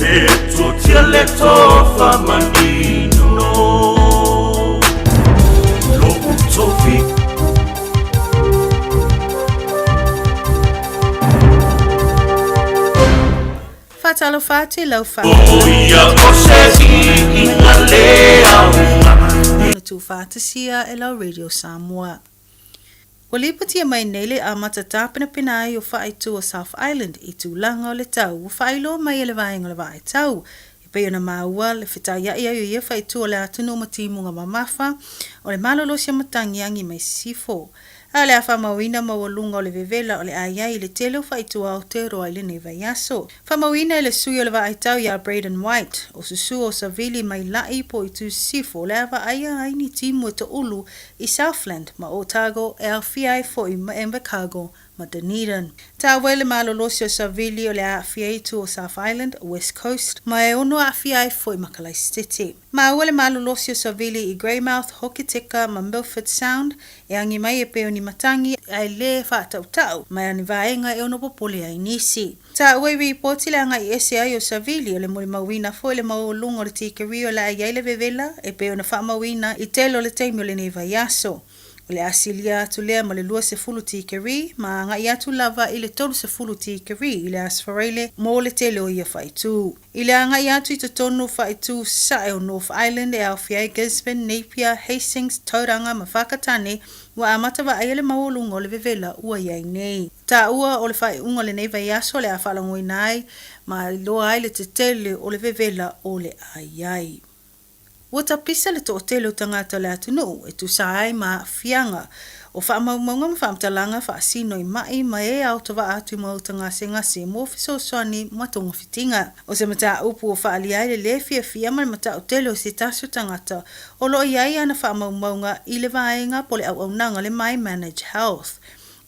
Eto tia le tofa manino Lobu tofi Fatalo fati lau fati Oia kose inga lea Ona tu fatasia e lau Radio Samoa. Wa lipatia mai nele a matata pina ai o whaitu o South Island I tūlanga o le tau. Wa whailo mai e le vaenga le vai tau. I pei ona maua le whitaia ia ia whaitu o le atunu ma timunga mamafa o le malolosia matangi angi mai sifo. A le afa mawina mawalunga o le vevela o le aia I le tele o whaitu au te roa I le neva yaso. Famawina le sui o le vai tau ia Braden White o susu o Savili mai lai po I tu sifo le awa aia aini timu e to ulu I Southland ma Otago e awhiai fo I Invercargill ma Dunedin. Ta wele malolosi o Savili o le awhiai tu o South Island, West Coast, ma e ono awhiai fo I Makalai City. Ma wele malolosi o Savili I Greymouth, Hokitika ma Milford Sound, e angi mai e peo ni matangi ai le whaatau tau, mai ani vaenga e ono popole ai nisi. Ta ue reporti le anga I ese ai o Savili o le muli mawina fo le maulunga o le tikari o le ai le vevela, e peo na wha mawina I telo le teimi o le neva yaso. O le asilia atu lea ma le lua se fulu tikari, ma ngai atu lava I le tolu se fulu tikari I le asfareile mo le tele o ia whaitu. I le ngai atu I tonu whaitu sae o North Island e awhiai Gisborne, Napier, Hastings, Tauranga ma Whakatane wa amatawa ai le maulunga o le vevela ua iai nei. Ta ua o le whai unga le neiva yaso le awhalangoi nai ma loa ai le te tele o le vevela o le ai. Wata pisa le to tele o tangata le atunu e tu saai ma fianga o whaamaunga ma whaamtalanga whaasino I mai ma e au tawa atu ma utangase ngase mo fiso soani ma tonga fitinga. O se mata upu o whaaliai le fia ma mata o tele o se taso tangata o lo iai ana whaamaunga I le vaenga po le au nanga le mai manage health.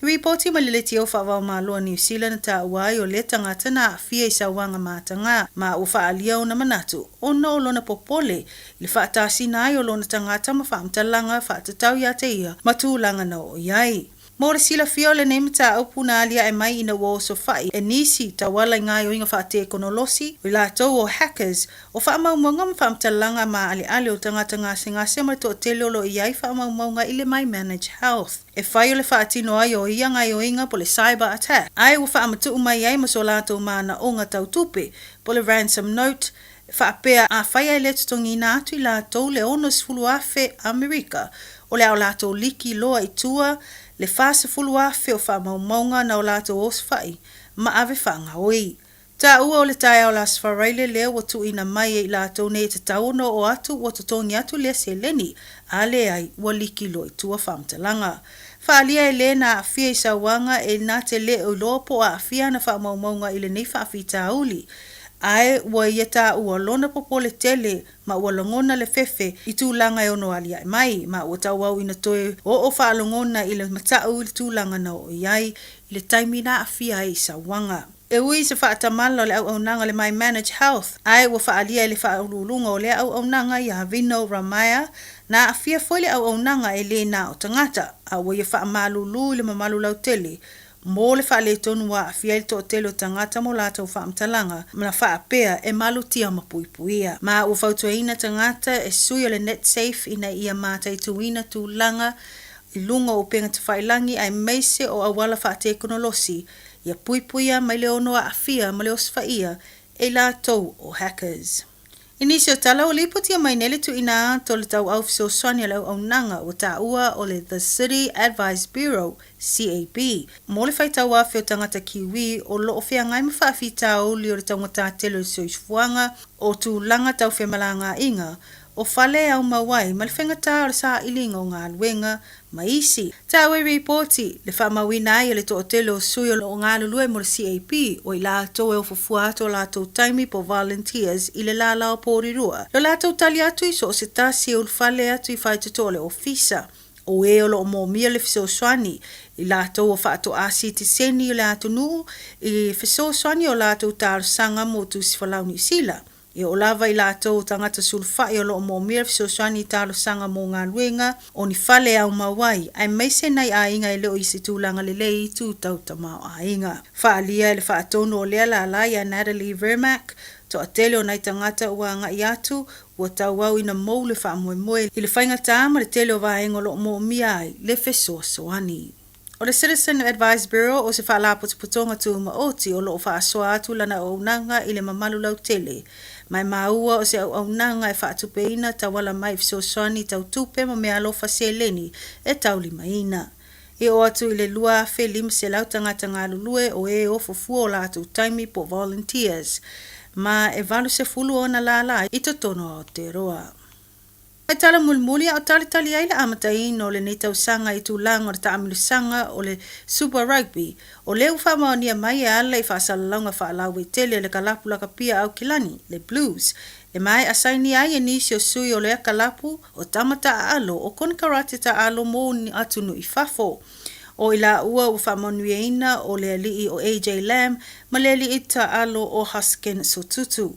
Reporti ma le tio whawao maloa New Zealand ta uai o le tangata na fia I sawanga matanga ma o whaalia o na manatu o no lona popole le whaatasi nai o lona tangata ma whaamtalanga whaatatau ia te ia ma tūlanga na o iai. Mo le sila fio le neimata upu na alia e mai ina wo so fai e nisi ta wala ngai o inga whaate konolosi o la tau o hackers o whaamaumaunga ma whaamtalanga ma ali o tangata ngase ma to tele lo iai whaamaumaunga I le mai manage health. E whai o le whaatino ai o ia ngai o inga po le cyber attack. Ai o whaamatu umai ai ma so la tau maana o ngā tau tupe po le ransom note whaapea a whai ai le tutongi nā atu I la tau le onos fulu afe Amerika o le au la tau liki loa I tua le fase fulu afe o whaamaumaunga na o la tau osfai ma ave whanga oi. Ta ua o le tae o las wharaile lea watu ina mai I la tau ne te tauno o atu watu tongi atu le se leni a le ai wa liki loa I tua whaamtalanga. Whaalia e le na awhia I sawanga e nā te le o lopo a awhia na whaamaumaunga I le nei whaafita uli. Ai wa ia ta ua lona popole tele ma ua longona le fefe I tūlanga e ono alia mai ma ua tau au ina toe o whaalongona I le matau I le tūlanga na o iai I le taimina awhia I sawanga. E ui se whaatamala o le au nanga le mai manage health. Ai ua whaalia I le whaalulunga o le au nanga I Havino Ramaya na awhia foi le au nanga e le na o tangata a ua ia whaamalulu I le mamalu lau tele. Mo le whaale tonu wa awhia I to tele o tangata mo la tau whaamtalanga ma whaapea e malu tia mapuipuia. Ma ua whautuaina tangata e sui o le net safe ina ia mātai tuina tūlanga I lunga o penga te whailangi ai meise o awala whaate konolosi ia puipuia mai le ono a awhia ma le oswhaia e la tau o hackers. Inisi o tala o lipotia mai nele tu ina to le tau au fiso soania lau au nanga o ta ua o le The City Advice Bureau, CAB. Mo le whai tau awhio tangata kiwi o lo o whea ngai mawhaafi tau li o le tangata telo so isfuanga o tu langa tau whea malanga inga o whale au mawai ma le whenga tā o le saa ilinga o ngā luenga ma isi. Tā wei reporti le whamawina ai le to o telo sui o ngā lulue mo le CAP o I lātou e o fufuato o lātou taimi po volunteers I le lala o pōrirua. Lo lātou tali atu I so o se tasi o whale atu I whai tuto le ofisa. O e o lo mo mia le fiso swani I lātou o whaato asi te seni o le atunu I fiso swani o lātou tāru sanga mo tu si whalau ni sila. E o lava I lātou tangata sulfai o lo mo mia fiso swani talo sanga mo ngā luenga o ni whale au mawai ai meise nei a inga I leo I se tūlanga le lei tū tau tamau a inga. Whaalia le whaatono o lea la laia Natalie Vermack To a tele o nai tangata ua nga iatu, ua tau wau ina mou le wha moe moe, i le whainga tāma le tele o vaenga lo mo miai, le feso soani. O le Citizen Advice Bureau o se wha la putonga tu maoti o lo o wha asoa atu lana o unanga i le mamalu lau tele. Mai maua o se au unanga e wha atupeina ta wala mai feso soani tau tupe ma mea alofa se leni e tau lima ina. E o atu i le lua felim se lau tangata ngā lulue o e o fufua o la atu taimi po volunteers. Ma e valu se fulu o na la i to tono o te roa. Mai tala mulmuli au tali ai le amatain o le neitau sanga i tūlanga o le taamilu sanga o le Super Rugby. O le ufa maonia mai e ala i whaasalaunga whaalau i tele le kalapu laka pia au kilani, le Blues. E mai asaini ai e nisi o sui o le akalapu o tamata alo o kon karate ta alo mo ni atunu i fafo. O ila ua ufa manuieina o le alii o AJ Lamb ma le alii ta alo o Hasken Sotutu.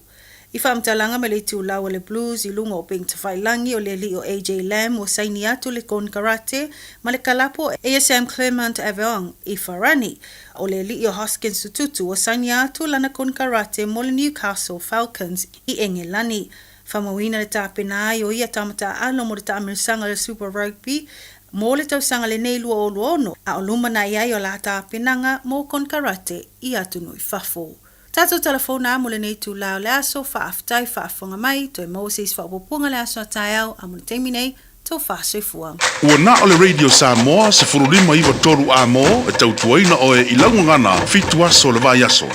I whaamtalanga me le tūlau o le Blues i lunga o ping tawhailangi o le li o AJ Lamb o saini atu le kon karate ma le kalapo ASM Clement Avion i Farani o le li o Hoskin Sututu o saini atu lana kon karate mo le Newcastle Falcons i Engelani. Whamawina le tāpenai o ia tamata alo mo le taamirisanga le Super Rugby mo le tausanga le nei lua o luono a o lumana iai o la tāpenanga mo kon karate i atunu i fafo. Tato telefona mo le nei tūlau le aso whaaftai whaafonga mai to e Moses whaapopunga le aso atai au a mo le teimi nei tau whaasoi Ua na o le Radio Samoa se furulima iwa toru a mo e tau tuaina o e ilangu ngana fitu aso le vai aso.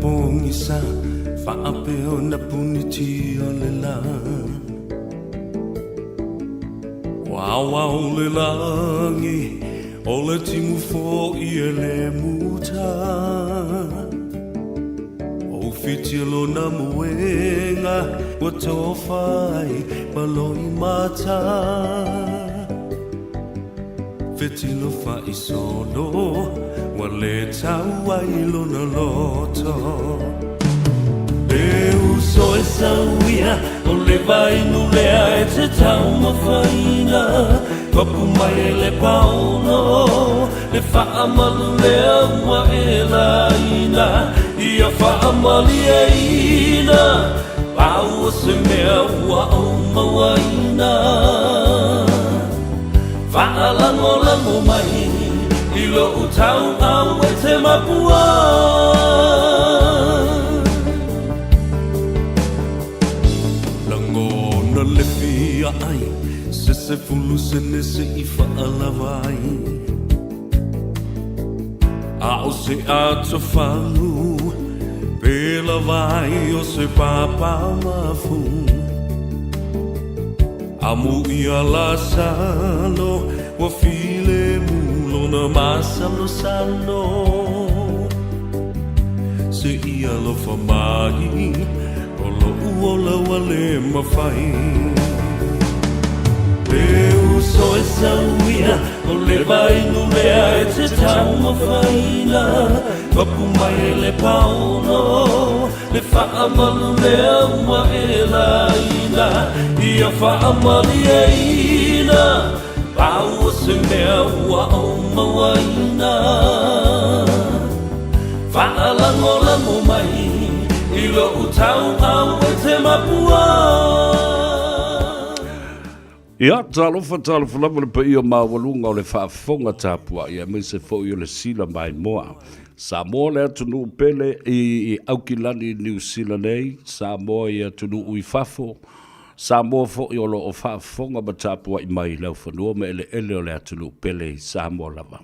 pongisa Whaapeo na puniti o le la Wawa o le langi O le tingu fo I le muta O fitilo na muenga Wa tofai Paloi mata Fitilo fai solo Wa le tau ai lona loto Eu sou essa uia O le vai no lea e te tau mawhaina Kopu mai e le pauno Le whaamalu lea ua e la ina Ia whaamali e ina Pau o se mea ua au mawaina Whaalango mai I lo utau au e te mapua Langona le fia ai Se fulu se nese I whaalawai A o se ato whalu Pela vai o se papa mafu Amu ia la salo Wa file mulo na masalo salo Se ia lo famai O lo uola wale mawhai Eu sou essa uia O le vai no lea e te tau mawhaina Kopu mai e le pauno Le whaamalu lea ua e la ina Ia whaamali e ina Pau o se mea ua au mawaina Whaalango mai I lo utau au e te mapua Ia, talofa lama le paia mawalunga o le whaafonga tāpua ia me se fo i le sila mai moa. Samoa le atunu pele I aukilani New Zealand nei, Samoa I atunu ui fafo, Samoa fo I olo o whaafonga ma tāpua I mai lau whanua me ele o le atunu pele I Samoa lava.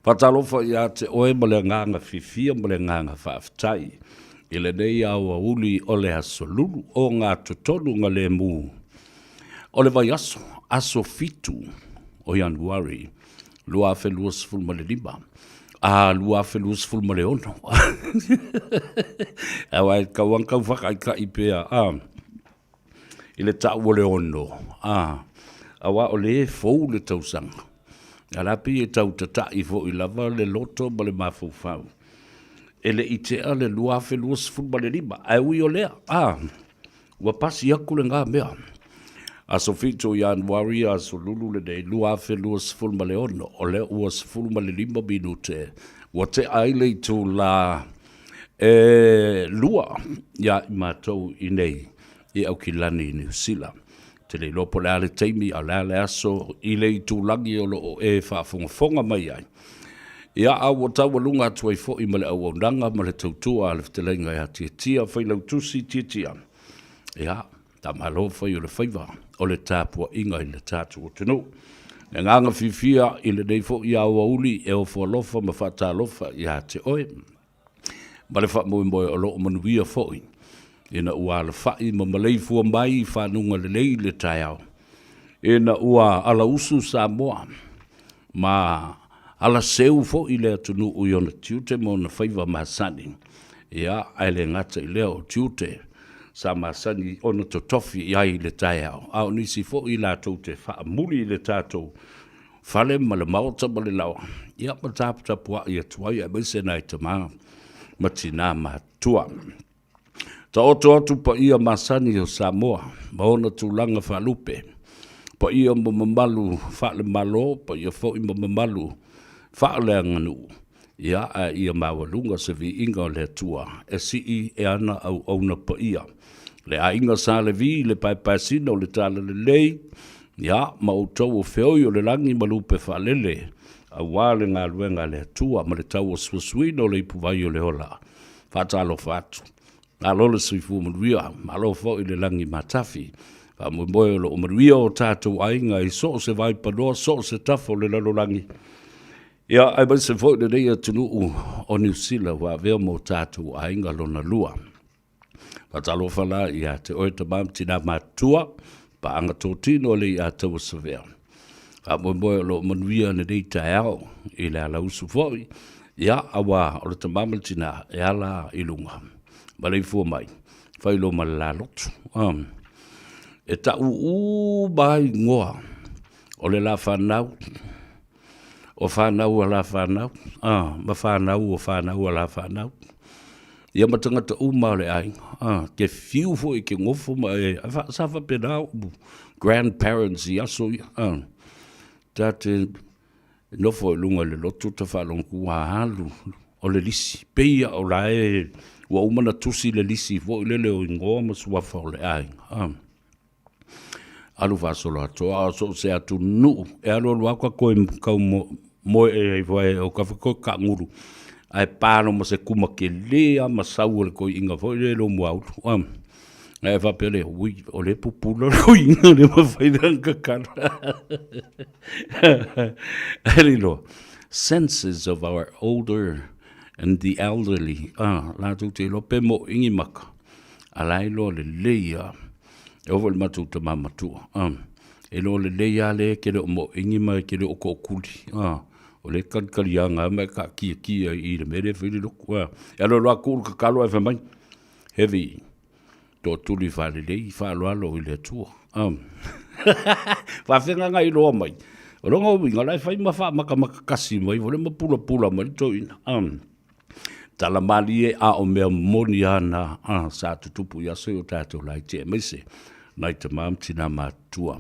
Whatalofa ia te oe ma le nganga fifia ma le nganga whaaftai. I le nei au uli o le asolulu o ngā totonu ngā le mū. O le vai aso fitu o Januari, lua afe lua sifuru ma le lima, lua afe lua sifuru ma le ono. Awa e kauankau whaka I ka I pea, I le tau o le ono, awa o le fou le tausanga. Alapi e tau tata I fo I lava le loto ma le mafau fau. E le itea le lua afe lua sifuru ma le lima, ui o lea, ua pasi aku le ngā mea. Aso fito Januari aso lulu le nei lua afe lua sifuru ma le ono o le ua sifuru ma le lima minute wa te aile I tū la lua ia I mātou I nei I au ki lani I New Zealand. Te le lopo le ale teimi a le ale aso I le I tū langi o lo e whaafonga mai ai. Ia au o tau alunga atu ai fo I ma le au aunanga ma le tautua a le ftelenga ia tia whailau tusi tia. Ia, ta malo whai o le Faiva. O le tāpua inga I le tātu o tunu. E nganga fifia I le nei fo I aua uli e o whalofa ma whatalofa I a te oe. Ma le wha moe o lo o manuia foi. Ina ua le whai ma malei fua mai I whanunga le lei le tai au. Ina ua ala usu Samoa. Ma ala seu fo I le atunu ui ona tiute mo na Faiva masani. Ia aile ngata I leo tiute. Sa masani ona totofi I le tai au. Au nisi fo I la tau te whaamuli le tātou. Fale ma le maota ma le lawa. Ia ma tāputapua I atuai a maise nai te maa. Ma tina ma tua. Ta oto atu pa ia masani o Samoa. Ma ona tūlanga whalupe. Pa ia ma mamalu whale malo. Pa ia fo I ma mamalu whale anganu. Ia a ia mawalunga se vi inga o le tua. E si I e ana au auna pa ia. Le a inga sa le vi, le paipasina o le tala le lei, ia, ma o tau o feoi o le langi malupe whalele, a wale ngā luenga le tua, ma le tau o suasuina o le ipuvai o le hola, whatalo whatu. Ngā lole sifu manuia, ma lo fo I le langi matafi, wa mwe o lo manuia o tātou ainga I so se vai panoa, so se tafo le lalolangi. Ia, ai mai se fo de reia tunu o New Zealand wa vea mo tātou a inga lona lua. Patalo fala ia te oe te mam tina matua, pa anga tō tino le ia tau savea. Ka moe lo manuia ne rei tae ao, i le ala usu foi, ia awa o le te mam tina e ala ilunga. Ma lei fua mai, fai lo ma la lotu. E ta u bai ngoa, o le la whanau, o whanau a la whanau, ma whanau o whanau a la whanau. Ia matangata umau le ai, ke fiu fo i ke ngofo ma e, sa wha penau, grandparents i aso i, tate nofo i lunga le lotu ta whalongu a halu, o le lisi, peia o la e, wa umana tusi le lisi, fo i lele o ingoa ma suafa o le ai, alu fasolo atoa, so se atu nuu, e alo luakwa koe kau moe e vai o ka whako ka nguru. Ai pāno ma se kuma ke lea ma sau le koe inga fo le lo mua autu. Ai whapele, ui, o le pupula lo inga le ma whaidanga kara. Heri lo, senses of our older and the elderly. La tu te lo pe mo ingi maka. Alai lo le lea. E ovo le matu te mamatua. E lo le lea le ke le o mo ingi mai ke le o ko kuli. O le kankarianga mai ka kia i le mere whiri loku. E alo loa kuru ka kalo e whamai. Heavy. Tō tuli whare lei, whaaloalo i le tua. Whawhenga ngai loa mai. O ronga winga lai whai ma wha maka kasi mai, wale ma pula mai tō ina. Tala mali e a o mea moni ana, sa tutupu i aso o tātou lai te meise. Nai te maam tina mātua.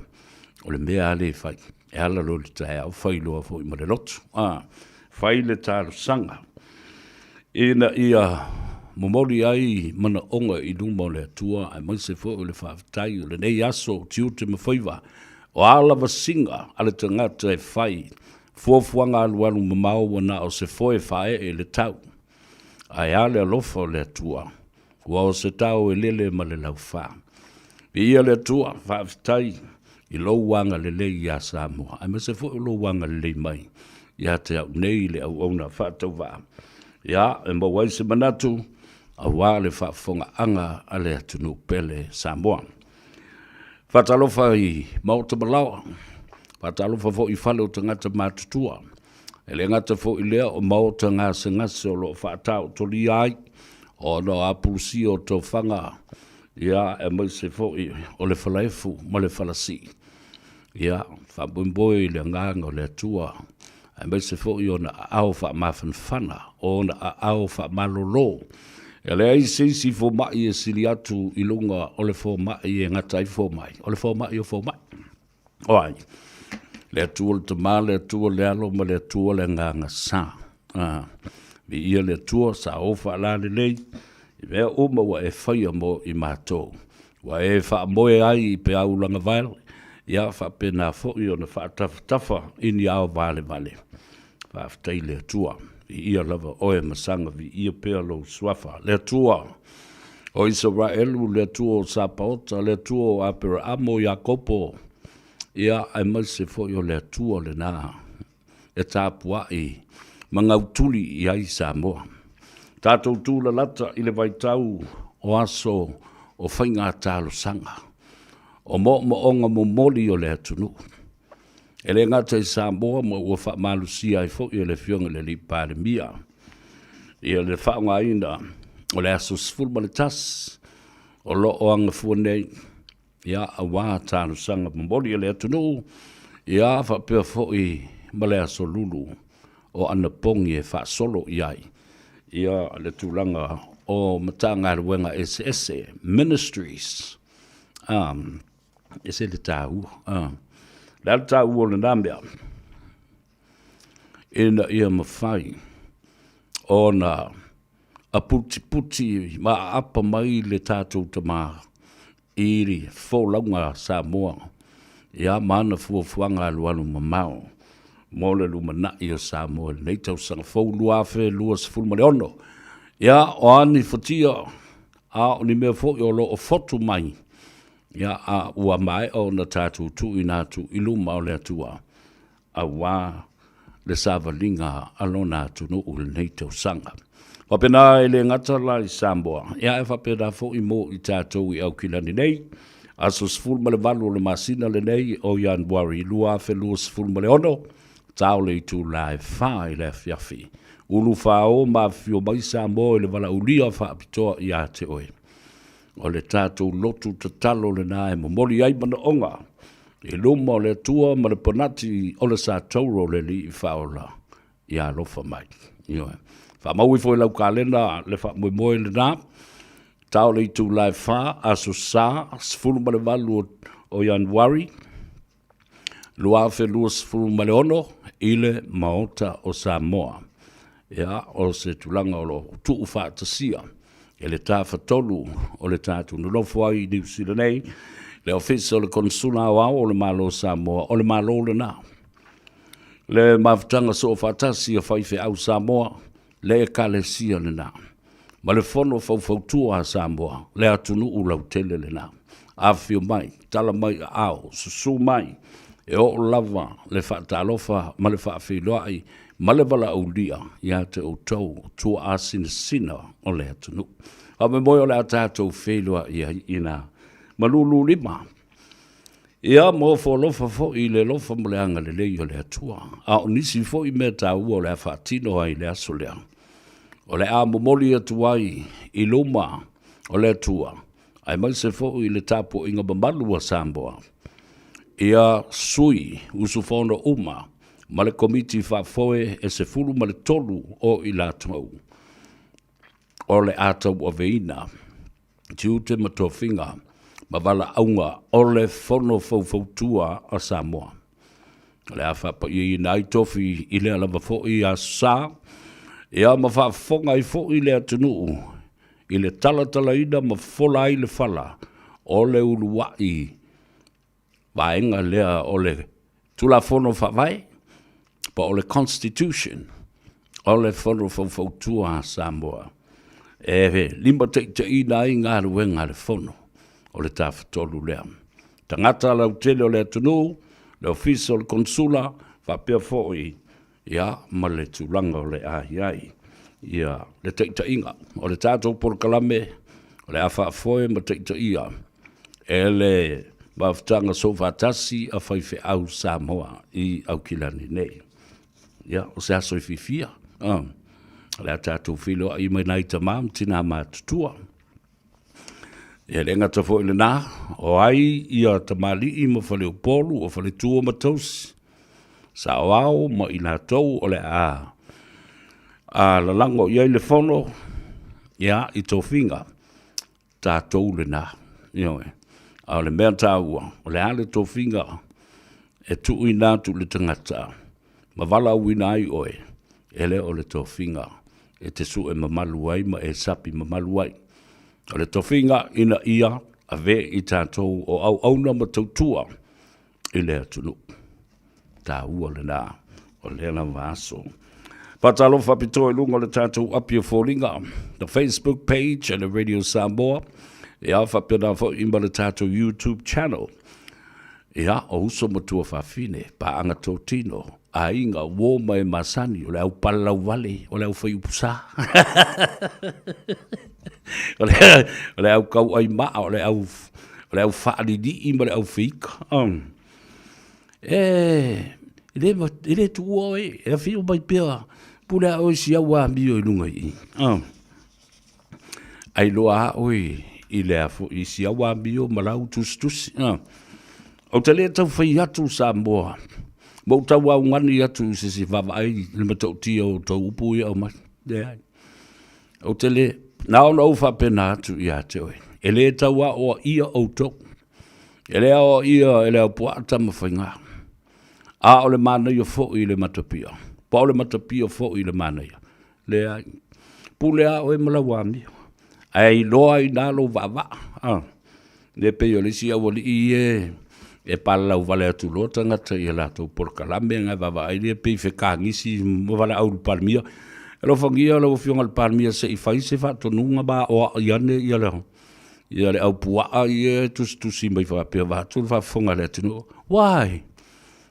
O le mea ale whai. E ala lo le tae au whai loa fo i ma le lotu. Whai le tāru sanga. Ina ia momori ai mana onga i luma le atua. Ai maise fo o le whaafitai o le nei aso tiu te mawhaiva. O ala wasinga ale te ngata e whai. Fuafuanga alualu mamau wana o se foe whae e le tau. Ai ale alofa o le atua. Ua o se tau e lele ma le lau wha. Ia le atua whaafitai. I lo wanga le lei ia Samoa. Ai me se fo lo wanga le lei mai. Ia te au nei le au ona whaatau waa. Ia, e mo wai se manatu, a wā le whaafonga anga a le atunu pele Samoa. Whaatalofa i mauta malawa. Whaatalofa fo i whale o te ngata mātutua. E le ngata fo i lea o mauta ngā se ngase o lo whaatau toli ai. O no apulusi o tō whanga. Ia, e mai se fo i o le whalaifu ma le whalasi. Ia, whabumboi le nganga o le atua. E mai se fo i o na au wha mawhanwhana. O na au wha malolo. E le ai seisi fo mai e sili atu i lunga o le fo mai e ngatai fo mai. O le fo mai o fo mai. Oai. Le atua le tama, le atua le alo, ma le atua le nganga sa. Vi ia le atua sa ofa la le lei. I mea uma wa e whaia mo i mātou. Wa e wha moe ai i pe au langa vaile. Ia wha pena fo i ona wha tafa ini au vale. Wha aftai le atua. I ia lava oe masanga vi ia pea lo swafa. Le atua. O Israelu le atua o Sapaota. Le atua o Apera Amo Iakopo. Ia ai maise fo i o le atua le nā. E tāpua i mangautuli i ai Samoa. Tātou tūla lata i le vaitau o aso o whainga tālo sanga. O mo onga mo moli o le atunu. E le ngata i Samoa mo ua wha malusia i fo i le fionga le li pāre mia. I le whaunga ina o le aso sfulma le tas. O lo o anga fuanei. Ia a wā tālo sanga mo moli o le atunu. Ia wha pia fo i ma le aso lulu. O ana pongi e wha solo i ai. Ia le tūlanga o matanga ruenga SS Ministries. Ese le tāu. Le tāu o le nambea. Ina ia mawhai. O na a puti ma apa mai le tātou tama. Iri fōlaunga Samoa. Ia mana fuafuanga alualu mamao. Mo le lumana i o Samoa. Nei tau sanga fau luafe lua sifuru male ono. Ia o ani fatia. A o ni mea fo i o lo o fotu mai. Ia a ua mai o na tātou tu i nātu i luma o le atua. A wā le savalinga alona tunu ul nei tau sanga. Wapena ele ngatala I Samoa, ia e whapena fo I mo I tātou I au kilani nei, aso sful male valu le masina le nei o Januari, lua whelua sful male ono, tau le tu lai wha I le fiafi. Ulu whao ma fio mai Samoa le vala ulia wha apitoa I a te oe. O le tātou lotu tatalo le nae momoli ai mana onga, e luma o le tua ma le ponati o le sa tauro le li I whaola I a lofa mai. Ioe. Wha maui fo I lau kalena le wha moe moe le nā, tau le tu lai wha aso sa, sfulu ma le valu o Januari, lua whelua sfulu ma le ono, ile maota o Samoa. Ia, o se tulanga o lo tuu wha tasia, e le tā whatolu o le tātu nulofo ai New Zealand nei, le ofisa o le konsula o le malo Samoa, o le malo le nā. Le mawtanga so whatasi a whaife au Samoa, le e kale sia le nā. Ma le fono fau Samoa, le atunu u lau tele le nā. Awhio mai, tala mai au, susu mai, e o lava, le whaatalofa, ma le whaawhiloai, ma le wala ulia, ia te o tau, tua asina sina o le atunu. A me moi o le atatou whelua ia ina malulu lima. Ia mo fo lofa fo I le lofa mo le anga le lei o le atua. A o nisi fo I mea tau o le awhaatino ai le aso lea. O le a momoli atuai I luma o le atua. Ai mai se fo I le tapo inga mamalu a Samoa. Ia sui usufono uma. Ma le komiti whafoe e se fulu ma le tolu o I la tau. O le atau o veina. Tiu te matofinga. Ma wala aunga o le fono fautua a Samoa. Le a whapa I nai tofi I le alama fo I a sa. Ia ma whafonga I fo I le atunu. I le talatala ina ma fola I le fala. O le uluwai. Vaenga lea o le tula fono whawai. Pa o le Constitution. O le fono fautua a Samoa. E lima te ina I ngā ruenga le fono. O le tawhatolu lea. Tangata lau tele o le atunu, le ofisa o le konsula, whapea fōi, ia, ma le tūlanga o le ahiai. Ia, le teita inga, o le tātou porokalame, o le awhaafoe ma teita ia. E le maftanga so whatasi a whaife au Samoa I au kilani nei. Ia, o se aso I fifia. Le tātou whilo I mai nai tamam, tina mātutua. E le ngata fo ile nā, o ai ia tamali I ma whale upolu o whale tua matausi. Sa wao ma I nā tau o le a lalango ia I le whono, ia I tō whinga, tā tau le nā. Ioe, a le mea tā ua, o le ale tō whinga, e tu I nā tu le tangata. Ma wala uina ai oe, e le o le tō whinga, e te su e mamalu ai ma e sapi mamalu ai. O le tofinga ina ia a ve I tātou o au auna ma tautua I le atunu. Tā ua le nā, o le na vaso. Patalo whapito lunga le tātou apia fōringa. The Facebook page and the Radio Samoa. E a whapena fo ima le tātou YouTube channel. E a o uso matua whawhine, pa anga tō tino. A inga wō mai masani, o le au palau wale, o le au whai upusa. O le au kau ai maa, o le au whaaridi ima le au whika. Ile tu oe, e whio mai pia, pule a oe si au a mio I lunga I. Ai loa oe, I le a I si au a mio malau tusi. O te lea tau whai atu Samoa. Mo tau au ngani atu si wawai, le matau tia o tau upu I au mai. O te lea, nao na uwha pena atu I a te oe. E le tau a o ia o tau. E le o ia, e le o puata ma whainga. A o le mana ia fo I le matapia. Pa o le matapia fo I le mana ia. Le ai. Pule a o e malawami. Ai loa I nalo wawa. Le peo le si awali I e pala u vale atu lota ngata I la tau porkalame ngai wawa ai le pei whekangisi wale au palmia. E lo whangia lo fionga le palmia se I whai se whatonunga ba o iane I le. Ia le au puaa I tusi mai whapea watu whafonga le tino. Why?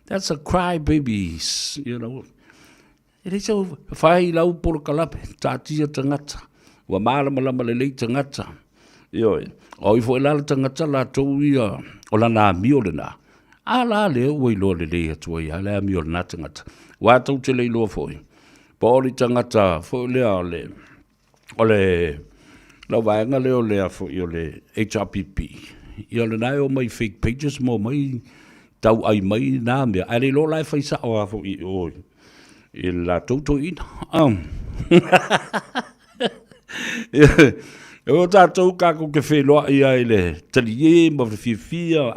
That's a cry babies, you know. e le so fai lau por kalape tatia tangata wa malama le le tangata yo o i fo la tangata la to ia o la na mio le na ala le o i lo le le to ia la mio na tangata wa to te le lo fo po li tangata fo le ole la va nga le ole fo yo le HRPP yo le na o mai fake pages mo mai tau ai mai na me ale lo lai fai sa o fo i o il la toto in o tatou kako ke wheloa ia i le talie ma fia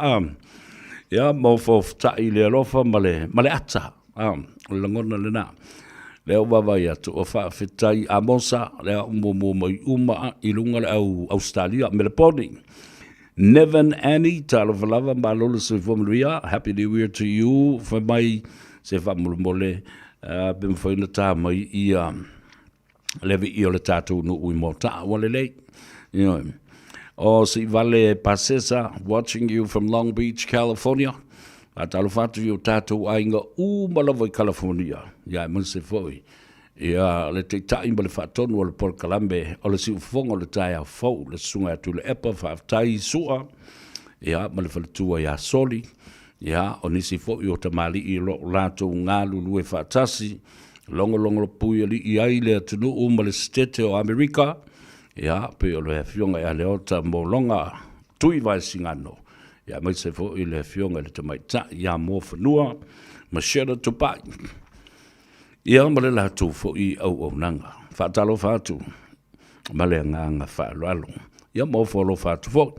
ia mo fo ta i le alofa ma le ata o langona le na le o wawai atu o wha whitai a mosa le o mo mai uma i lunga le au Australia me le poni Nevan Annie talo falava ma lolo se fomluia happy new year to you for mai se famulmole bim foi na ta mai i levi i o le tatou no ui mo ta wale lei you know o si vale pasesa watching you from Long Beach, California atalo fatu yo tatou ainga malava i California ya mun se foi ia le te tai ma le fatonu o le Port Kalambe o le siufonga o le tai a fau le sunga atu le epa whaftai sua ia ma le faletua ia soli ia o nisi foi o tamali i lo lato ngalu lue whatasi longo pui ali i ai le atunu o ma le stete o Amerika ia pe o le fionga ia le ota mo longa tui vai singano ia mai se foi le fionga le tamaita ia mo whanua ma shera tupai ia ma le latu fo i au nanga whaatalo whaatu ma le nganga whaaloalo ia mo folo whaatu fo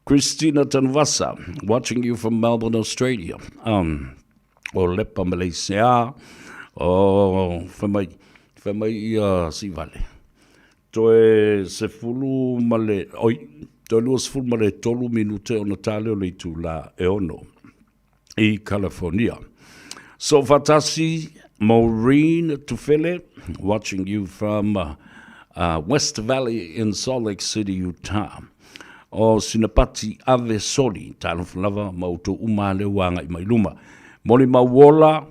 Christina Tanvasa watching you from Melbourne, Australia o Lepa Malaysia o whamai si vale toe se fulu ma le oi toe lua se fulu ma le tolu minute o natale o le tu la e ono i California so fatasi Maureen Tufele, watching you from West Valley in Salt Lake City, Utah. O Sinapati Ave Soli, Taloflava, Mauto Umale Wanga i Mailuma. Moli Mawola,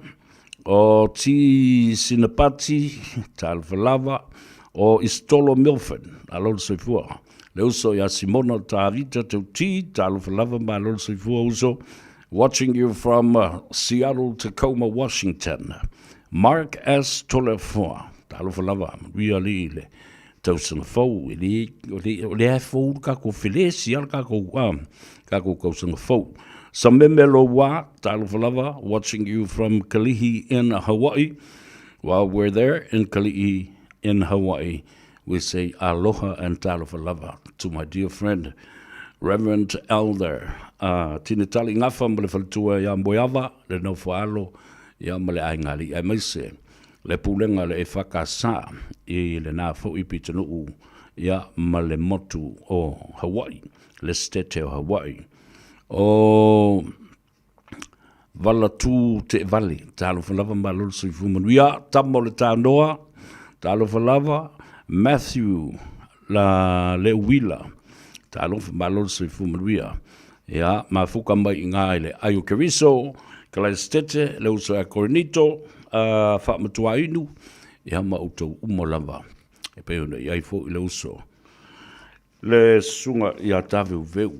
o Ti Sinapati, Taloflava, o Istolo Milford, Alol Sefua. Leuso ya Simona Tavita Tuti, Taloflava, Malol Sefua Uso, watching you from Seattle, Tacoma, Washington. Mark S. Tolefoa, talo falava, really le tausan fo, le fo kako filesi al kako kausan fo. Samemelo wa talo falava, watching you from Kalihi in Hawaii. While we're there in Kalihi in Hawaii, we say aloha and talo falava to my dear friend, Reverend Elder Tinitali ngafa mle faltua ya mboyava le no falo. Ia male ai ngali ai mai se le pulenga le e whakasa i le nā fo i pitanu ia male motu o Hawaii le stete o Hawaii o vala tu te vali talo falava malul sui fumanu ia tamo le tānoa talo falava Matthew la le wila talo malul sui fumanu ia mafuka mai ngā le ayo keriso Kala stete le uso a Coronito fa matua inu ia ma uto umolava e pe ona ia fo le uso le sunga ia tave veu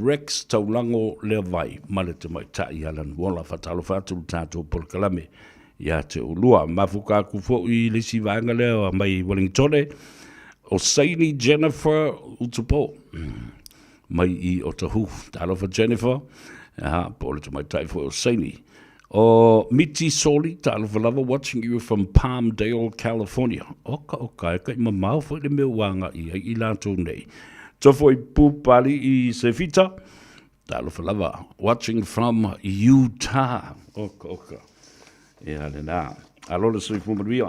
Rex taulango le vai male te mai tai alan wala fatalo fatu tato por kalame ia te ulua mafuka ku fo i le sivanga le mai Wellington o Saini Jennifer utupo mai i o tahu talo for Jennifer pole to my type for Saini. O Miti Soli, Talvalava, watching you from Palmdale, California. Okay, ka ima mau fo le meu wanga i lanto nei. To foi pupali i Sefita, Talvalava, watching from Utah. Okay. Ia le na. Alola sui fumaria.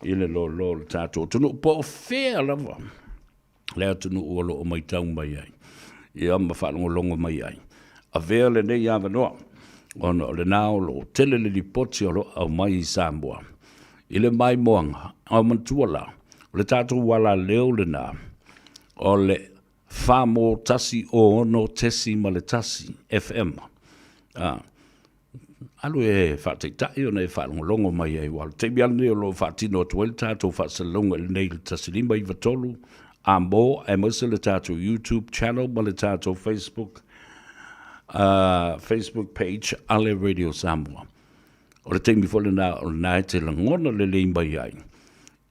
Ile lo tato. Tunu po fair lava. Lea tunu uolo o mai taung mai ai. Ia mawhanongo longo mai ai. A vea le nei awa noa, ono le nao lo tele le lipoti o lo au mai i Samoa. I le mai moanga, au mantuala, le tātou wala leo le nā, o le whamo tasi o ono tesi ma le tasi, FM. alu e whaatetai o nei whaalongolongo mai ai wala. Te miane o lo whaatino atu el tātou whaasalonga le nei le tasilima i watolu. A mo e mose le tātou YouTube channel ma le tātou Facebook page Ale Radio Samoa. O le teimi fole na o nai te langona le lei mai ai.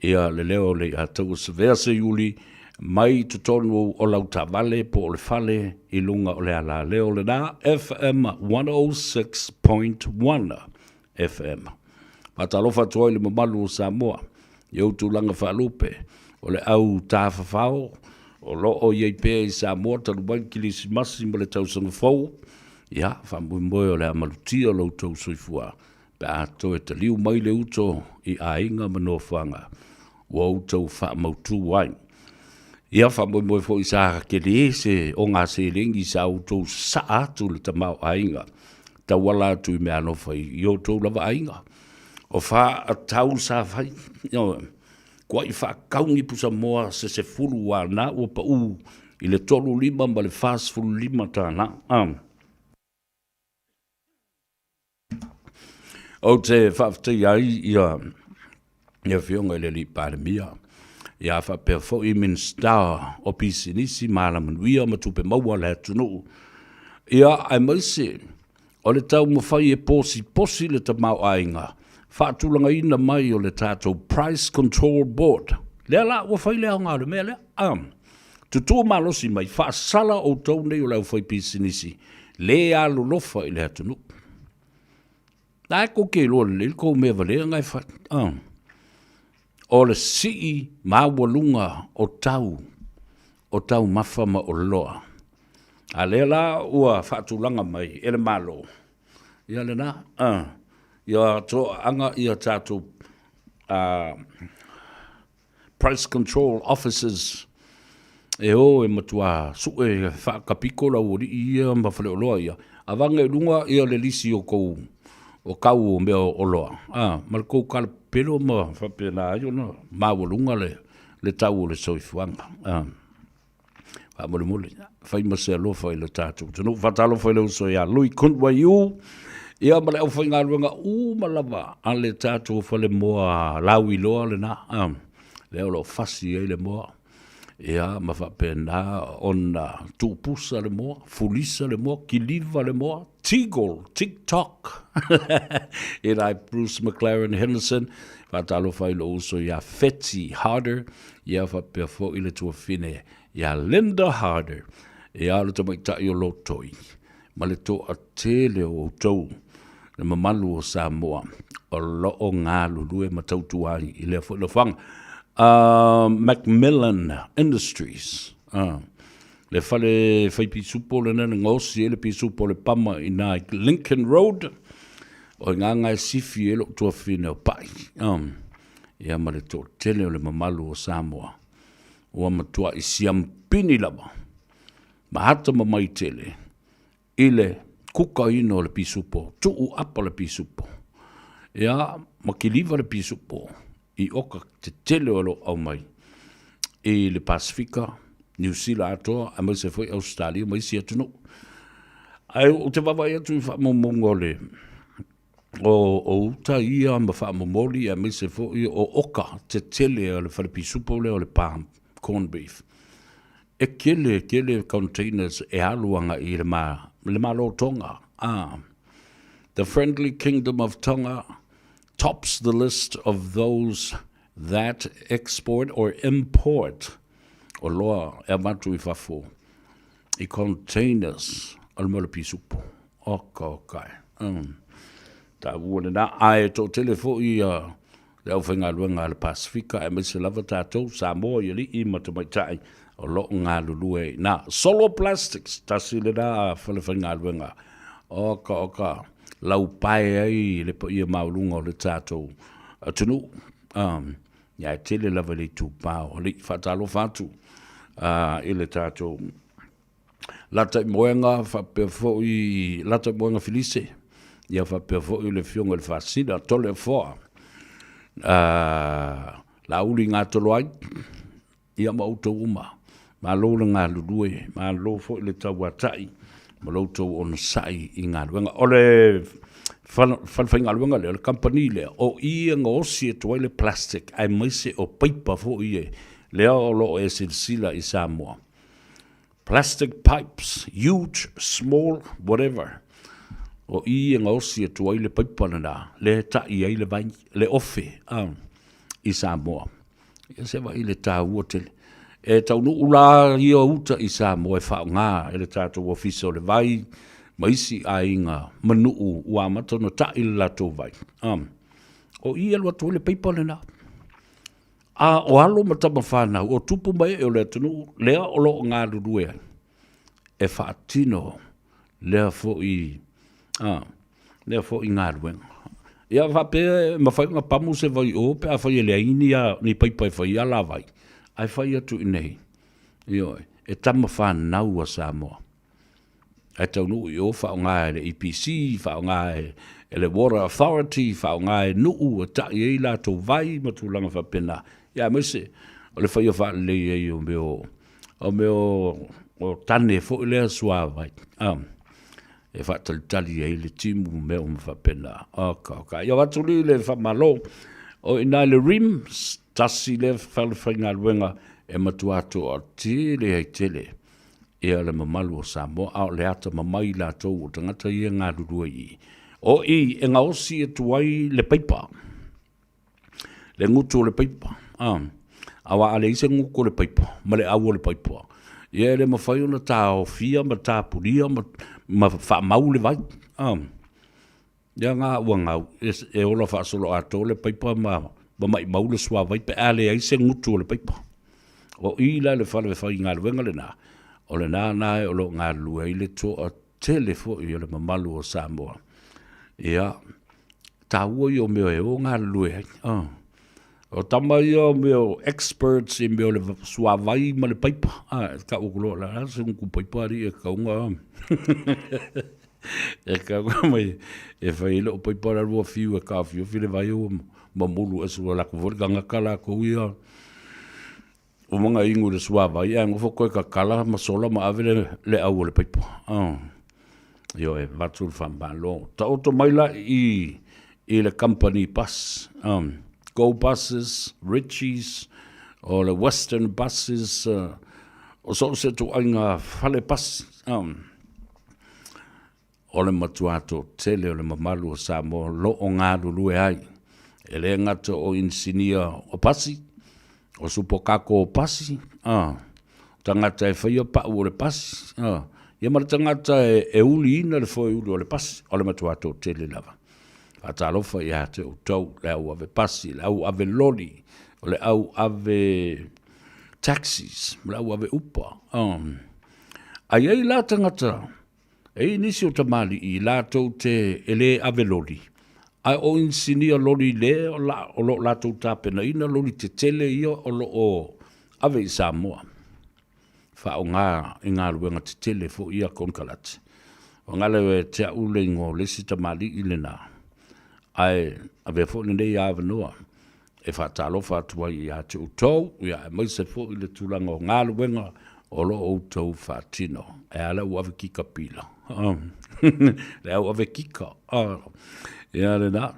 Ia le leo le atau sevea se yuli mai tu tonu o lau tavale po o le fale i lunga o le ala leo le na FM 106.1 FM. Patalofa tuoi le mamalu o Samoa. Iau tu langa whaalupe o le au tāwhawhao o lo o iei pēr i Samoa talu wankilisi masi mo le tausanga fau. Ia, whambuimoe o le amalutia lau tau soifua. Pe ato e taliu mai le uto i ainga manoa whanga. Wa uto wha mautu wai. Ia whambuimoe fo i sa ke le se o ngā se rengi sa uto sa atu le tamau ainga. Ta wala atu i mea no whai i o tau lava ainga. O wha a tau sa whai. Kua i wha kaungi pusa moa se fulu wa na o pa u i le tolu lima ma le fast fulu lima ta na. O te whafte ai ia whionga le li pandemia. Ia whapea i min star o pisinisi maala manuia ma tupe maua le tunu. Ia ai maise o le tau mawhai e posi le tamau ainga. Whaatulanga ina mai o le tātou Price Control Board. Lea la ua whai lea ngā le mea lea. Tutua malosi mai whaasala o tau nei o lau whai pisinisi. Lea alo lofa i le tunu. Nā ko ke loa le ko mea valea ngai what. O le sii mawalunga o tau mawhama o loa. A lea la ua whaatulanga mai ele malo. Ia le na, ia to anga ia tātou Price Control Officers e o e matua su e whaakapiko la uri ia mawhale o loa ia. Avanga e lunga ia le lisi o kou. O kau o mea o loa. Ma le kou kala pelo ma whapena aio na mawalunga le tau o le soifuanga. Whamole mole. Whaima se alofa i le tātou. Tunu whatalofa i le uso ia. Lui kuntwa iu. Ia ma le au whainga ruanga malawa. A le tātou whale moa lau i loa le na. Leo lo fasi e le moa. Ia ma whapena ona tūpusa le moa. Fulisa le moa. Kiliva le moa. TikTok. And I Bruce McLaren Henderson. Fatalo failo uso ya Fetty Harder. Ya fa perfo ile tua fine. Ya Linda Harder. Ya lo tama ita yo lotoi. Maleto a tele o tau. Le mamalu o Samoa. O lo o ngā lulue matautuai. Ile fo lo fang. Macmillan Industries. Le fale fai pisupo le nana ngosi e le pisupo le pama i nā Lincoln Road o ngā ngai sifi e lo tua fine o pai. Ia ma le tō tele o le mamalu o Samoa. Ua matua i siampini lava. Mahata mamai tele. Ile kuka ino le pisupo. Tuu apa le pisupo. Ia makiliva le pisupo. I oka te tele o lo au mai. I le Pasifika. New Zealand atoa, a mai se foi Australia, mai si atunu. Ai, o te wawai atu i whaamomongo le. O uta ia ma whaamomori, a mai se foi o oka te tele o le whalipisupo le o le palm, corn beef. E kele containers e aluanga i le malo Tonga. The friendly kingdom of Tonga tops the list of those that export or import o loa e matu i whafo i containers al mole pisupo okai ta wone na ai to telefo i le au whenga luenga le Pasifika e mese lava tātou Samoa i li i matamaitai o lo ngā lulue na Solo Plastics tasile na whale whenga luenga oka lau pai ai le po i maulunga o le tātou tunu ia tele lava le tūpao li whatalo whatu ile tātou lata moenga whapewho i lata moenga Felice ia whapewho i le fionga le whasina tole whoa la uli ngā tolo ai ia mauto uma ma lo ngā lulue ma lo fo i le tau atai ma lo tau on sai i ngā luenga ole whainga luenga le company le o i ngō si e tuai le plastic ai maise o paipa fo i e lea o lo e silsila i Samoa. Plastic pipes, huge, small, whatever. O i ngō si e tuai le paipa na le ta i ai le vai, le ofe i Samoa. Ia se wa i le tā ua tele. E tau nu ula i o uta i Samoa e whao ngā e le tātou ofiso le vai, maisi a inga manuu ua matona ta i le lato vai. O i alua tō le paipa le nā. A o alo matama whanau, o tupu mai e o le tunu, lea o lo ngā rurue ai. E whaatino lea fo i ngā ruenga. Ia whape ma whai ngā pamu se vai o, pe a whai lea ini a ni paipai whai ala vai. Ai whai atu i nei. Ioi, e tama whanau a Samoa. E tau nuu i o whao ngā e le EPC, whao ngā e le Water Authority, whao ngā e nuu e tai e la tō vai ma tū langa whapena. Ia mese, o le whai o wha le e o meo tane fo i lea sua vai. E wha tali e le timu meo ma whapena. Ia watu li le wha malo, o ina le rim, tasi le whainga luenga e matuato o tele hei tele. Ia le mamalu o Samoa, au le ata mamai la tau o tangata ia ngā rurua i. O i, e ngā osi e tuai le paipa. Le ngutu o le paipa. Awa ale ise nguko le paipa, ma le au o le paipa. Ia le mawhai o na tā o fia, ma tā puria, ma wha mau le vai. Ia ngā ua ngau, e ola wha solo ato le paipa, ma mai mau le sua vai, pe ale ise ngutu o le paipa. O i la le whale whai ngā luenga le nā. O le nānai o lo ngā lua i le tō a telefo i o le mamalu o Samoa. Ia, tā ua i o meo e o ngā lua i. O tama i o meo experts i meo le suavai ma le paipa. Ka ukulo la rasa unku paipa ri e kaunga. E kaunga mai e whaile o paipa ra rua fiu e ka fiu. File vai o mamulu e sua lako vore kanga kala ko ia. O mga ingu le suavai, e ngofo koe ka kala masola ma ave le au le paipa. Io e vatul whambalo. Ta oto maila i le company bus. Go buses, Richies, o le Western buses, o so se tu ainga whale bus. O le matuato tele o le mamalu o Samoa, lo o ngā rurue ai. E le ngata o insinia o pasi. O supo kako o pasi, tangata e whaia pa o le pasi, ia mara tangata e uli ina le whai uli o le pasi, o le matuato tele lava. Ata alofa ia te o tau, le au ave pasi, le au ave loli, o le au ave taxis, le au ave upa. Ai ei la tangata, ei nisi o tamali i la tau te ele ave loli. Ai o insinia lori le o lo latou tapena ina lori te tele ia o lo o ave i Samoa. Wha o ngā i ngā ruenga te tele fo ia konkalati. O ngā lewe te aule ngō lesi tamali i le nā. Ai ave fo ni nei ave noa. E wha talo wha tua i a te utou, ia e maise fo i le tūlanga o ngā ruenga o lo o utou wha tino. E ala u ave kika pila. Le au ave kika. Ia le nā,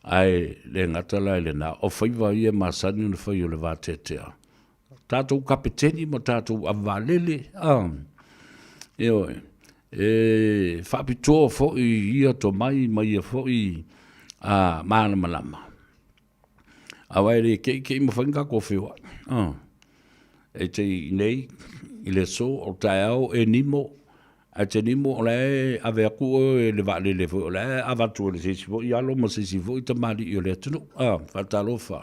ai le ngatala le nā, o Faiva ia masani na whai o le vātetea. Tātou kapiteni mo tātou avalele, whapitoa fo i ia to mai ia fo i maana malama. Awai re kei mo whainga ko whiwa. E te nei, i le so, o tai au e nimo, a te nimo o le ave aku o le vale le fo, o le avatu o le sisi fo, i alo ma sisi fo, i tamari i o le atunu. Whatalofa,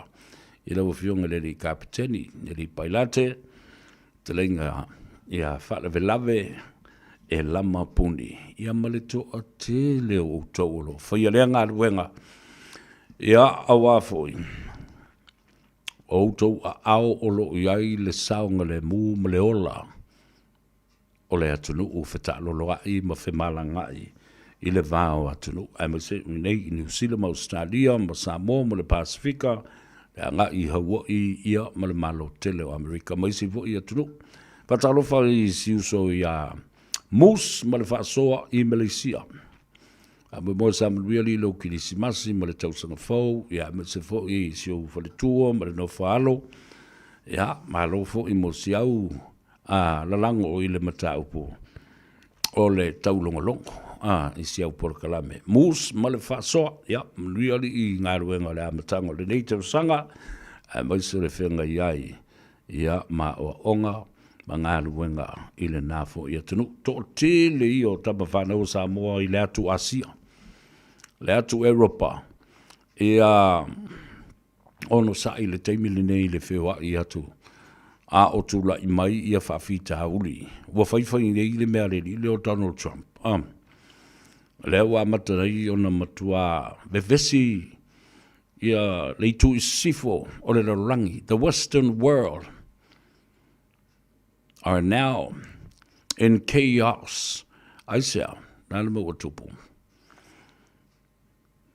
i lau fionga le li kapiteni, le li pailate, te lenga, ia whalawe lave, e lama puni. Ia male to a te leo o taulo. Whaia lea ngā ruenga, ia awa foi. O tau a ao o lo iai le saunga le mū ma le ola. O le atunu u whetalo loa i ma whemalanga i le vāo atunu. Ai ma se nei i New Zealand, ma Australia, ma Samoa, ma le Pasifika, le anga i Hawaii, ia ma le malo tele o Amerika. Ma isi vo i atunu. Whetalo wha i si uso i a Moose, ma le whaasoa i Malaysia. mo sa manuia li lo kirisimasi ma le tausaga fou ia ma se foʻi siou faletua ma le nofaalo ia malo foʻi mo siau lalago o i le mataupu o le taulogologo i siau polokalame mus ma le faasoa ia manuia alii galuega o le amataga o lenei tausaga mai se le feagai ai ia ma oaʻoga ma galuega i lenā foʻi atunuu toʻatele ia o tamafanau Samoa i le atu asia le atu Europa ia ono saʻi le taimi lenei le feoaʻi atu o tulaʻi mai ia faafitauli ua faifai ai le mea lelile o Donald Trump lea ua amatanai ona matuā vevesi ia le ituʻisifo o le lalolagi the Western world are now in chaos aisea na le maua tupu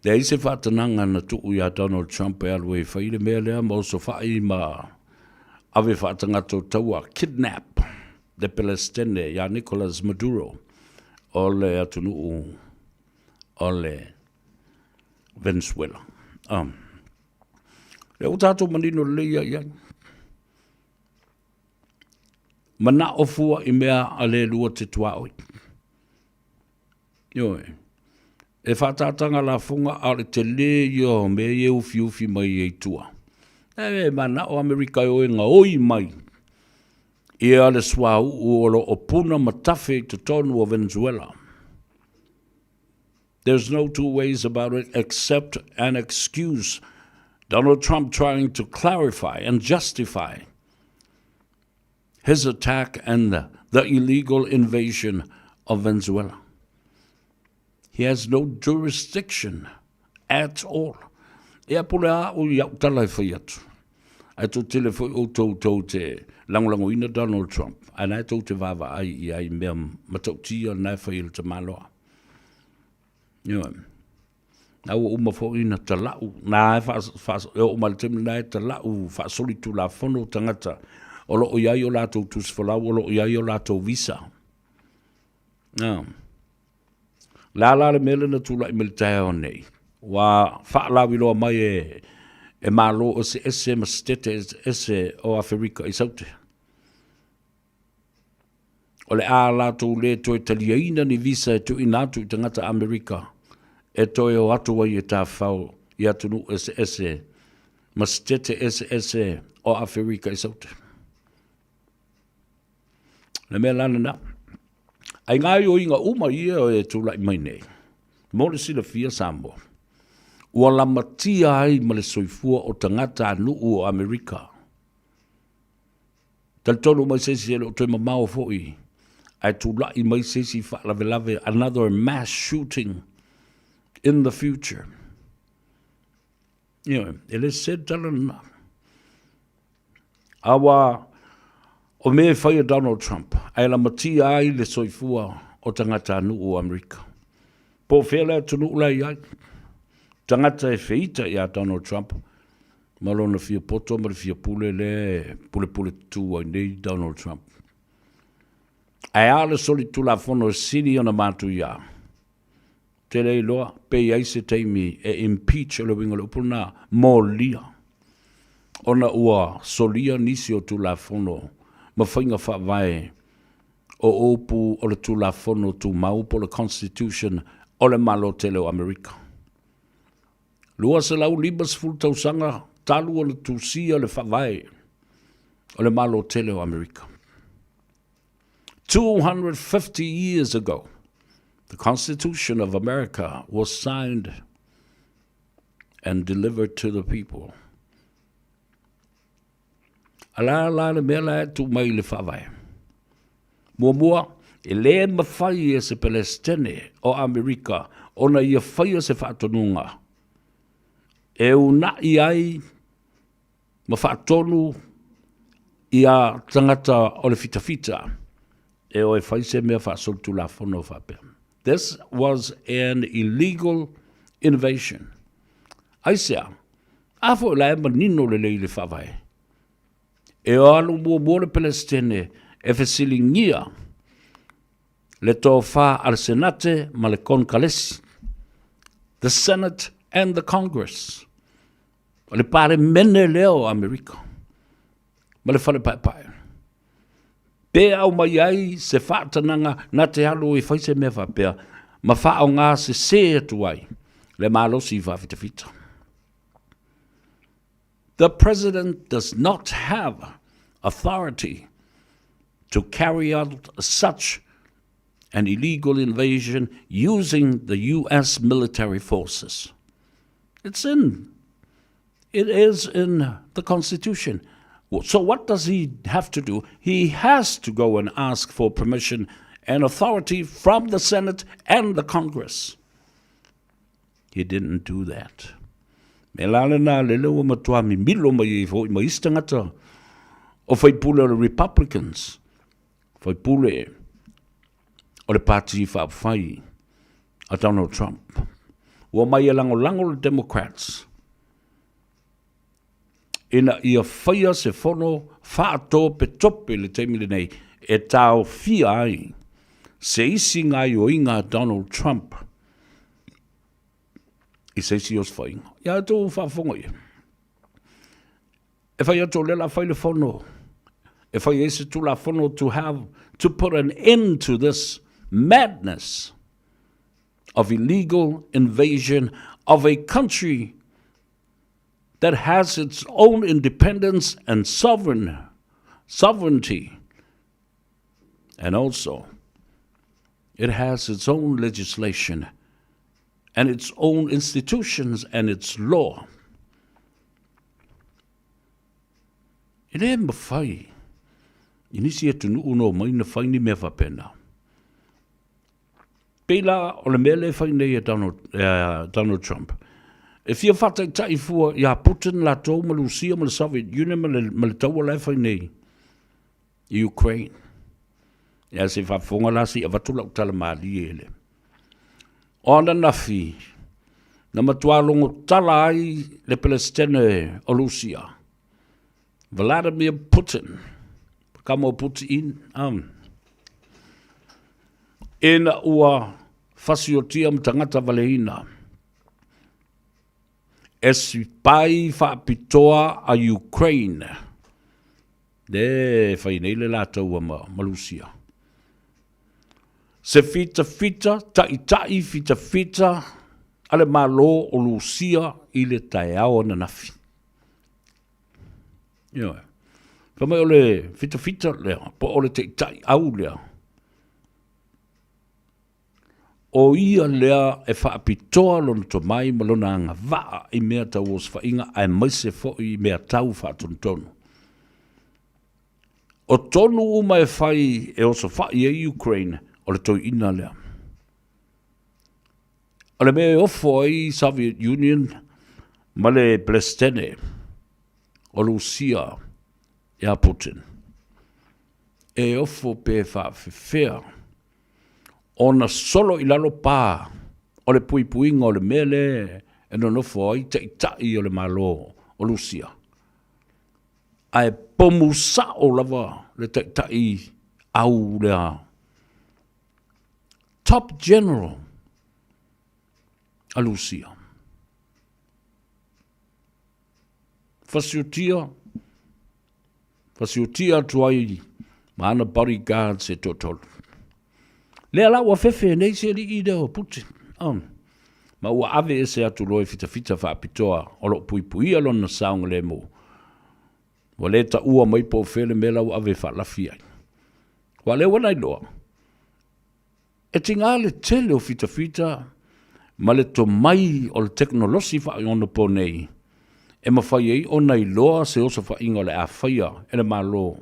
le ai se faatanaga na tuu iā Donald Trump e alu e fai le mea lea ma o sofaʻi ma ave faatagatou taua kidnap le Palestine ia Nicolas Maduro o le atunuu o le Venezuela le o tatou manino leia iai mana ofua i mea a le lua te tuaoi ioe e faatataga lafoga a le tele io me e ufiufi mai e tua e mana o Amerika o nga oi mai ia le suauu o lo opuna matafe te tonu o Venezuela. There's no two ways about it except an excuse. Donald Trump trying to clarify and justify his attack and the illegal invasion of Venezuela. He has no jurisdiction at all. Ia pule a o iau talai whai atu. Ai tō tele whai o tō te langolango ina Donald Trump. Ai nai tō te wawa ai i ai mea matautia nai whai il te maloa. Ia. Nau o uma whai ina ta lau. Nai o uma le temi nai ta lau wha soli tu la whono tangata. O lo o iai o lātou tus whalau, o lo o iai o lātou visa. Ia. La le mele na tula i militai o nei. Wa whaalawi loa mai e malo o se ese mastete ese o Afrika i saute. O le a lātou le toi taliaina ni visa e tu inatu i tangata Amerika. E toi o atu wai e tā whau i atu nu ese mastete ese o Afrika i saute. Le mea lana na. Ai ngai o inga uma ia e tula i mai nei. Mo le sila fia Samoa. Ua lamatia ai ma le soifua o tangata nuu o Amerika. Tal tonu mai sesi ele o toi mamao foi. Ai tula i mai sesi whaalave another mass shooting in the future. Ele said talana. Awa o me whaia Donald Trump. Ai lamatia ai le soifua o tangata nuu o Amerika. Po whela tunu ulai ai. Tangata e feita ia Donald Trump. Malona fia poto, mara fia pule le pule tu ai nei Donald Trump. Ai ale soli tu la fono sini ona matu ia. Te lei loa, pe ai se teimi e impeach o le winga le upuna mo lia. Ona ua solia nisi o tu la fono ma whainga wha vai o opu o le tu la fono tu maupo le Constitution o le malo tele o Amerika. Lua se lau libas ful tausanga talu o le tusia le whawai o le malo tele o Amerika. 250 years ago, the Constitution of America was signed and delivered to the people. Ala le mea la tu mai le whawai. Mua, e le mawhai e se Palestine o Amerika ona ia whai se whaatonunga. E una i ai ma whaatonu i a tangata o le fitafita e o e whai se mea whaasoltu la whono whape. This was an illegal invasion. Aisea, afo la e manino le leile whawai. E o alu mua le Palestine e whasilingia le tō wha al senate ma le konkalesi the Senate and the Congress. O le pare mene leo Amerika. Ma le whale pai. Pea au mai ai se whaatananga na te halo I whaise mea whapea. Ma whaao ngā se atu ai. Le malosi whawhitawhita. The president does not have authority to carry out such an illegal invasion using the U.S. military forces. It is in the Constitution. So what does he have to do? He has to go and ask for permission and authority from the Senate and the Congress. He didn't do that. Me lale na lele o matua mi milo mai fo mai istangata o fai pule le Republicans fai pule o le party fa fai a Donald Trump o mai lango le Democrats ina ia fai se fono fa to pe tope le temile nei e tau fia ai se isi ngai o inga Donald Trump I se si os fai. Ia tō whaafonga ia. E whai ato le la whai le whono. E whai ese tū la whono to put an end to this madness of illegal invasion of a country that has its own independence and sovereignty. And also, it has its own legislation and its own institutions and its law. I le mawhai, inisi e tunu uno mai na whai ni mea whapena. Pela o le mea le whai nei Donald Trump. E fia whatai tai fua, ia Putin la tau malusia ma le Soviet Union ma le tau la whai nei. Ukraine. Ia se whafonga la si a watula utala maali ele. Ona nafi, na matualongo tala ai le Palestine o Lucia. Vladimir Putin, kamo Putin, ina ua fasiotia mtangata valeina. Esi pai whaapitoa a Ukraine. De whainele lata ua Malusia. Se fita, tai fita, ale malo o Lucia I le taeao na nafi. Ioe. Kamai o le fita lea, po o le tai au lea. O ia lea e whaapitoa lona to mai malona anga waa I mea tau os whainga ai maise fo I mea tau whaatontonu. O tonu uma e whai e oso whai e Ukraine, o le toi ina lea. O le mea ofo ai Soviet Union, ma le Palestine, o Lucia, ia Putin. E ofo pe whaafewhea, o na solo I lalo pā, o le puipuinga o le mele, e no nofo ai tai o le malo, o Lucia. Ai pomu sa o lava, le tai au lea, top general a Lucia. Fasiotia tuai maana bodyguards e totol. Le ala ua fefe nei se li ide o Putin. Ma ua ave ese atu loe fita whaapitoa o lo pui alona saunga le mo. Wa le ta ua mai po fele mela ua ave whaalafi ai. Wa le wana iloa. E tinga le tele o fita, ma le to mai o le teknolosi wha iona po nei. E mawhai ei o nei loa se oso wha inga le a whaia, e le malo,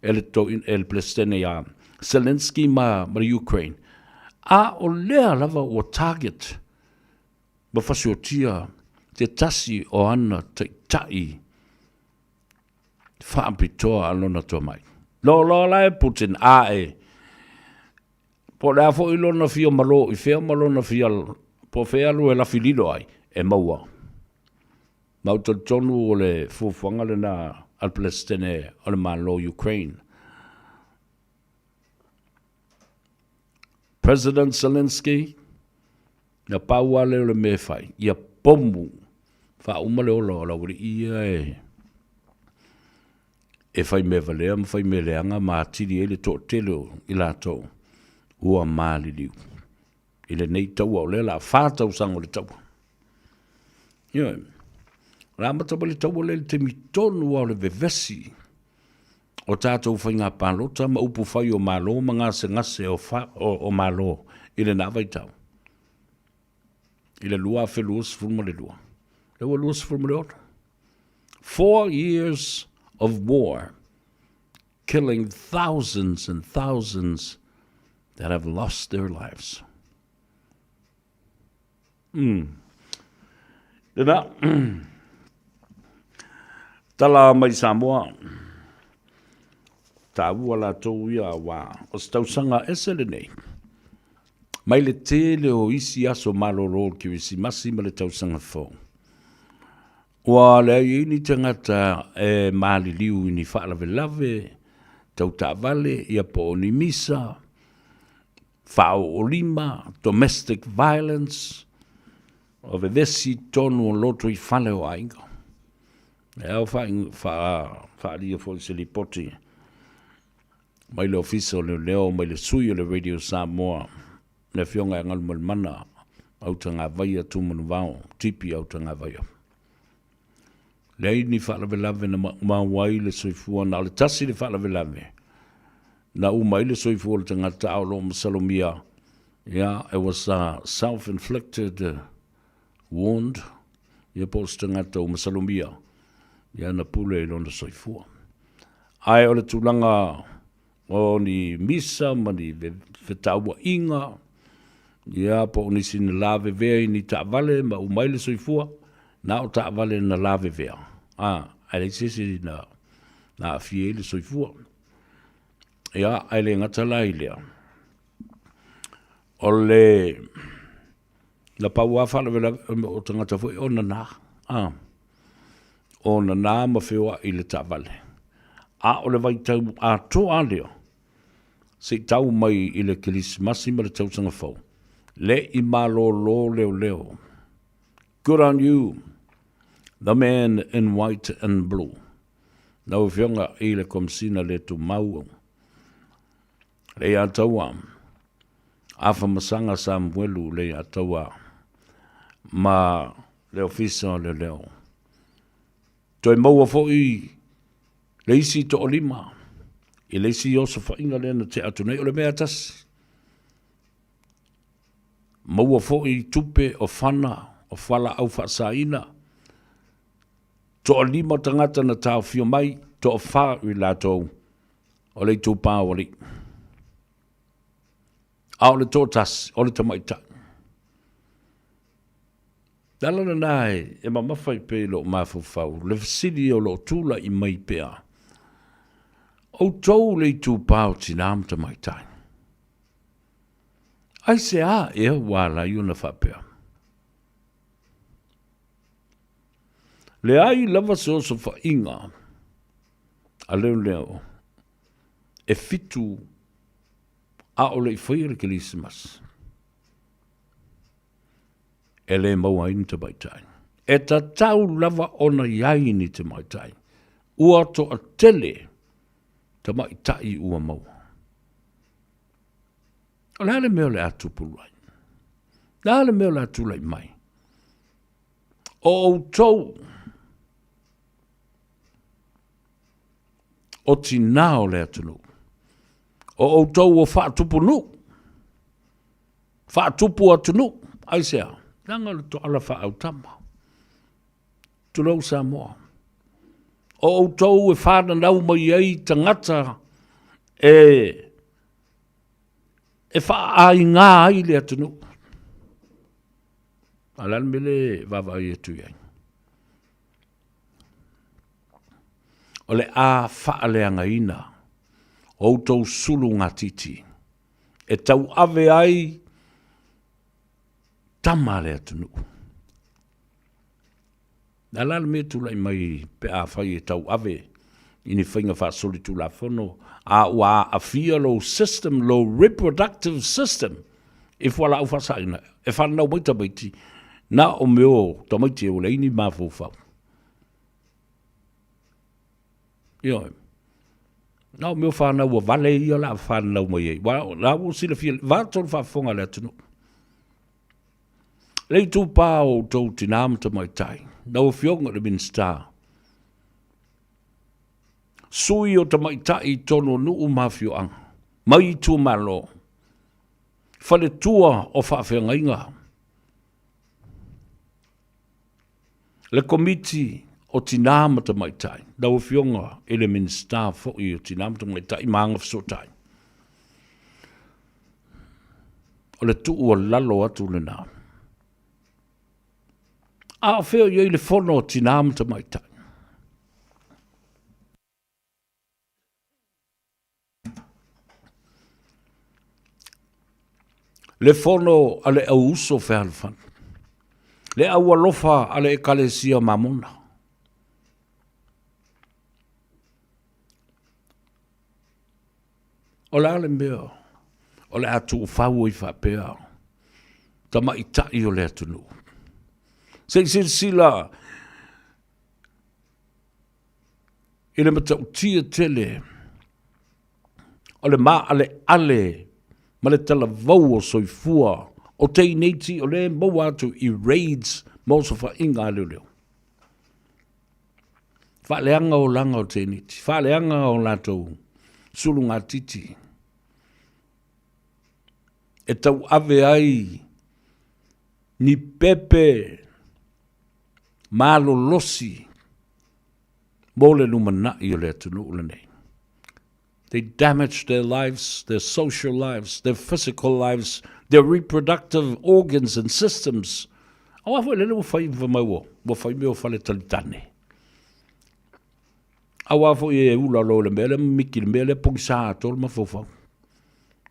e le to in el Palestine a Zelensky ma Ukraine. A o lea lava o target, ma fasiotia te tasi o ana te tai, whaapitoa alona to mai. Lo lai Putin a e, po le afo ilona fia malo, I fea malona fia, po fea lu e la fililo ai, e maua. Mautotonu o le fufuanga le na al Palestine o le malo Ukraine. President Zelensky Na paua leo le me fai. Ia pomu. Fa uma le ola ola uri ia e fai me valea, ma fai me leanga, ma atiri ele to telo i la tau. Ua maali liu. Ile nei tau au le la whātau sango le tau. Ia, la mataba le tau le te mitonu au le vevesi. O tātou whai ngā pālota, ma upu whai o malo, ma ngase ngase o malo. Ile nā vai tau. Ile lua fe luas fulma le lua. Le wa luas fulma le oto. 4 years of war, killing thousands and thousands that have lost their lives. Tēnā, tala mai Samoa, tā ua la tau ia wā, o stausanga esele nei. Mai le tele o isi aso maloro ki isi masi ma le tausanga fō. Wa le ini tangata e mali liu ini whaalawe lave, tau tā vale, ia po ni misa, whao o lima, domestic violence, o vevesi tonu o loto i whale o ainga. E au whaalia fo se li poti. Mai le ofisa o leo, mai le sui o le Radio Samoa, le fionga e ngalu mana, au tanga vaia tumanu vao, tipi au tanga vaia. Lei ni whaalawe lave na mawai le soifua, na le tasi le whaalawe lave. Na umai le soifua le tangata au lo masalomia. Yeah, it was a self-inflicted wound. Ia pos tangata o masalomia. Ia na pule ilona soifua. Ai o le tulanga o ni misa, ma ni whetaua inga. Ia po ni sin lave vea ni ta vale, ma umai le soifua. Na o ta vale na lave vea. Ai sisi na fie le soifua. Ia, ai le ngata lai lea. O le la paua whala vela o tangata fui o na nā. O na nā ma whiwa i le ta vale. O le vai tau a tō a leo. Se tau mai i le kilismasi ma le tau sanga fau. Le I malo lo leo leo. Good on you. The man in white and blue. Nau whionga I le komsina le tu mau. Le a taua. Afa masanga sa mwelu le a taua. Ma le ofisa le leo. Toi maua fo I le isi to olima. I le isi osa fa inga le na te atu nei o le mea tasi. Maua fo I tupe o whana o whala au whaasaina. To o lima tangata na tau fio mai, to o wha I latou, o le tū pāwari. A o le tōtas, o le tamaita. Dalana nai, e mamawhai pe lo mawhawhau, le fasili o lo tūla I mai pea. O tau le tū pāo tinam tamaita. Ai se a e wala iuna whapea. Le ai lava se oso wha inga, a leo leo, e fitu a o le I whaire ke lisimas. E le maua ini te maitai. E ta tau lava ona iai ni te maitai. Ua to a tele te maitai ua maua. O le hale meo le atu pulai. Le hale meo le atu lai mai. O tau o tinao le atunu. O tau o whaatupu nu. Whaatupu atunu. Aisea. Nanga le to ala whaautama. Tulau Samoa. O tau e whaana nau mai ei tangata e whaai ngā ai le atunu. Alan mele vava i etu iai. O le a whaaleanga ina, o tau sulu ngā titi, e tau ave ai tama le atunu. Nalala me tulai mai pe a whai e tau ave, ini whainga whaasoli tula whono, a ua a fia lo system, lo reproductive system, e whala au whasaina, e whanau mai tamaiti, na o meo tamaiti o leini mawhau. Io, na o meo whanau o vale ia la whanau mai ei, la o sila fia, vātol whafonga le atunu. Lei tū pā o tau tinām tamaitai, na o fionga le minsta. Sui o tamaitai tono nuu mawhioanga, mai tū malo, whale tua o whawhengainga. Le komiti o tinām tamaitai, na o fionga ele minsta fo i o tinām tamaitai maanga whasotai. O le tuu o lalo atu le nā. A o feo iei le fono o tinām tamaitai. Le fono ale au uso whealfan. Le au alofa ale e kalesia mamona. O le ale mea, o le atu ufau i whapea, tamaitai o le atunu. Se sila i le matau tia tele o le maa ale ma le tala vau o soifua o te ineiti o le mau atu i raids mausa wha inga leo leo. Whaaleanga o langa o te ineiti, whaaleanga o latou sulunga titi. E tau ave ai ni pepe malo losi mole lumana i o le atunu ule nei. They damage their lives, their social lives, their physical lives, their reproductive organs and systems. Au afu lele wo Faiva maua, wo Faiva o fale talitane. Au afu e ula lo le mele, miki le mele, pungsa tol mafofau.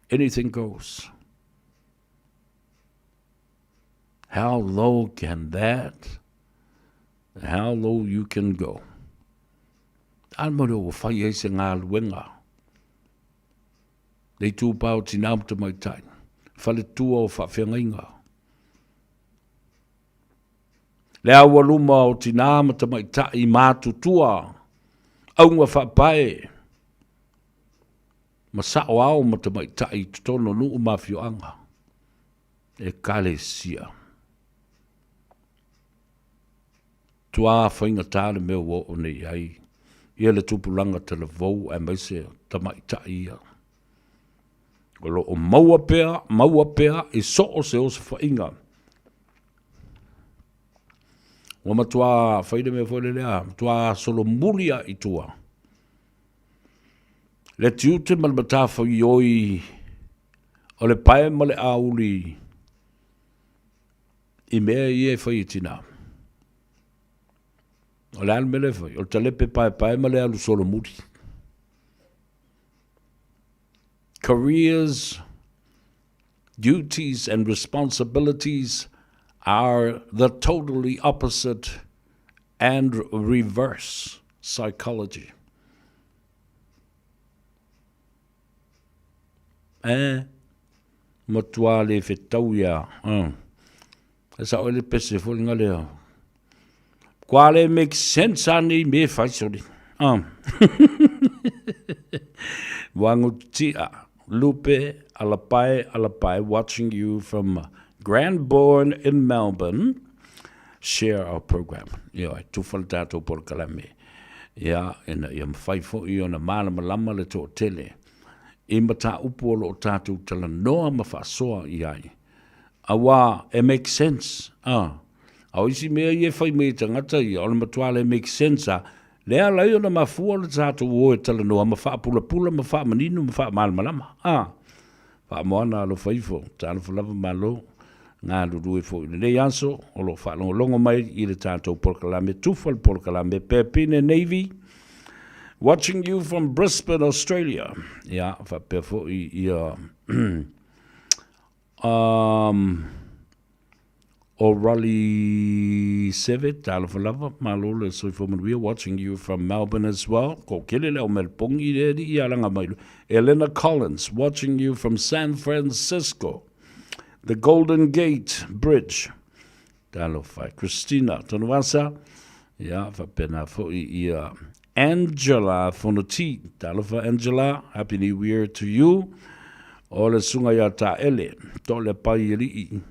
Anything goes. How low can that? How low you can go? Almano wo fai e se ngā luenga. Nei tū pāo tinām ta mai tai. Whale tua o whawhengainga. Le awa luma o tinām ta mai tai mātu tua. Aunga whapae. Ma sao au ma ta mai tai tutono nuu mawhioanga. E kale sia. Tua whainga tāle mea wo o nei ai. Ia le tupulanga te le vau e maise ta mai tai ia. Olo o maua pea, e so o se whainga. Wa matua whaide mea whaile lea, tua solo mulia i tua. Le tiute mal matafa i oi, o le pae male auli, i mea i e whaitina. O le almele whai, o talepe pae male alu solo muri. Careers, duties, and responsibilities are the totally opposite and reverse psychology. Matua le whetau ia. Esa o le pese fulinga leo. Kwa le make sense ani me whaisori. Wangu tia. Lupe, alapai, watching you from Grandbourne in Melbourne. Share our program. Yeah, tufal tato por kalame. Yeah, and yam faifo I ona malama le to tele. Imata upolo o tato tala noa mafasoa iai. Awa, it makes sense. Au isi mea ye fai me tangata I ona matuale make sense. Lea lai ona mafua le tato o e tala noa mawha pula mawha maninu mawha malama. Wha moana alo faifo, talo falava malo, ngā luru fo I le anso, o lo wha longo mai I le tato porkalame, tufal porkalame, Pepine Navy, watching you from Brisbane, Australia. Ja, wha pefo O'Reilly Sevet, talo falava, malo le soifo manuia, watching you from Melbourne as well. Ko kele leo melpongi le di I alanga mailu. Elena Collins, watching you from San Francisco. the Golden Gate Bridge. Talo fai. Christina, Tonwasa. Ya, whapena fo'i ia Angela Fonoti. Talo fa Angela. Happy New Year to you. O le sunga ia ta ele. To le pai rii.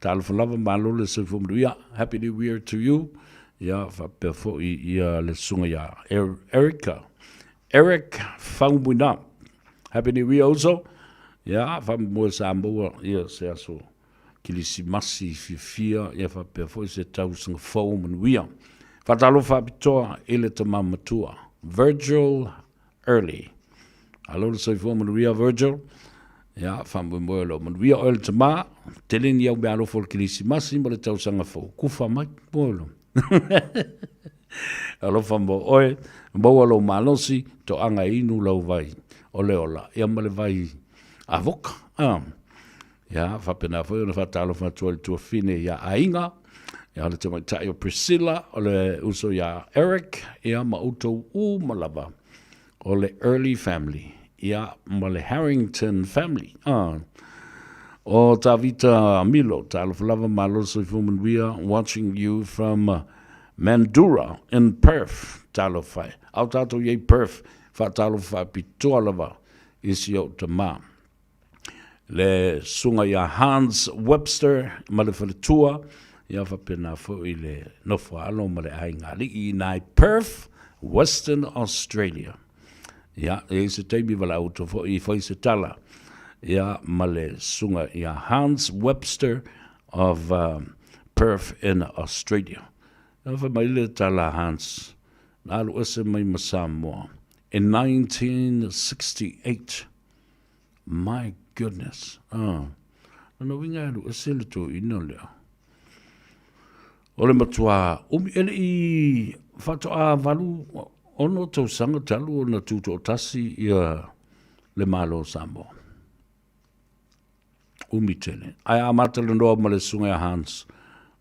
Talo fa lava malo le se fumruia. Happy New Year to you. Ya, whapea fo'i ia le sunga ia Erica. Eric Faumuna. Happy New Year also. Ya, whamua Samoa. Ia se aso. Kilisi masi fia ia whapea fo'i se tausanga faumanuia. Whatalo whapitoa ele te mamatua. Virgil Early. Alo le sai faumanuia Virgil. Ya, whamua lo manuia o ele te maa. Teleni au mea alofo le kilisi masi ma le tausanga fau. Kufa mai moelo. Alo whamua oe. Maua lo malosi to anga inu lau vai. Ole ola. Ia male vai avoka. Ya, whapena fwoi ona whatalo whatua le tua fine ia ainga. Ia le te maitai o Priscilla, o le uso ia Eric, ia ma utou malava. O le Early family, ia ma le Harrington family. O Tavita Milo, talo whalava malo so fumanuia, watching you from Mandurah in Perth, talo whai. Au tato iei Perth, whatalo whai pitoa lava, isi o te maa. Le sunga ia Hans Webster, ma le whaletua, ia whapena fwoi le nofo alo ma le ainga li i nai Perth, Western Australia. Ia, e se teimi wala auto fwoi se tala. Ia, ma le sunga ia Hans Webster of Perth in Australia. Ia whamai le tala Hans, na alu ese mai ma Samoa. In 1968, my goodness. No winga alu esele to ino leo. Ole matua ele i fatoa valu ono tau sanga talu na tuto tasi ia le malo Samoa. Tele. Ai amata le noa ma le sunga Hans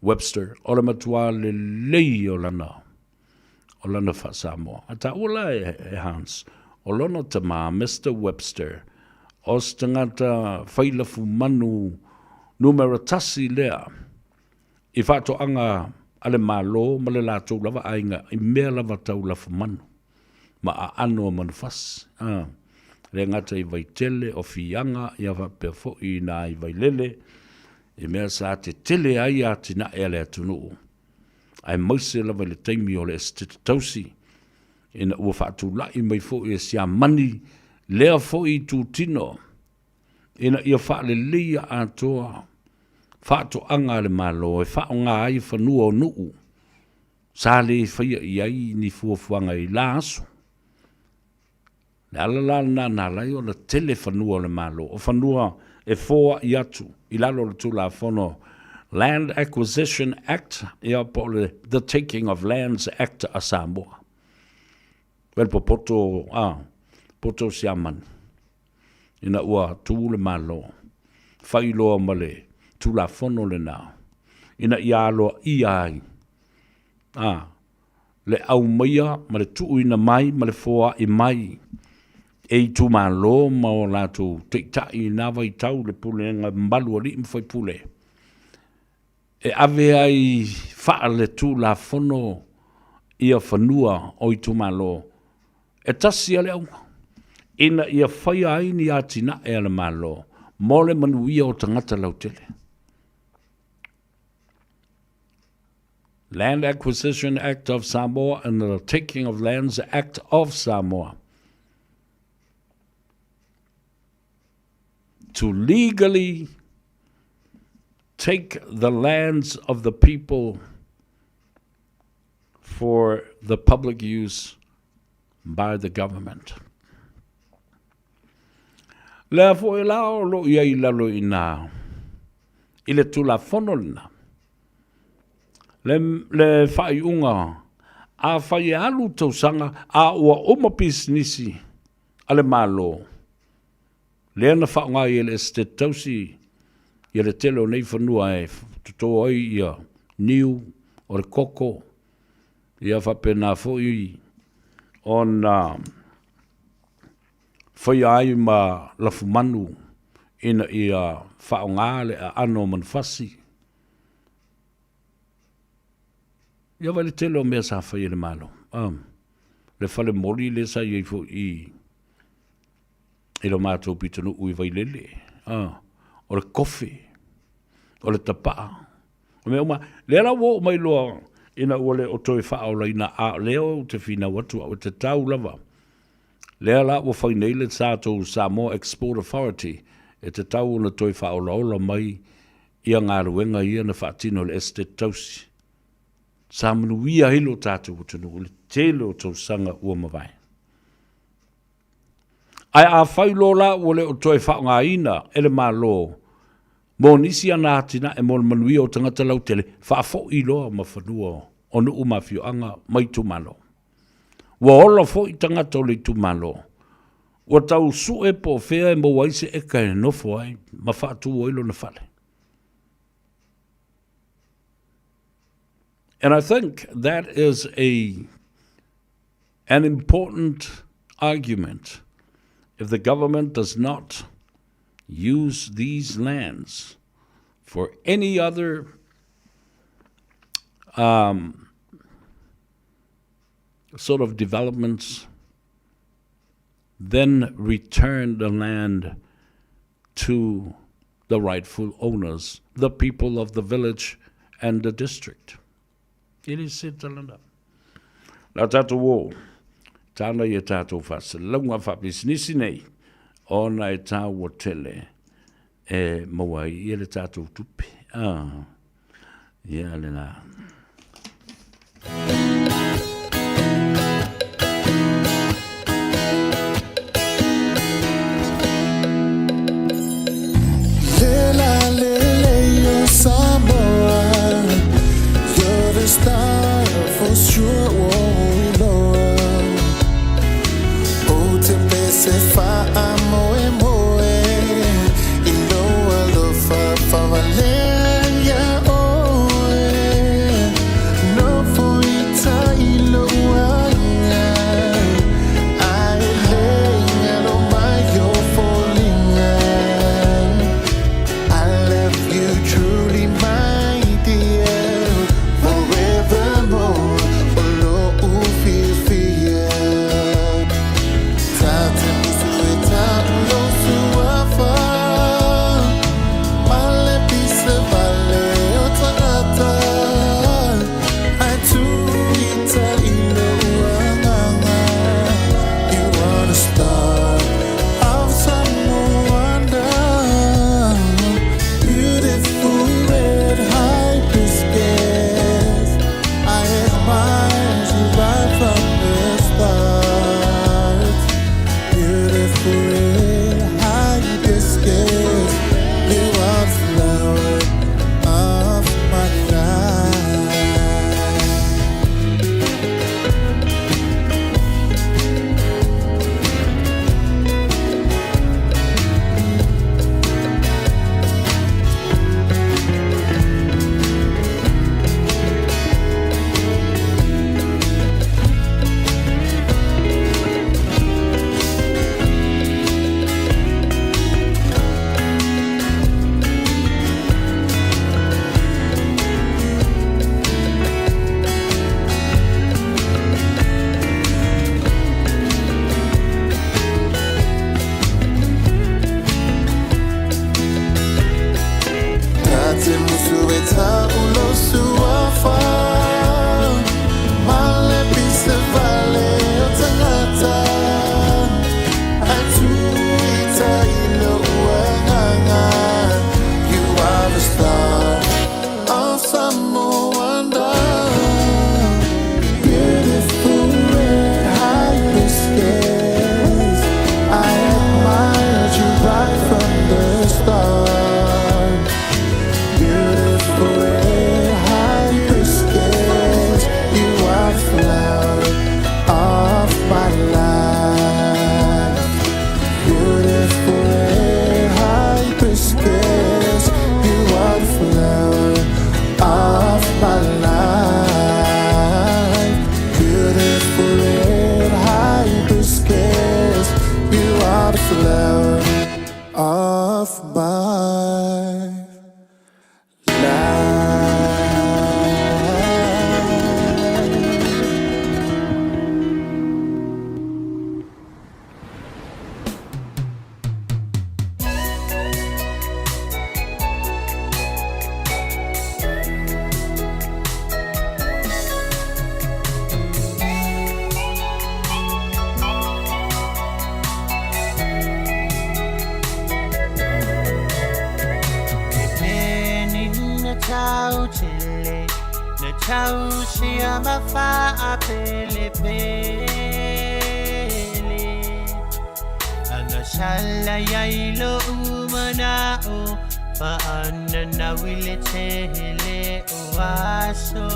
Webster. Ole matua le lei o lana. O lana fa Samoa. Ata ula e Hans. O lono te ma Mr. Webster. Os tangata whailafu manu numero tasi lea. I whato anga ale malo ma le lātou lava ainga i mea lava tau lafu manu. Ma a ano manu fasi. Le ngata i vai tele o fianga i awa pia fo i nā i vai lele. I mea sa te tele ai a tina e ale atunu. Ai mause lava le taimi o le estete tausi. Ina ua whaatu lai mai fo i sia mani lea fo i tu tino. Ina ia wha le lia atoa. Whaato anga le malo e wha ngā ai whanua o nuu. Sa le whaia i ai ni fuafuanga i laso. Le alala na lai o le tele whanua le malo. O whanua e fōa i atu. I lalo le tula whono. Land Acquisition Act. Ia po le The Taking of Lands Act a Samoa. Wel po poto siaman. Ina ua tū le malo. Whailoa ma le tula whono le nā. Ina ialoa i ai. Le au maia ma le tuu ina mai ma le fōa i mai. E tu malo ma o lātou teitai nawa i tau le pule nga mbalu ali mwhai pule. E ave ai wha le tula whono ia whanua o i tu malo. E tasi ale au. Ina ia whai ai ni atina e ale malo. Mole manuia o tangata lautele. Land Acquisition Act of Samoa and the Taking of Lands Act of Samoa. To legally take the lands of the people for the public use by the government. Le foi lao lo ia i lalo ina. Ile tu la fonolna. Le fai unga. A fai alu tau sanga. A ua oma pisnisi. Ale malo. Le ana whaunga i ele este tausi. I le telo nei whanua e. Tuto ai ia. Niu. O le koko. Ia whapena fo i. On whai ai ma lafu manu ina ia whaonga le a ano manfasi. Ia wale telo mea sa whai le malo. Le whale mori le sa iei fo i lo mātou pitanu ui vai lele. O le kofi. O le tapaa. O mea uma, le ala wo mai loa ina ua le o toi wha la ina a leo te whina watu o te tau lava. Le ala ua whai nei le tātou Samoa Export Authority e te tau na toi wha ola mai ia ngā ruenga ia na whaatino le estate tausi. Sa manuia hilo tātou utunu o le telo tau sanga ua mawai. Ai a whai lola ua le o toi wha ngā ina ele mā lo mo nisi ana atina e mo manuia o tangata lau tele whaafo i loa ma whanua o nu umawhio anga mai tumalo. Wa ola fo i tangata o le tumalo. Wa tau su e po whea e mo waise e kai nofo ai ma whaatu o ilo na whale. And I think that is an important argument. If the government does not use these lands for any other sort of developments, then return the land to the rightful owners, the people of the village and the district. It is Sitalanda. La tātou o, tāna i tātou whasa, launga whapisnisi nei, ona e tāu o tele, e mawai i le tātou tupi. Ia le nā. Samoa, you're the star for sure. We know. Oh, te pese fa amo e moe, ilo alo fa valeria oe. No foita ilo anga, ai lenga lo mayo folinga. I love you truly, my dear, forevermore. Olo ufifia, tata misueta of my life. Tausia mafa pele pele Anga shala yailo umanao Paana na wile tele oaso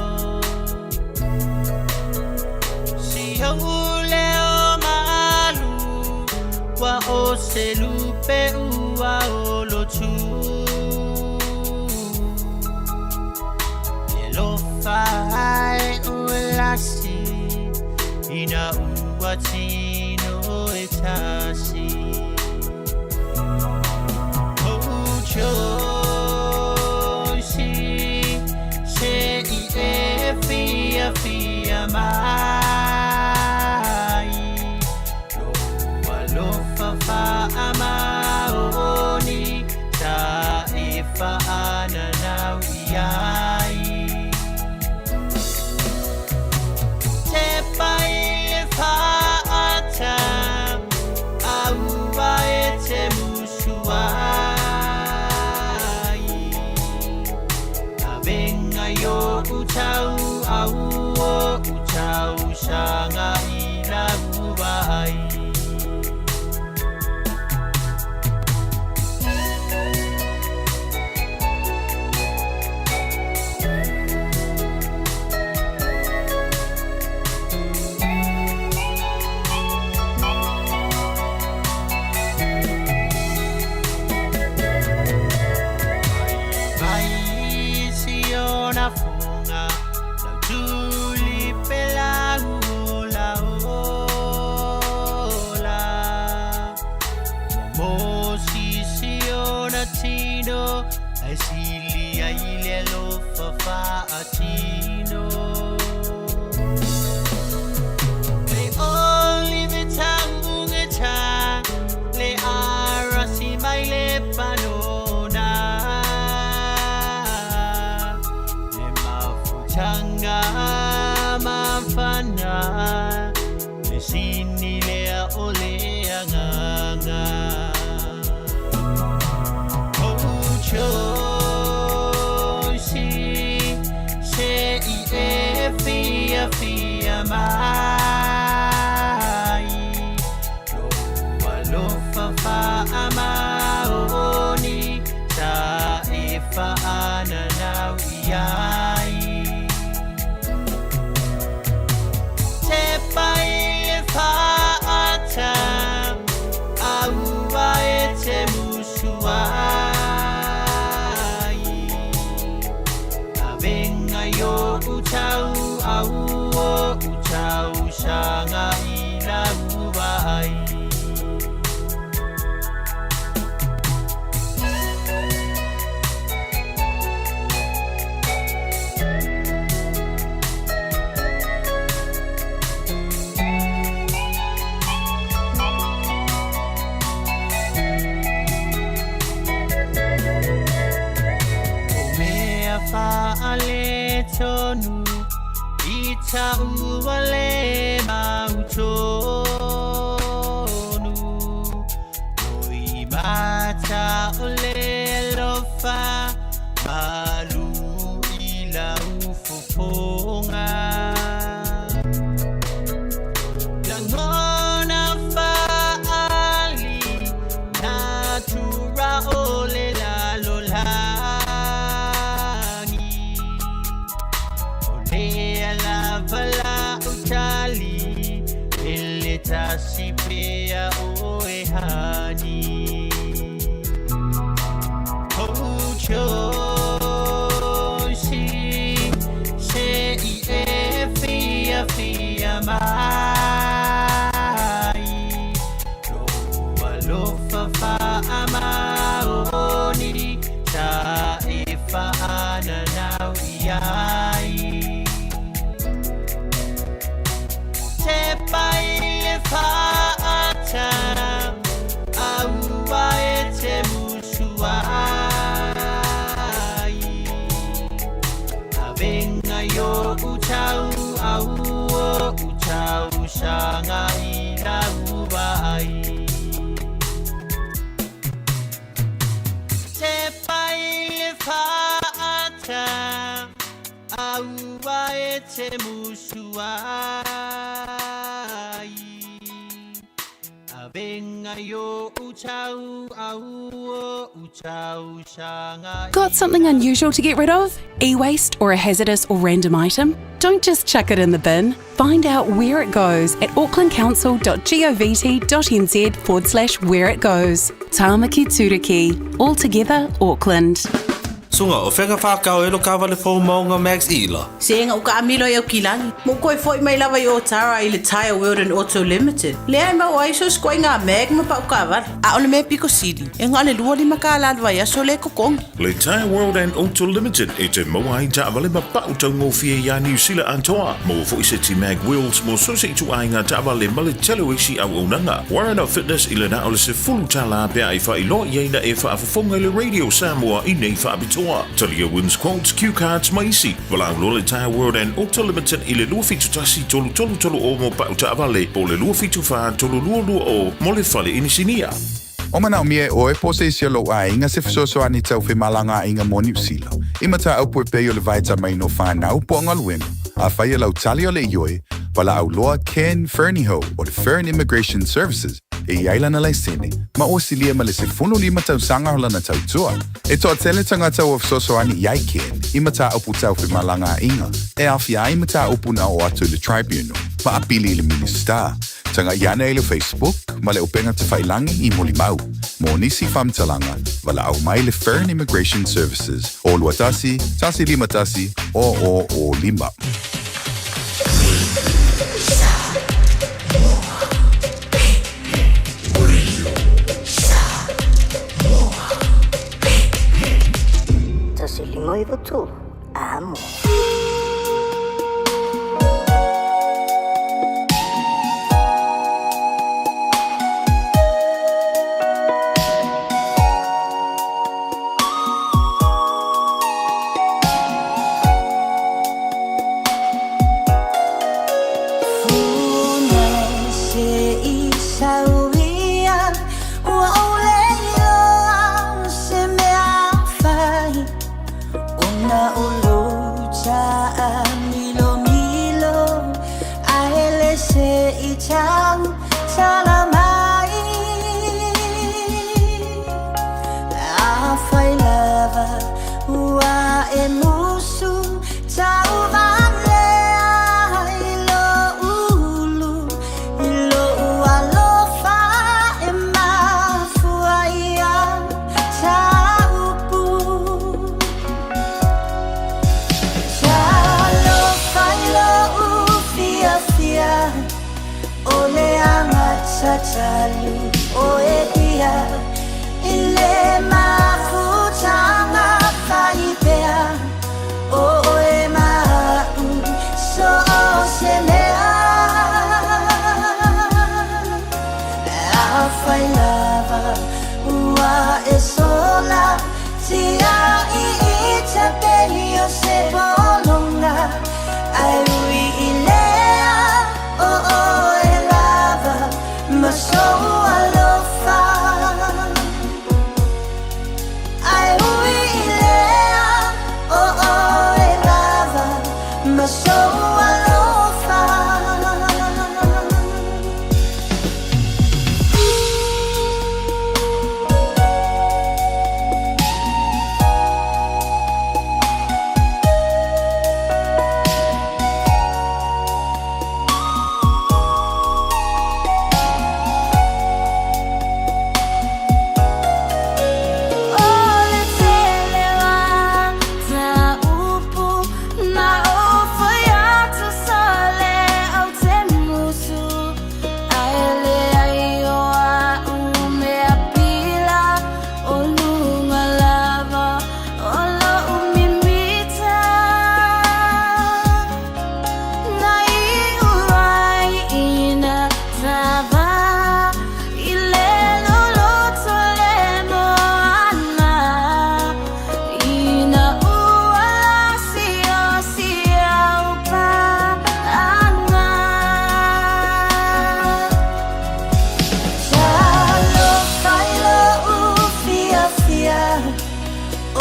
Siya ule o malu Wa o selupe ua olotu Fai ulasi ina uwatino etasi Ochosi se fia fia mai Lo fa amaoni ta ifa ananawiyai Utau au utau shanga ila ubai Asilia ile lo fa atino Le only the tangunga cha Le arasi mai le panona Le mafutanga mafana Le sini le ole anganga Fia mai Lo fa amaoni ta ifa ananawiyai Te pai fa ata aua te musuai Avenga yo utau utau shanga ila ubai Omea fa ale tonu Ita uwale mautonu Oi mata ole lofa Malu ila ufofonga Langona fa ali Natura ole la lolangi Ole la vala utali Eleta sipea oehani Ochosi se fia mai Loa lofa fa amao te musuai Avenga yo utau au utau shanga Got something unusual to get rid of? E-waste or a hazardous or random item? Don't just chuck it in the bin. Find out where it goes at aucklandcouncil.govt.nz/where it goes. Tāmaki Turiki. All together, Auckland. Sunga o whenga whakao elo ka wale fō maunga Max Ila. Senga uka amilo i au kilangi. Mo koe foi mai lava i o Tara i le Tire World and Auto Limited. Le ai mau aiso skoi ngā meg ma pa uka avar. A ole me Pico City. E ngā le lua lima ka alalwa ia so le kokongi. Le Tire World and Auto Limited e te maua i ta wale ma pa utau ngofia ia New Zealand antoa. Mo fo i se ti mag wheels mo so se i tu ai ngā ta wale ma le telo isi au onanga. Warren Fitness i le na ole se fulu ta la bea i wha i lo i eina e wha afafonga le Radio Samoa i nei wha abitoa. Talia wins quotes, cue cards, maisi. Walau lo le Tire World and Auto Limited i le lua fitu tasi tolu o mo pa uta avale. Po le lua fitu wha tolu lua o mo le fale inisinia. O mana o mie oe po se isia lo a inga se fisoso ani tau whi malanga inga mo New Zealand. Imata au poe peo le vaita mai no whanau po ngaluenga. A whaia lau tali o le ioe, wala au loa Ken Ferniho o le Fern Immigration Services e iailana lai sene, ma o silia ma le se funu lima tau sanga hola na tau tua. E toa tele tanga tau o fisoso ani iai Ken, imata upu tau whi malanga inga, e awhia imata upu na o atu le tribunal, ma apili le minister. Tanga iana e le Facebook, ma le openga te whailangi I Molimau. Mo nisi whamtalanga, wala au mai le Fern Immigration Services. O luatasi, tasi lima tasi, o lima. Tasi lima iwa tu, amo.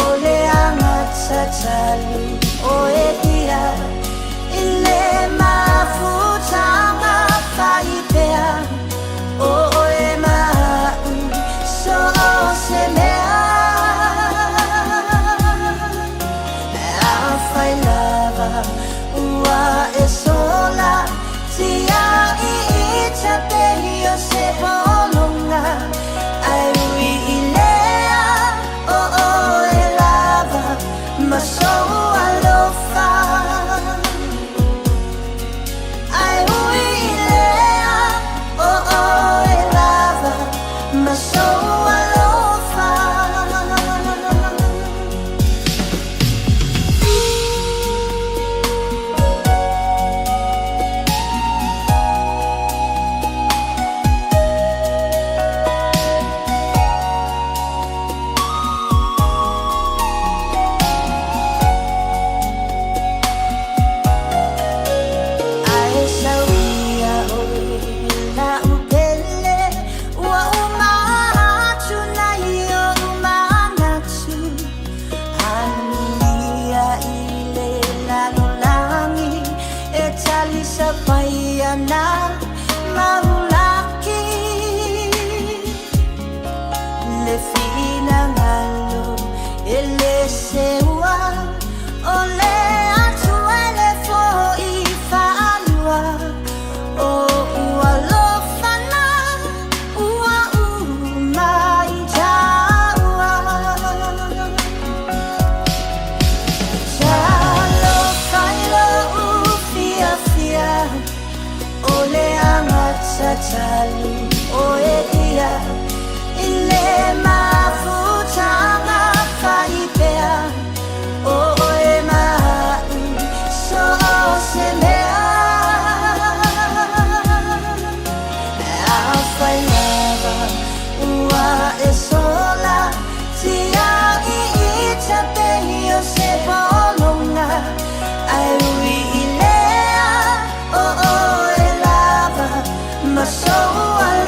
Ole angat sa tali o etia ile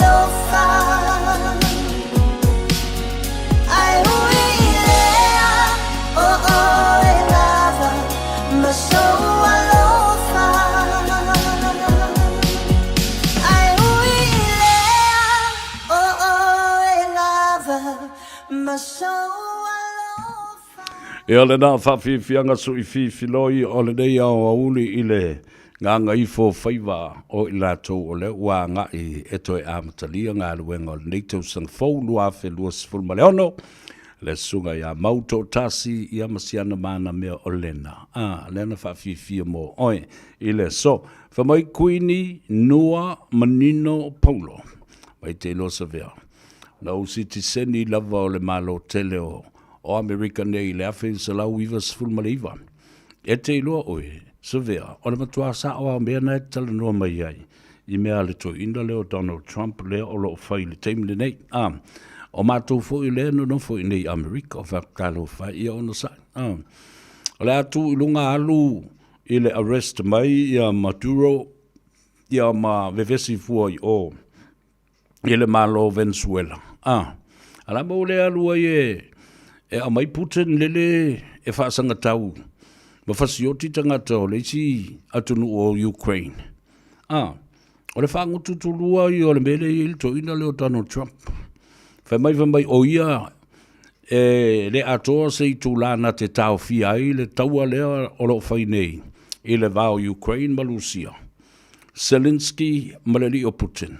alofa ai hui lea o e lava ma so alofa ai hui lea o e lava ma so E ole nā whawhiwhianga su I whiwhiloi ole nei au auli I le Gagaifo Faiva o I lātou o le ua ngai e toi amatalia ngā luenga o le nei tau sang fōlu a whelua sifuru maleono le sunga ia mauto tasi ia masiana mana mea o lena. Lena whawhiwhia mo oi I le so. Whamai kuini nua manino paulo. Mai te losa vea. Na usi ti seni lava o le malo tele o Amerika nei le afe sa lau iwa sifuru maleiwa. E te iloa oe, sa vea, o le matua sa o mea na e tala noa mai ai. I mea le to inda leo Donald Trump leo o lo fai le teimi le nei. O mātou fo I lea no fo I nei Amerika o whakalo fai ia ono sai. O le atu I lunga alu I le arrest mai ia Maduro ia ma vevesi fua I o I le malo Venezuela. Ala mo le alu ai e a mai Putin lele e whaasanga tau. Ma whasioti tangata o leisi atunu o Ukraine. O le whaangutu tulua I o le mele I to ina leo Donald Trump. Whamai o ia e le atoa se I tūlana te tau fia ai le taua lea o lo whainei I le vao Ukraine ma Lucia. Zelensky maleli o Putin.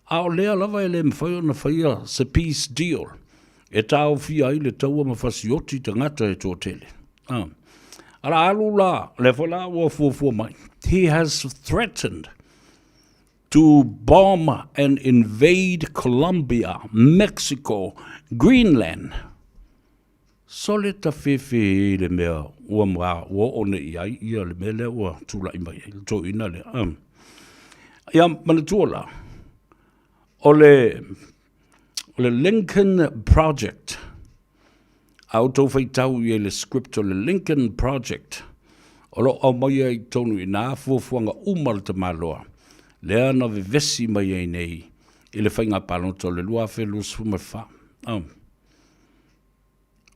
A o lea lava e le mwhaio na whaia se peace deal. E tau fia I le taua mawhasioti tangata e tō tele. Ala alu la, le whala ua fuafua mai. He has threatened to bomb and invade Colombia, Mexico, Greenland. Sole ta fefe le mea ua mga ua one iai ia le mea le ua tula I mai. Tō ina le. Ia manatuola. Le Lincoln Project. Auto fai tau I le script o le Lincoln Project. O lo au mai ai tonu I nā fuafuanga umal te maloa. Lea na vevesi mai ai nei. I le whainga palonto le lua whelu sfuma wha.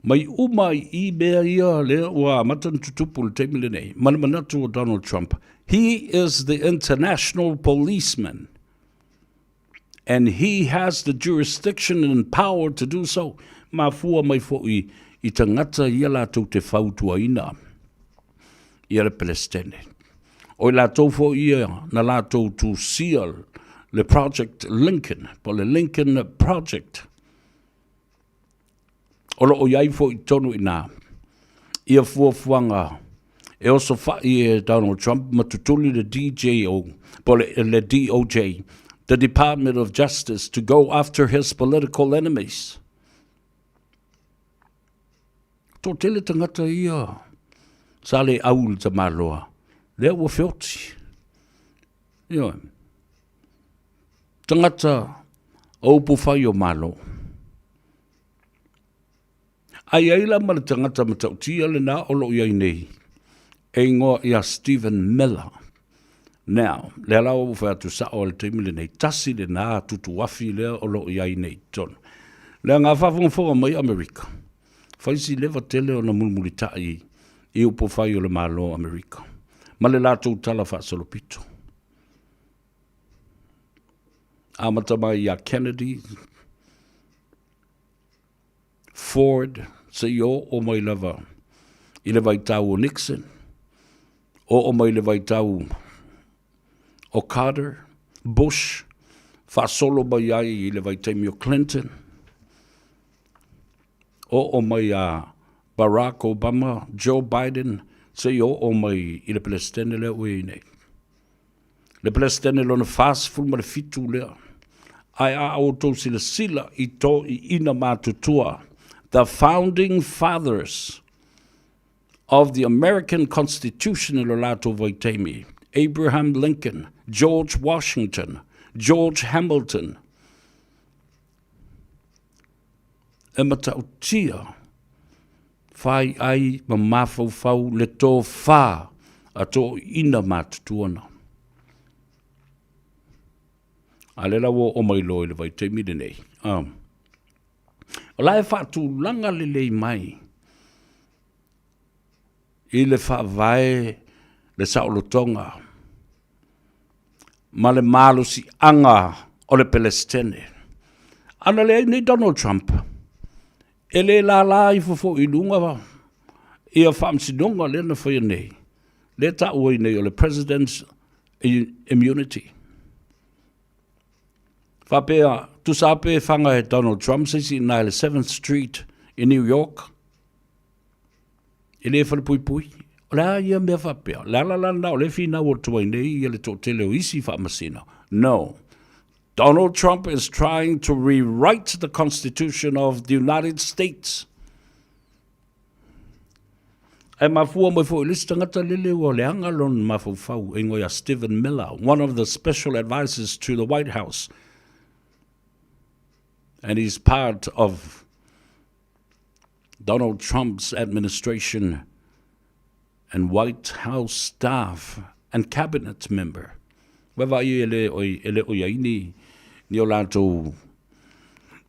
Mai umai I mea ia lea ua matan tutupu le teimile nei. Manamanatu o Donald Trump. He is the international policeman. And he has the jurisdiction and power to do so. Ma fua mai fo'i I tangata ia lātou te whautua ina. Ia le Palestine. O I lātou fo'i ia na lātou to seal le Project Lincoln. Po le Lincoln Project. O lo o iai fo'i tonu ina. Ia fuafuanga. E oso fa'i e Donald Trump matutuli le DJO. Po le DOJ. The Department of Justice to go after his political enemies. Tō tele tangata ia. Sa le aul ta maloa. Lea ua whioti. Ia. Tangata au pufai o malo. Ai aila ma le tangata matautia le nā olo iai nei. E ngoa ia Stephen Miller. Now, le lau wha tu sa o le teimile nei tasi le nā tutu wafi lea o lo iai nei ton. Le ngā whawhunga mai Amerika. Whaisi lewa tele o na mulmuli tai I upo whai o le malo Amerika. Ma le lātou tala wha solopito. Amata mai ia Kennedy, Ford, se o mai lewa. I lewa I tau o Nixon. O mai lewa I tau o Carter, Bush, whasolo mai ai I le vaitaimi o Clinton, o mai a Barack Obama, Joe Biden, se o mai I le Palestine lea ue nei. Le Palestine lona whasful ma le fitu lea. Ai a auto sila I to I ina mātutua. The founding fathers of the American Constitution ilo lato vaitaimi. Abraham Lincoln, George Washington, George Hamilton. E matautia, whai ai ma mawhau le tō whā a tō ina mātutuana. A le lawa o mai lo le vai te mi nei. O lai whātu langa le lei mai. I le whaavai le saolotonga. Ma le malo si anga o le Palestine. Ana le ni Donald Trump. E le la I fofo I lunga wa. Ia whaamsinonga le na whaia nei. Le ta ui nei o le President's immunity. Whapea, tu sape whanga e Donald Trump sisi nai le 7th Street in New York. I le whale pui pui. O le ia mea whapea. La o le whina o tuai nei I le tō tele o isi whaamasina. No. Donald Trump is trying to rewrite the Constitution of the United States. E mafua mai fo lista ngata lele o le angalon mafufau e ngoia Stephen Miller, one of the special advisors to the White House. And he's part of Donald Trump's administration and White House staff and cabinet member. Wewa I ele o yaini ni o lato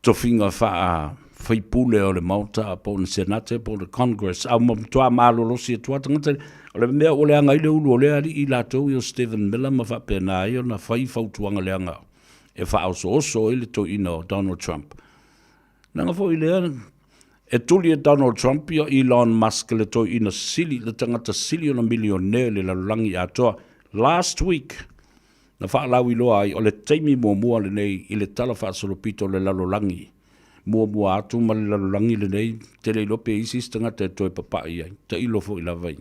to finga whaipule o le mauta po le senate po le Congress au toa malolosi toa tangata o le mea o le anga I le ulu o le ari I lato I o Stephen Miller ma whapena I o na whai whautuanga le anga e whaoso oso I le to ina o Donald Trump. Nanga fo I le e tuli e Donald Trump I o Elon Musk le to ina sili le tangata sili o na milionere le lalangi atoa last week. Na whaalawi loa ai o le teimi mua le nei I le tala whaasolopito le lalolangi. Mua atu ma le lalolangi le nei te le lope isi stanga te toi papai ai. Te ilofo I lawai.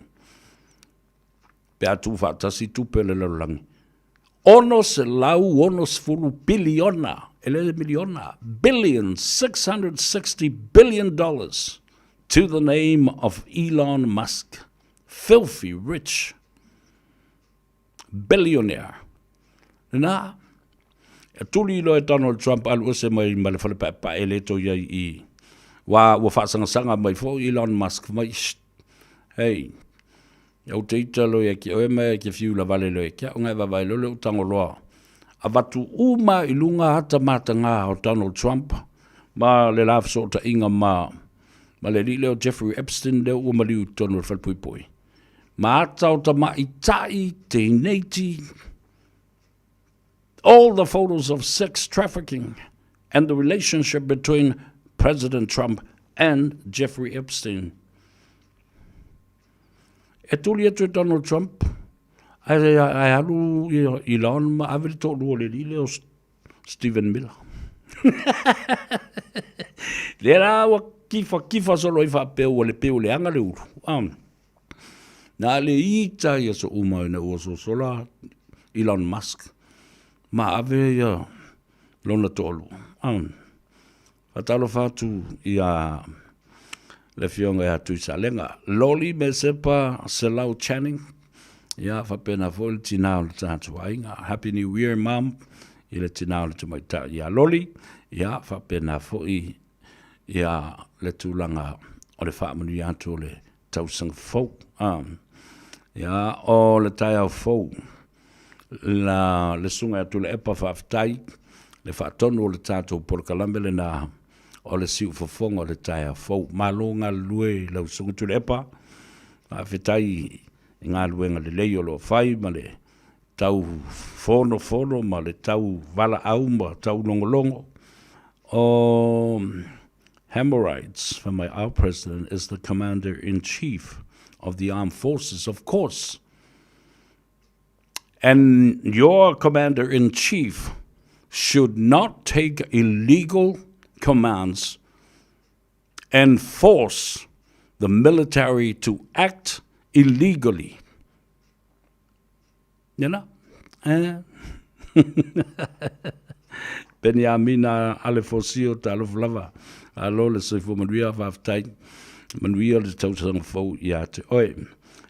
Pe atu whaatasi tupe le lalolangi. Onos fulu biliona. Ele miliona. $660 billion to the name of Elon Musk. Filthy rich billionaire. Na, e tuli lo e Donald Trump alu ose mai ma le whale pa e le to iai I. Wa whaasanga mai fo Elon Musk mai. Hey, au te ita lo e ki oe mai ki fiu la vale lo e kia ungai wawai lo leo tango loa. A watu uma I lunga hata mata ngā o Donald Trump ma le laf sota inga ma le li leo Jeffrey Epstein leo ua maliu tonu le whalpui pui. Ma ata o ta ma I tai te neiti all the photos of sex trafficking and the relationship between President Trump and Jeffrey Epstein. E tuli atu Donald Trump, ai alu Elon ma avele tō lua le li leo Stephen Miller. Le la wa kifa solo I whapeu o le peu le anga le uru. Na le ita ia so uma na ua so sola Elon Musk. Ma ave ia lona tolu. Atalo fatu ia le fionga ia tui salenga. Loli me sepa Selau Channing. Ia whapena fo le tinao le tātu ainga. Happy New Year, Mom. I le tinao le tumaita. Ia Loli. Ia whapena fo ia le tūlanga o le whaamanu ia tō le tausanga fau. Ia o le tai au fau. La le sunga atu le epa whaftai, le whaatonu o le tātou Polokalame le nā o le siu whafonga o le taia fau. Malonga lue lau sunga tu le epa, whawhetai I ngā luenga le lei o lo whai, ma le tau fono, ma le tau wala au, ma tau longolongo. Hemorrhoids, for our president is the commander-in-chief of the armed forces, of course. And your commander-in-chief should not take illegal commands and force the military to act illegally. You know? Benjamina alefosio taloflava. Alo le sifo manuia faftai. Manuia le tausang fo ia te oe.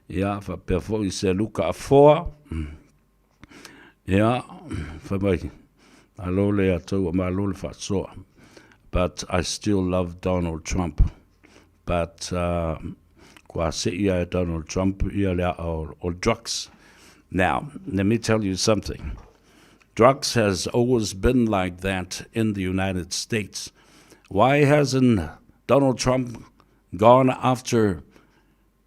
Ia fa perfo I se luka a foa. Yeah, for me, but I still love Donald Trump. But Donald Trump or drugs. Now, let me tell you something. Drugs has always been like that in the United States. Why hasn't Donald Trump gone after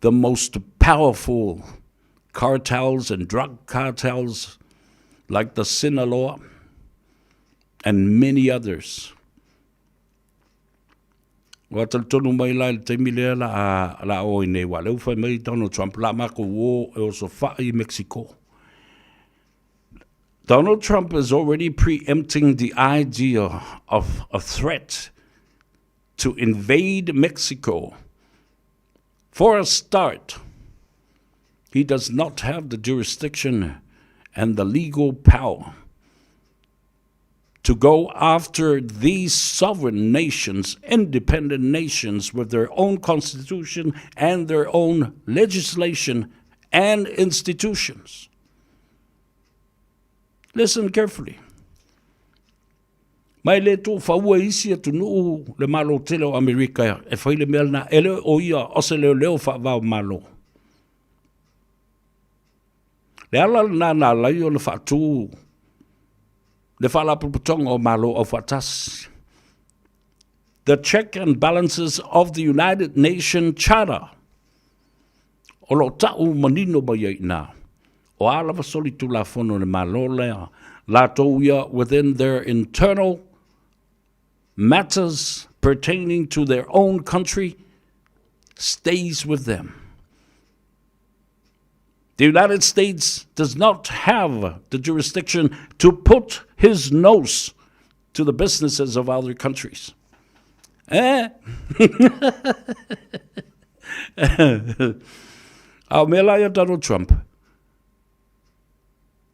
the most powerful cartels and drug cartels like the Sinaloa and many others? Wa tonu mai lai te mile la o nei wa leu fai mai Donald Trump la ma ko o so fa I Mexico. Donald Trump is already preempting the idea of a threat to invade Mexico. For a start, he does not have the jurisdiction and the legal power to go after these sovereign nations, independent nations with their own constitution and their own legislation and institutions. Listen carefully. Mai le tō whaua isi atu nuu le malo tele o Amerika e whaile mea na ele o ia o se leo leo whaavao malo. Le ala na lai o le whaatū le whaalapuputonga o malo o whaatas. The check and balances of the United Nations Charter o lo tau manino ba iei nā. O ala vasoli tu la fono le malo lea la tauia within their internal matters pertaining to their own country stays with them. The United States does not have the jurisdiction to put his nose to the businesses of other countries. Au melaya Donald Trump.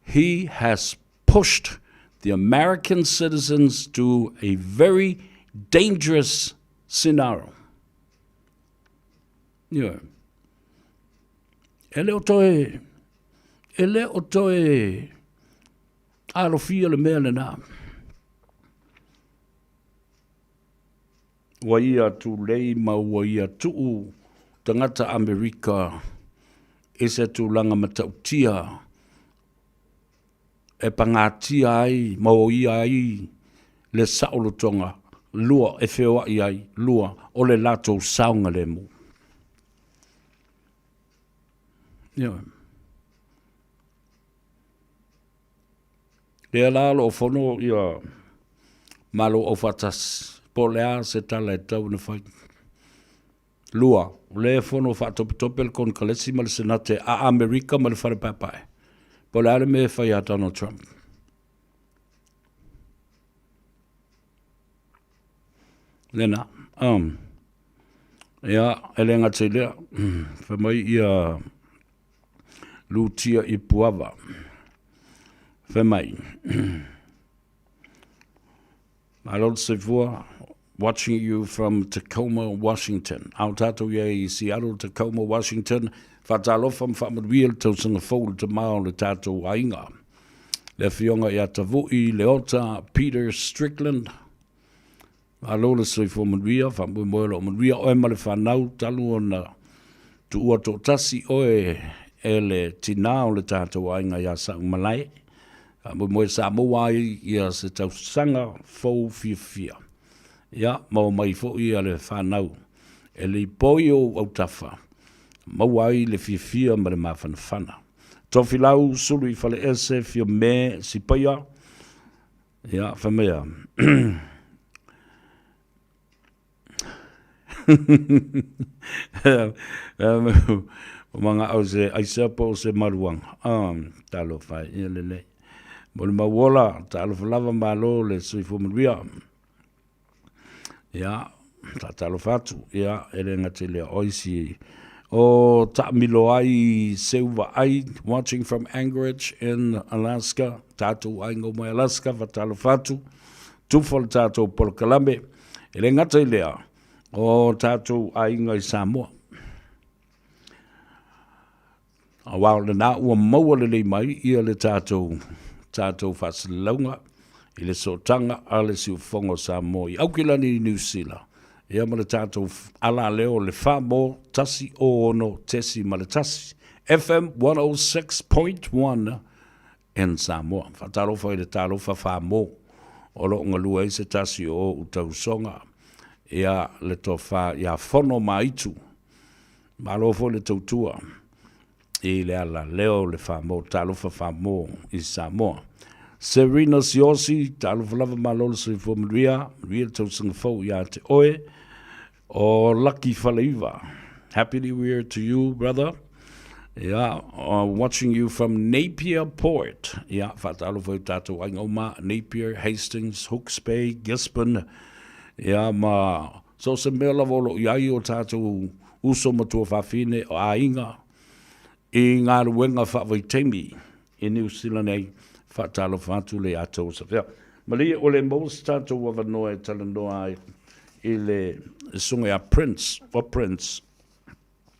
He has pushed the American citizens to a very dangerous scenario. Yeah. Ele o toe alofia le mea le nā. Wa ia tu lei ma wa ia tuu tangata Amerika e se tu langa matautia e pangatia ai ma o ia ai le saolotonga lua e whewa i ai lua o le lato saunga le mu. Yeah. Le alalo o fono ia malo o fatas po lea se tala e tau na whai. Lua, le fono whaatopitopel kon kalesi ma le senate a Amerika ma le whare papai. Po le ale me whai a Donald Trump. Lena, ia, elenga te lea, whamai ia lutia I puava. Whamai. My Lord Sevua, watching you from Tacoma, Washington. Au tātou ia I Seattle, Tacoma, Washington. Whatalofa whamadwia tau sanga fōlu te mao le tātou ainga. Le whionga ia tavui, Leota, Peter Strickland. Alola soi fo madwia, whamui moelo o madwia oe male whanau talu o na tu ua tō tasi oe e le tina o le tātou ainga ia saung malai. Whamui moe Samoa ia se tau sanga fōu fia. Ia, mau mai fo ia le whanau. E le poi o au tafa. Mau ai le fia ma le mawhanawhana. Tofi lau sulu I whale ese fia me si paia. Ia, whamea. O mga au se aisa po se maruang. Talo whai, ia lele. Mo le mawola, talo whalava malo le sui fumaruia. Ia, talo whatu. Ia, ere ngate lea oisi. O ta milo ai seuva ai, watching from Anchorage in Alaska. Tātou ai ngomai Alaska, talo whatu. Tufol tātou Polokalame. Ere ngate lea. O tātou ainga I Samoa. A wao le nā ua maua le lei mai ia le tātou whasalaunga I le sotanga a le siufongo Samoa I aukilani I New Zealand. Ia ma le tātou ala leo le whamo tasi o ono tesi ma le tasi. FM 106.1 and Samoa. Whatalofa I le talofa whamo. O lo ngalua I se tasi o utausonga. Ia le tofa, ia whono maitu. Malofo le tautua. I le ala leo le whamo, talofa whamo I Samoa. Serena Siosi, talofa lava malolo se Ria tausanga fau ia te oe. O Lucky Faiva. Happy New Year to you, brother. Yeah, watching you from Napier Port. Yeah, whatalofa I tātou Aingoma, Napier, Hastings, Hawke's Bay, Gisborne. Yeah, so se mea lava olo iai o tātou uso matua whawhine o ainga. I ngā ruenga whawhaitemi I New Zealand nei whatalofa atu le atou sa whea. Maria o le mous tātou wawanoa talanoa I le sunga a Prince, o Prince.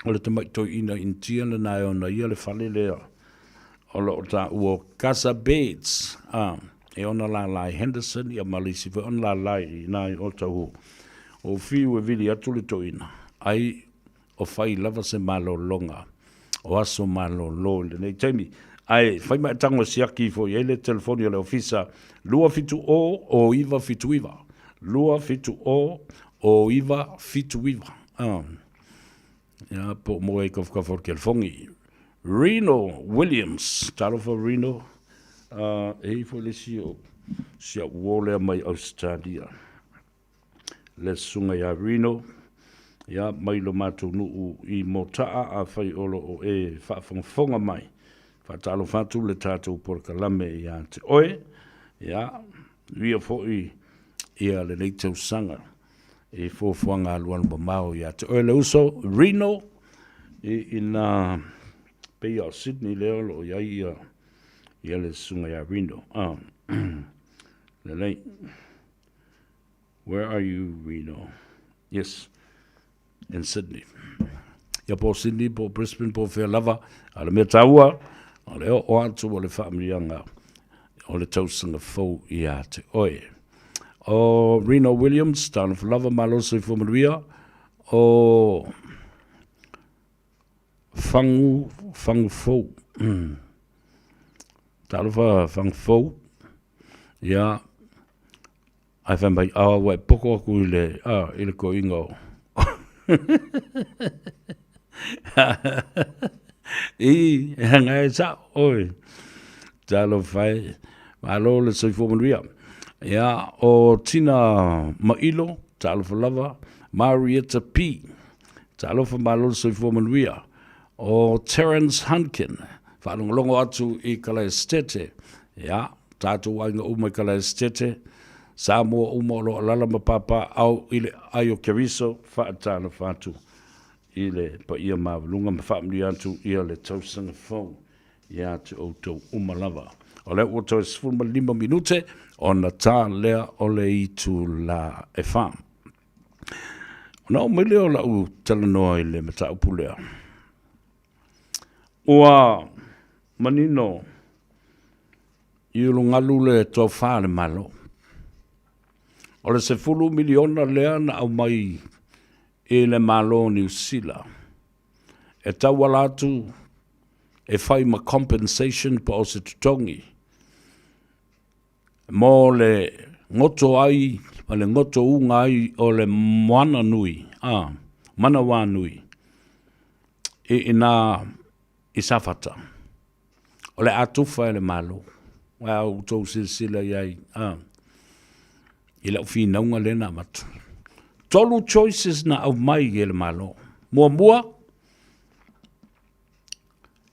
O le tamaito ina intia le nai o na ia le whale lea. O le o ta ua Casa Bates. E ona la lai Henderson ia malisi ve ona la lai nai o tau. O fiu e vili atu le to ina. Ai o whai lava se malo longa. O aso malo lo le nei taimi. Ai whai mai tango siaki fo i ele telefoni o le ofisa. Lua fitu o iwa fitu iwa. Lua fitu o iwa fitu iwa. Ja, po moe kofka for kelfongi. Reno Williams, talofa Reno. Fo le sio sia wole mai Australia. Le sunga ya Reno. Ya mai lo matu nuu I motaa a fai olo o whaafonga mai. Whatalofa tu le tātou porkalame ia te oe. Ya, ria fo ia le leitau sanga. E fōwhanga aluanu ba mau ia te oe le uso. Reno ina pei au Sydney leo lo ia le sunga ia Reno. Le lei. Where are you, Reno? Yes, in Sydney. Ia po Sydney, po Brisbane, po Whealava. A le mea taua. O le o atu o le whaamirianga. O le tausanga fau ia te oe. O Reno Williams, tāna whalava maloso I whamaria. O Whangu fau. Tāna whangu fau. Ia, ai whambai awa wai poko aku I le ko ingo. I hanga e sa, oi. Tāna whai, malo le soi whamaria. Ya o Tina Mailo, talofa lava, Marietta P, talofa malolo soi fomanuia, o Terence Hunkin, whanongalongo atu I Kalaestete, ya, tātou wainga uma I Kalaestete, Samoa uma o loa lala mapapa au ile ayo keriso, whaatana whatu, ile pa ia mawalunga mawhamri atu ia le tausanga fau, ya te outou uma lava. O le o toi 5 minute, ona tā lea o le itu la e wha. Ona o mele o la u talanoa I le mata upu lea. Ua manino I ulu ngalu le tau wha le malo. O le 10 miliona lea na au mai I le malo New Zealand. E tau alatu e whai ma compensation pa o se tutongi. Mo le ngoto ai, o le ngoto unga ai o le moana nui, mana wā nui, ina I safata. O le atufa e le malo, wā utou silsila iai, I lau whinaunga le na matu. Tolu choices na au mai e le malo. Mua,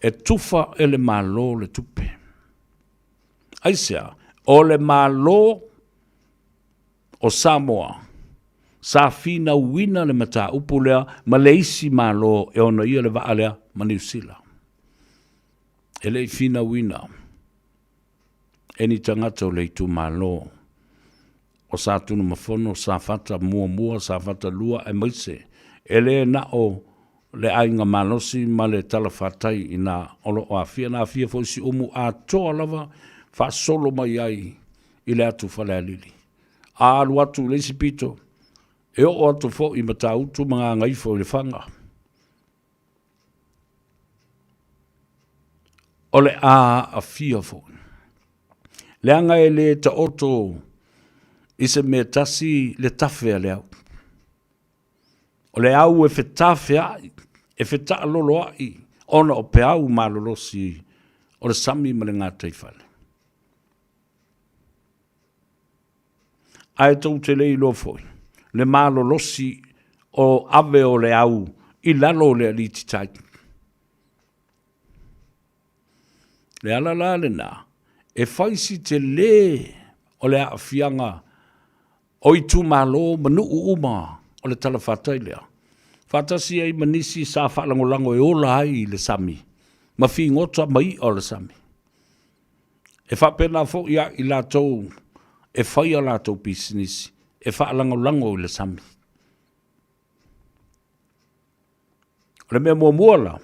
e tufa e le malo le tupe. Aisea, o le malo o Samoa, sa fina wina le mata upu lea, ma le isi malo e ona ia le waa lea ma New Zealand. E le fina wina, e ni tangata o le itu malo, o sa tunu mafono, sa fata mua, sa fata lua e maise, e le na o le ainga malosi ma le talafatai ina olo o afia na afia fo si umu a toa lava fa solo mai ai I le atu fale alili. A alu atu le sipito e o atu fo I mata utu mga ngaifo I le whanga. O le a afia fo. Leanga e le ta oto i se mea tasi le tawhea le au. O le au e whetawhea e wheta lolo ai ona o pe au malolosi o le sami ma le ngā teifale. Ai tau te lei lo foi, le malolosi o ave o le au i lalo le aliti tai. Le alala le nā, e whaisi te le o le awhianga o i tu malo manu uma o le tala whatai lea. Whatasi ai manisi sa whalangolango e ola ai le sami, ma whi ngota mai o le sami. E whapena fo ia i la tau, e whai a la tau pisinisi, e whalangolango i le sami. O le mea mua la,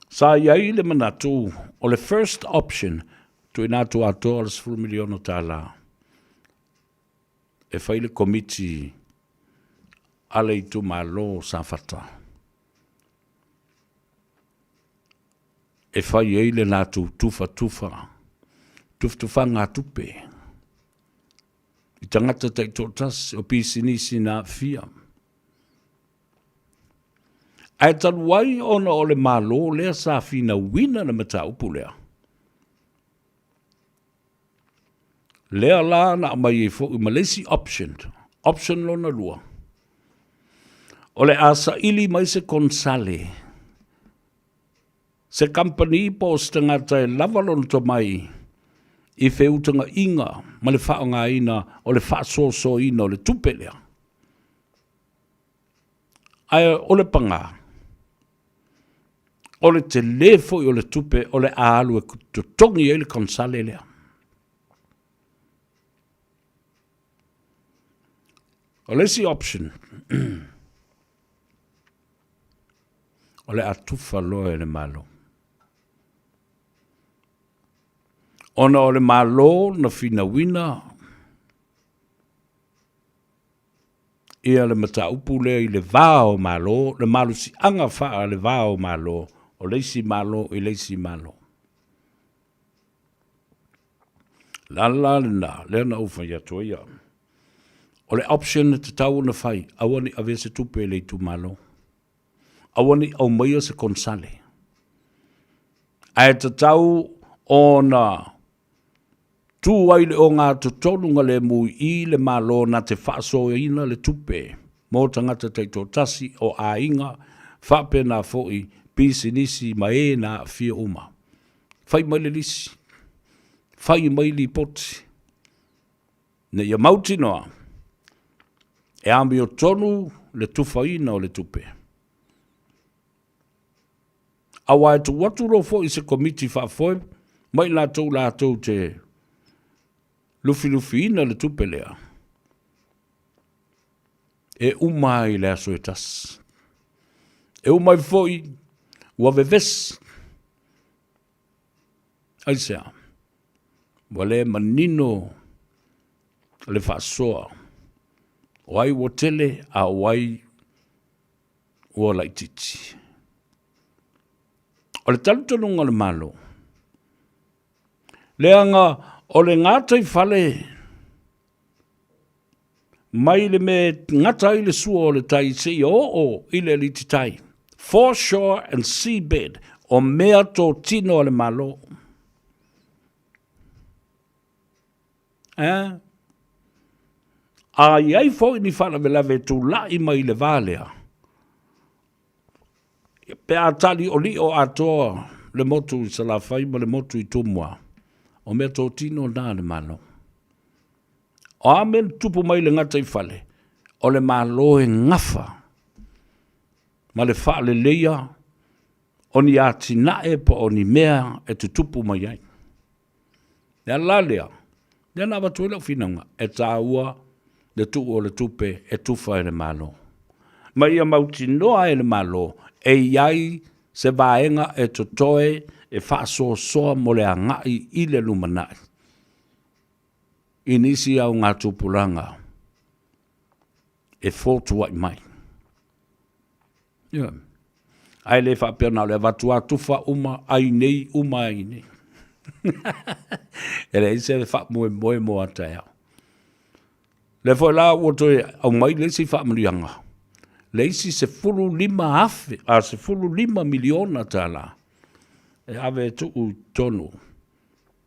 sa iai le manatu o le first option tu inatu ato al 10 miliono tala. E whai le komiti ale i tu malo sa fata. E whai ei le natu tufa ngā tupe. I tangata tei tōtas o pisinisi nā fia. Ai taluai ona o le malo lea sa fina wina na mata upu lea. Lea la na mai e fo i malesi option lona lua. O le asa ili mai se konsale. Se company po stangata e lavalon to mai i feutanga inga ma le whaonga ina o le whaasoso ina o le tupelea. Ai o le panga. O le te lefo i o le tupe o le alu e kutotongi e le konsale lea. O le si option. O le atufa loa e le malo. Ona o le malo na fina wina. Ia le mata upu lea i le vāo malo. Le malo si anga faa le vāo malo. O leisi malo i leisi malo. Lala le na, lea na ufa ia toia. O le option te tau na fai, awani ave se tupe le tu malo. Awani au maia se konsale. Ai te tau o na tu waile o ngā tutonunga le mui i le malo na te whaaso ina le tupe. Mō tangata te tōtasi o a inga, whape na foi, pisi nisi ma e na fia uma. Whai mai le lisi. Whai mai li poti. Ne ia mauti noa. E ami o tonu le tufaina o le tupe. Awa e tu watu ro fo i se komiti whaafoe, mai la tau te lufi ina le tupe lea. E umai le aso e tas. E umai foi ua veves. Aisea. Wale manino le whaasoa. Wai wo tele a wai wo laititi. O le talutonunga le malo. Leanga o le ngātai whale. Mai le me ngatai le sua o le tai se o i le lititai. Foreshore and seabed o mea tō tino o le malo. A iai fo ni whana me lave tu lai mai le vālea. Pe a tali o li o atoa le motu i salawhai ma le motu i tumua. O mea tō tino nā le malo. O amen tupu mai le ngata i whale. O le malo e ngafa. Ma le whale leia. O ni ati nae po o ni mea e tu tupu mai ai. Nea lalea. Nea na watu ila whinanga. E tā ua le tu o le tupe e tufa e le malo. Ma ia mauti noa e le malo. E iai se vaenga e totoe e whaaso soa mo le angai i le lumanai. Inisi au ngā tupuranga. E fōtu ai mai. Ai le whapena le watu atufa uma ai nei uma ai nei. E le ise le wha mo atai au. Le foi la ua toi au mai le si wha manianga. Le isi se fulu lima afe, se fulu lima miliona tala. E ave tu u tonu.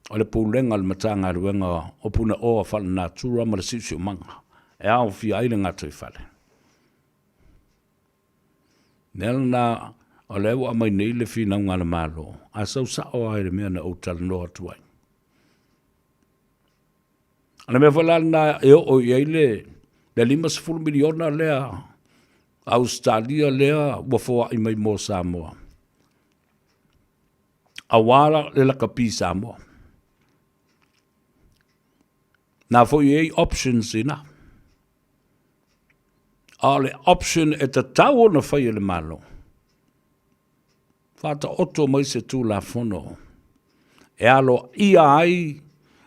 O le poulenga le matanga ruenga o puna o a whala natura ma le sisi o manga. E au fi aile ngata i whale. Nel na o le ua mai nei le fina ngana malo. A sau sao ai le mea na o tala noa tuai. Ana mea whala na e o i aile le 5 miliona lea Australia lea wafoa i mai mo Samoa. Awala le laka pi Samoa. Na fo i options ina. Ale option e ta tau na whai le malo. Fata oto mai se tu la fono. E alo ia ai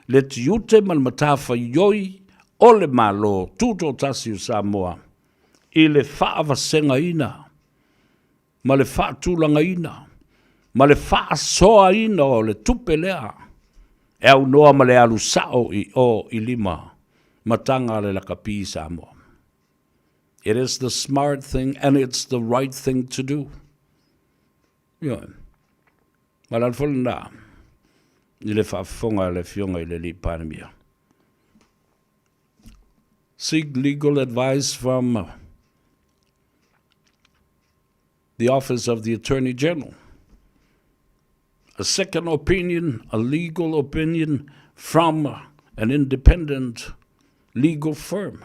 le tiute man matafa yoi o le malo tuto tasi u Samoa. I le whaava senga ina. Ma le wha tūlanga ina. Ma le wha soa ina o le tupe lea. E au noa ma le alu sao i lima. Matanga le laka pi Samoa. It is the smart thing and it's the right thing to do. Yeah. Malan fulna. I le whaafonga le fionga I le li panemia. Seek legal advice from the Office of the Attorney General. A second opinion, a legal opinion from an independent legal firm.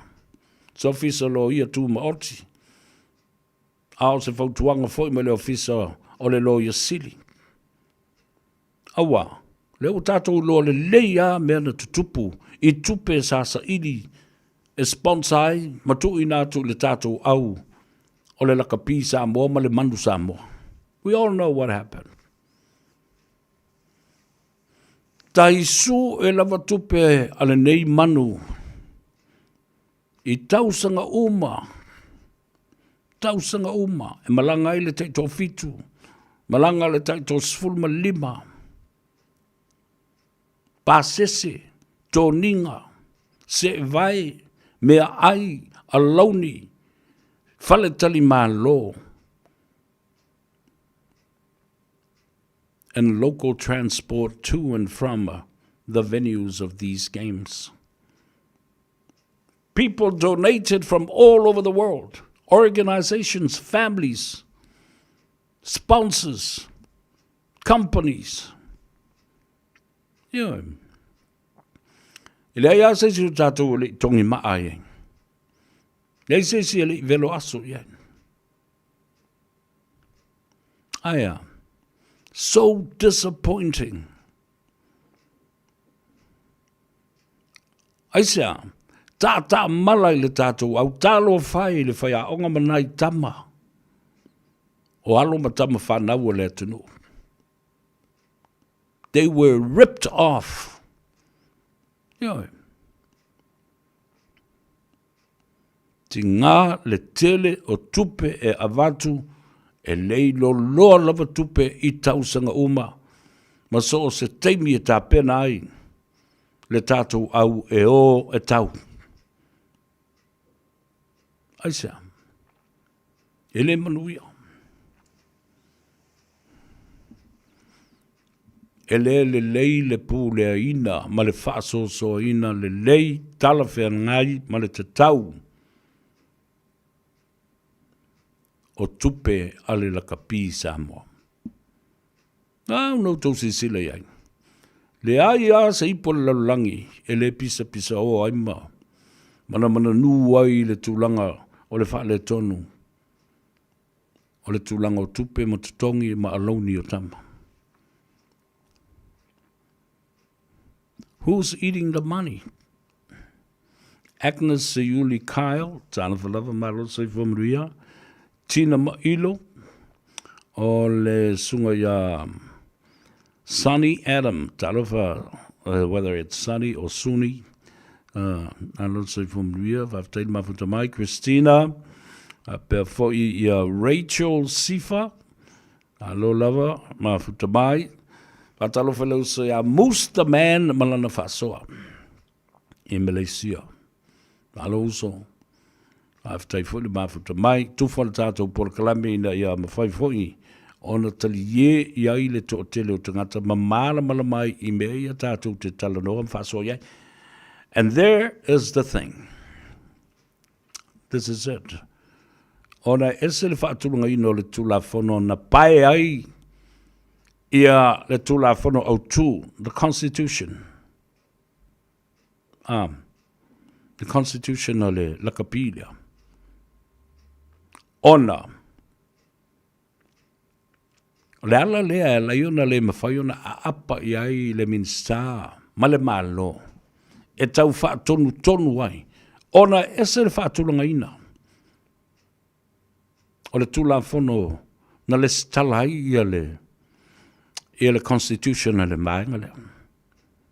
Sofisa lo ia tu maoti. Ao se fautuanga foi me le ofisa o le lo ia sili. Awa, le o tatou lo le leia mea na tutupu I tupe sasa ili e sponsai matu inatu le tatou au o le laka pi Samoa ma le mandu Samoa. We all know what happened. Taisu e lava tupe ale nei manu I tausanga uma. Tausanga uma. E malanga I le taito fitu. Malanga le taito sfulma lima. Pasese, toninga, se vai, mea ai, alauni, faletali malo. And local transport to and from the venues of these games. People donated from all over the world. Organizations, families, sponsors, companies. Yeah. Ile ia se si tatou le tongi maai. Le se si le velo aso ia. Aya. So disappointing. Aisa, ta malai le tatou au talo fai le fai a onga manai tama. O alo matama whanau le tunu. They were ripped off. Yeah. Ti ngā le tele o tupe e avatu e leilo loa lava tupe I tausanga uma. Ma so se teimi e tā pena ai. Le tātou au e o e tau. Aisa. E le manuia. E le lei le pū le ina, ma le whaaso so ina le lei tala whea ngai, ma le te tau. O tupe ale la kapi Samoa. No tau si sila iai. Le ai a se ipo le laulangi, e le pisa o aima. Mana nu ai le tūlanga o le wha le tonu. O le tūlanga o tupe ma tutongi ma alauni o tama. Who's eating the money? Agnes Sayuli Kyle, Tana Falava Malo Saifomaria, Tina Mailo, o le sunga ya Sunny Adam, Talofa, whether it's Sunny or Sunni, Alo Saifomaria, Vaftail Mafutamai, Christina, Perfoi Rachel Sifa, Alo Lava, Mafutamai, Patalo whalau se a Musta Man malana whasoa. I Malaysia. Alo uso. Aftai fwili mafuta mai. Tufala tātou por kalame ina ia mawhai fwoi. Ona tali ye ia i le to tele o tangata mamala malamai I mea ia tātou te talanoa whasoa iai. And there is the thing. This is it. Ona ese le whaatulunga ino le tulafono na pai ai ia le tulafono au tu, the Constitution. The Constitution o le lakapilia. Ona. Le ala lea la iona le mawhaiona a apa iai le minsta, male malo. E tau whaatonu tonu ai. Ona ese le whaatulunga ina. O le tulafono na le stalai ia le Constitution le maenga le.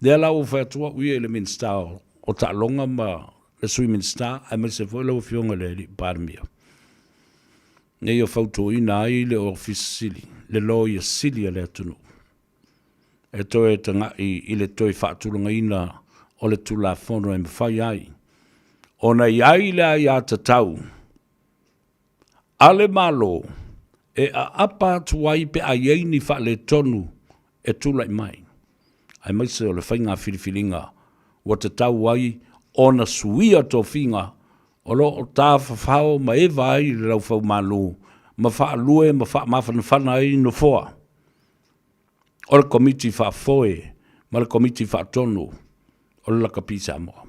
Lea lau whaatua ui le minsta o ta longa ma le sui minsta a me se foi lau fionga le li parmia. Nei o whautu ina ai le ofisili, le loia sili le atunu. E toi tanga I le toi whaatulunga ina o le tulafono e mwhai ai. Ona iai le ai a tatau. Ale malo e a apa tuai pe a yeini wha le tonu e tula I mai. Ai mai se o le whainga whiriwhiringa wa te tau ai ona suia tō whinga o lo o tā whawhao ma e vai le rau whau malo ma wha lue ma wha mawhanawhana ai no foa. O le komiti wha foe ma le komiti wha tonu o le laka pisa moa.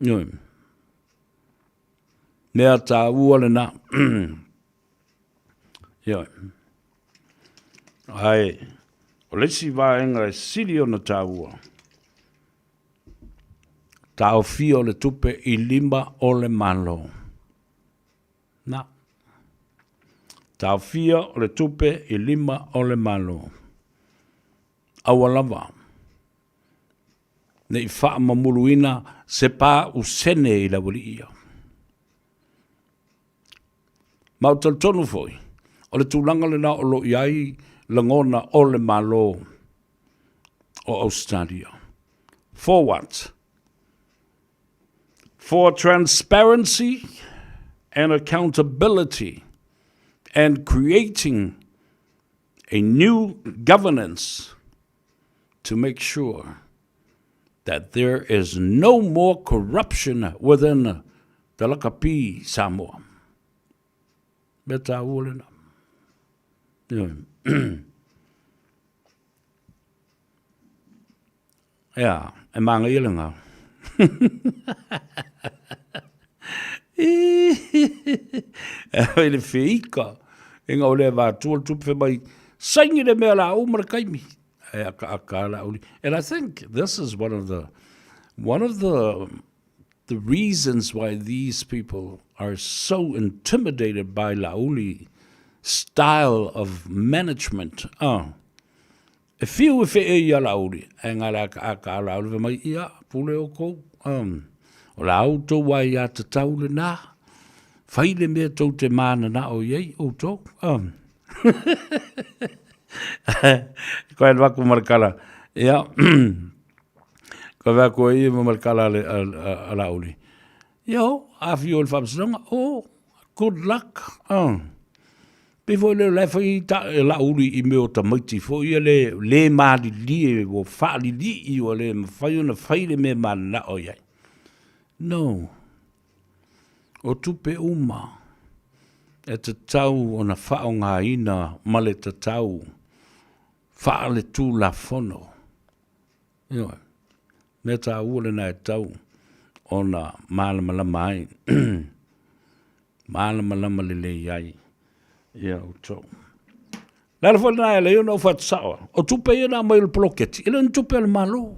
Nui. Mea tā ua le na. Ioi. Ai. O lesi vaenga e siri o na tā ua. Tā o fio le tupe I lima o le malo. Na. Tā o fio le tupe I lima o le malo. Awalava. Ne I wha mamuluina se pā usene I la wali ia. Mau tonu foi. O le tūlanga le na o lo iai langona o le malo o Australia. For what? For transparency and accountability and creating a new governance to make sure that there is no more corruption within the Lakapi Samoa. Beta ulena. Ja, e manga ilinga. E le feika. E ngā ole wā tuol tupe mai. Saingi le mea la umara kaimi. E aka la uli. And I think this is one of the reasons why these people are so intimidated by Lauli style of management. E fiu e fe ia Lauli. E ngā la aka Lauli mai ia pule o kou. O la auto wai a te taule nā. Whaile mea tau te mana na o iei o tau. Koe waku marakala. Ia. Koe waku e ia marakala a Lauli. Yo, afi o le whamsanonga. Oh, good luck. Before le lefa I ta Lauli I meo ta maiti fo ia le maali li o whaali li o le mawhaiona whaile me mana na o iei. No. O tupe uma. E te tau o na whao ngā ina male te tau. Whaale tū la whono. Ioi. Me tā ule na e tau. O na mālamalama ai. Mālamalama le iai. Ia o tau. Nara whana e leo no whatsawa. O tupe ina mai le ploketi. Ila ni tupe le malo.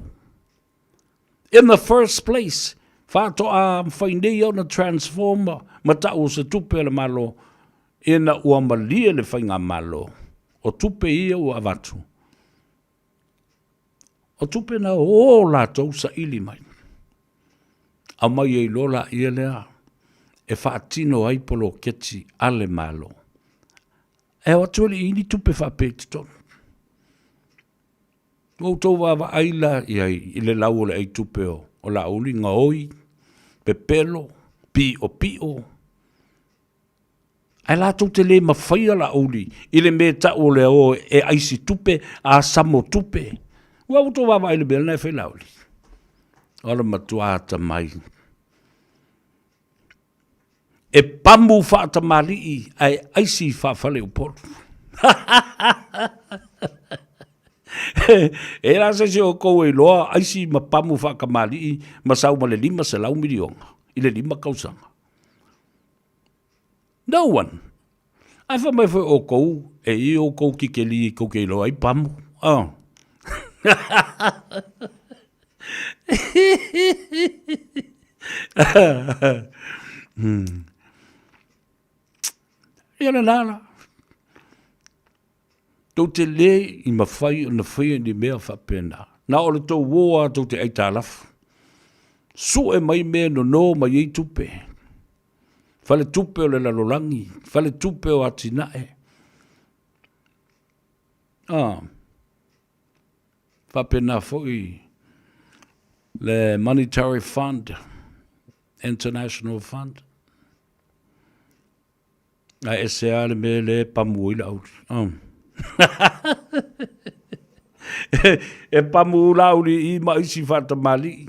In the first place. Whāto a mwhainei au na transformer. Mata o se tupe le malo. Ina ua malia le whainga malo. O tupe ia ua avatu. O tupe na o la tau sa ili mai. A mai e lola ia lea. E whaatino ai polo keti ale malo. E o tueli ini tupe whapeti tonu. O tō wawa aila i le lau o le ei tupeo. O la uli ngaoi, pepelo, pio. Ai la tau te le mawhaia la uli. I le me ta o le o e aisi tupe a samo tupe. Ua o tō wawa aila bela nei whai la uli. Ola matua ta mai. E pamu whaata mali ai aisi whaafale upolu. E la se o kou e loa aisi ma pamu whaaka mali ma sau ma le 5 se lau milionga. I le 5 kausanga. No one. Ai wha mai whai o kou e i o kou ki ke li kou ke loa i pamu. Ia nana. Tau te le i mawhai o na whai ni mea whapena. Na o le tau woa tau te eita alafu. Su e mai mea no mai ei tupe. Fale tupe o le lalolangi. Fale tupe o atinae. Whapena fwoi. Le Monetary Fund. International Fund. Ai ese ale me le pamu ila au. E pamu lauli i ma isi fata mali.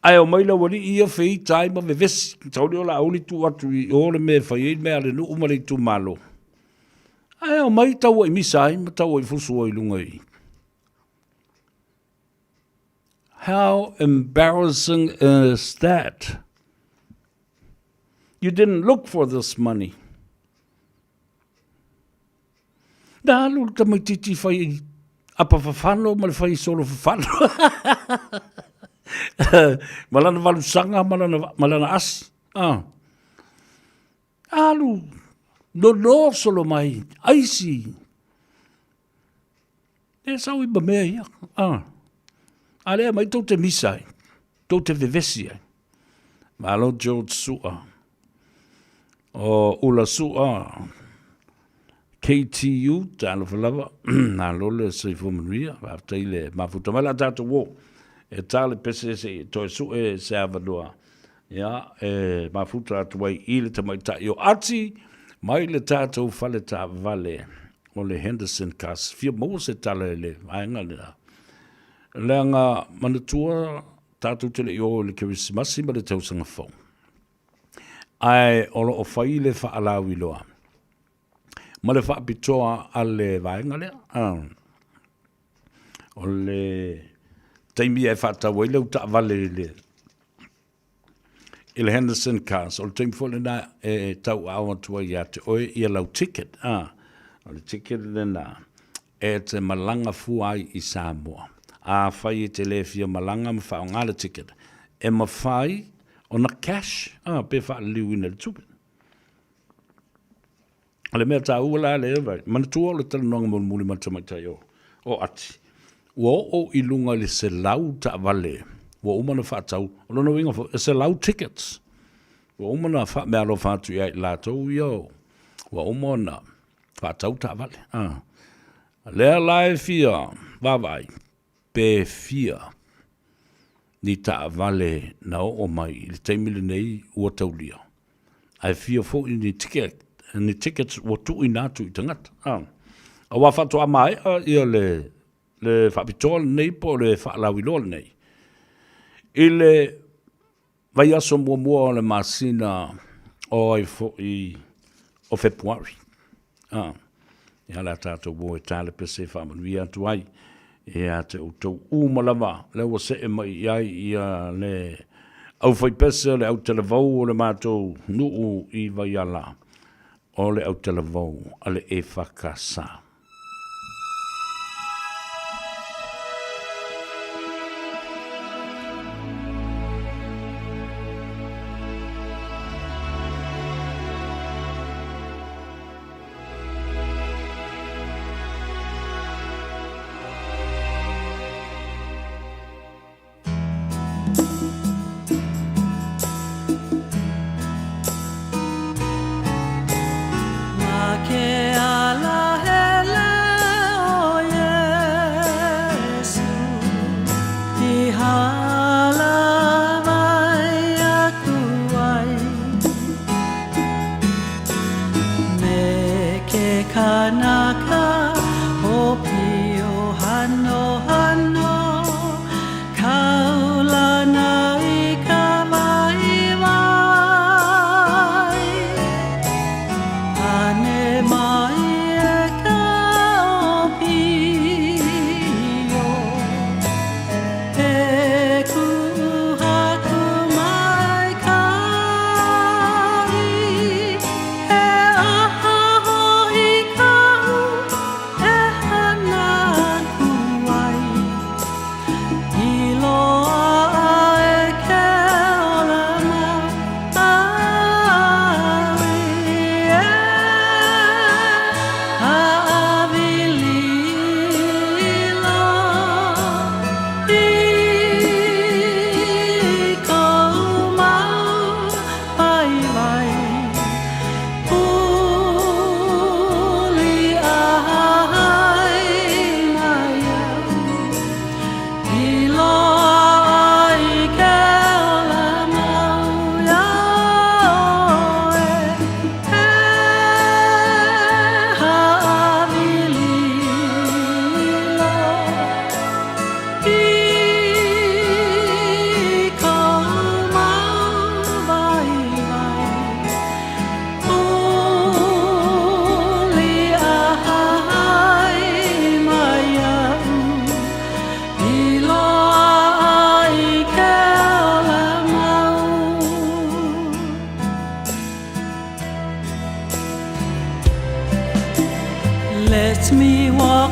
Ai o maila wali i a whei tai ma me vesi. Tauri o lauli tu atu i ole me whai me ale nu umare tu malo. Ai o mai tau i misai ma tau i fusu i lunga i. How embarrassing is that? You didn't look for this money. Da lu ta mai titi fai apa fafalo ma le fai solo fafalo. Malana valu sanga malana as. Alu no solo mai aisi. E sau I ba mea ia. Ale mai tau te misai. Tau te vevesi ai. Malo George Sua. O ula Sua. KTU, tālo whalawa, nā lole se fumanuia, after ile mafuta mala tātou wo, e tāle pese se toi su e se avadua, ia, e mafuta atuai ile tamai ta io ati, mai le tātou whale tā vale, o le Henderson Cast, fia mo se tala le, ainga le na. Leanga manatua, tātou tele io le Keresimasi, ma le tausanga fau. Ai, olo o whaile wha alawi loa. Ma le whaapitoa a le vaenga lea. O le taimi e whaatau leu ta vale le. I le Henderson Cars. O le taimi fole na e tau awa tua ia te oe ia lau ticket. O le ticket le na e te malanga fuai I Samoa. A whai e te le fia malanga ma whao ngā le ticket. E ma whai o na cash. Pe wha liu ina le tupe. Ale mea tā ua la le ewa. Mana tua le tala nonga muli mata mai tai o ati. Ua o ilunga le se lau ta vale. Ua umana whaatau. O lono winga fo, e se lau tickets. Ua umana wha mea lo whaatu ia I lātou iau. Ua umana whaatau ta vale. Lea lai fia, wawai, pe fia. Ni ta vale na o mai, le teimile nei ua taulia. Ai fia fo I ni ticket. Ni tickets o tu I nātu I tangata. A wawhatu a mai, ia le whapitoa nei po le whaalawi loa nei. I le vai aso mua le masina o ai fo o Februari. Ia la tātou bo e tāle pese whamanu I atu ai. Ia te utou umalawa. Le o se e mai iai ia le au whai pese le au televau o le mātou nuu I vai ala. O le au televau ale e whakasa. Ke ala he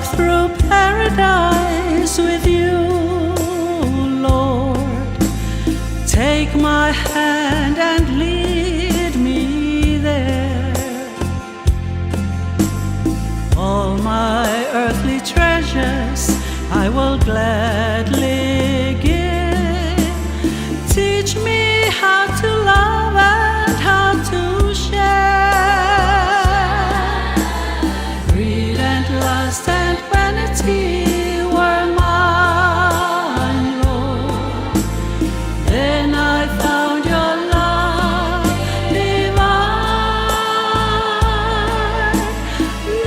walk through paradise with you, Lord. Take my hand and lead me there. All my earthly treasures I will gladly give. Teach me how to love and how to share. Greed and lust and vanity were mine, Lord. Then I found your love divine.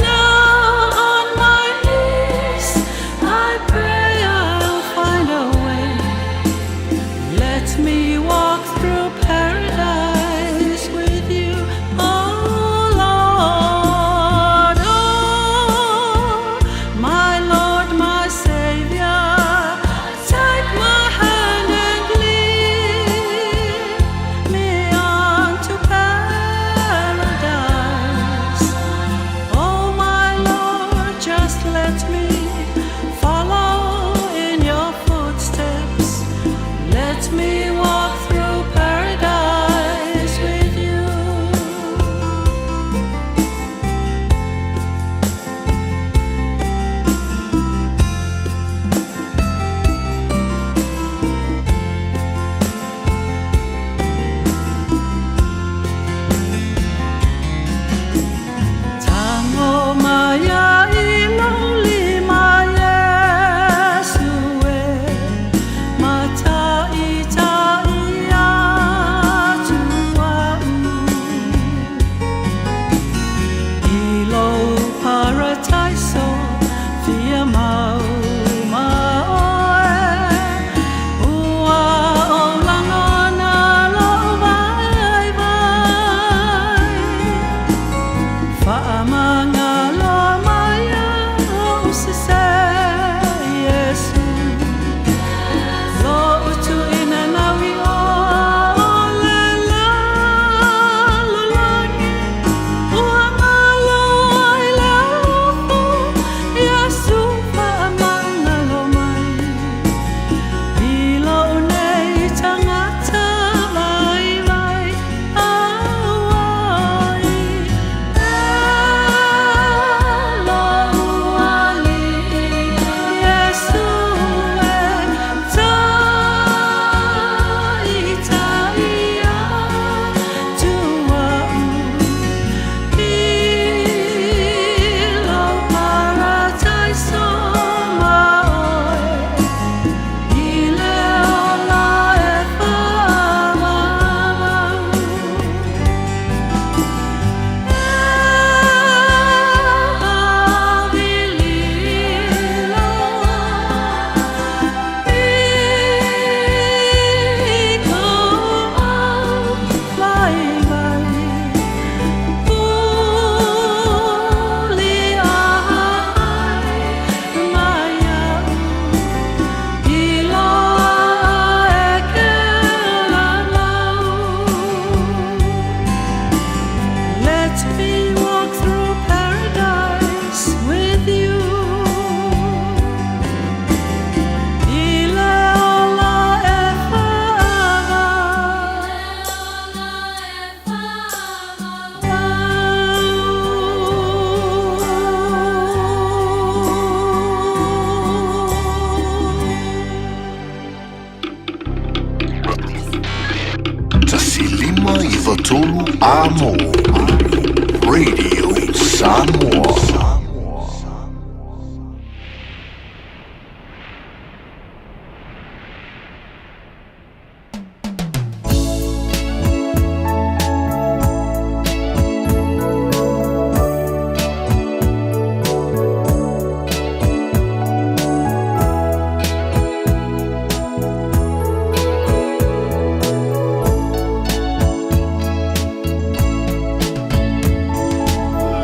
Now on my knees I pray I'll find a way. Let me walk through paradise with you, oh Lord. Oh, my Lord, my Savior, take my hand and lead me on to paradise. Oh, my Lord, just let me follow in your footsteps. Let me walk through paradise with you. Tango maya iloli maya suwe mata ita ia tua ilo paradiso fia mau maoe ua o langona lo vai vai Faamanga lo maya o sese Yesu lo utu ina nawi o le la lo langi ua malo ai le upu Yesu faamanga lo mai ilo nei tangata vai vai awai Let me walk through paradise with you. Ile ola e Tasilima i Vatolu Amo. Radio Samoa.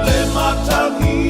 Le matangi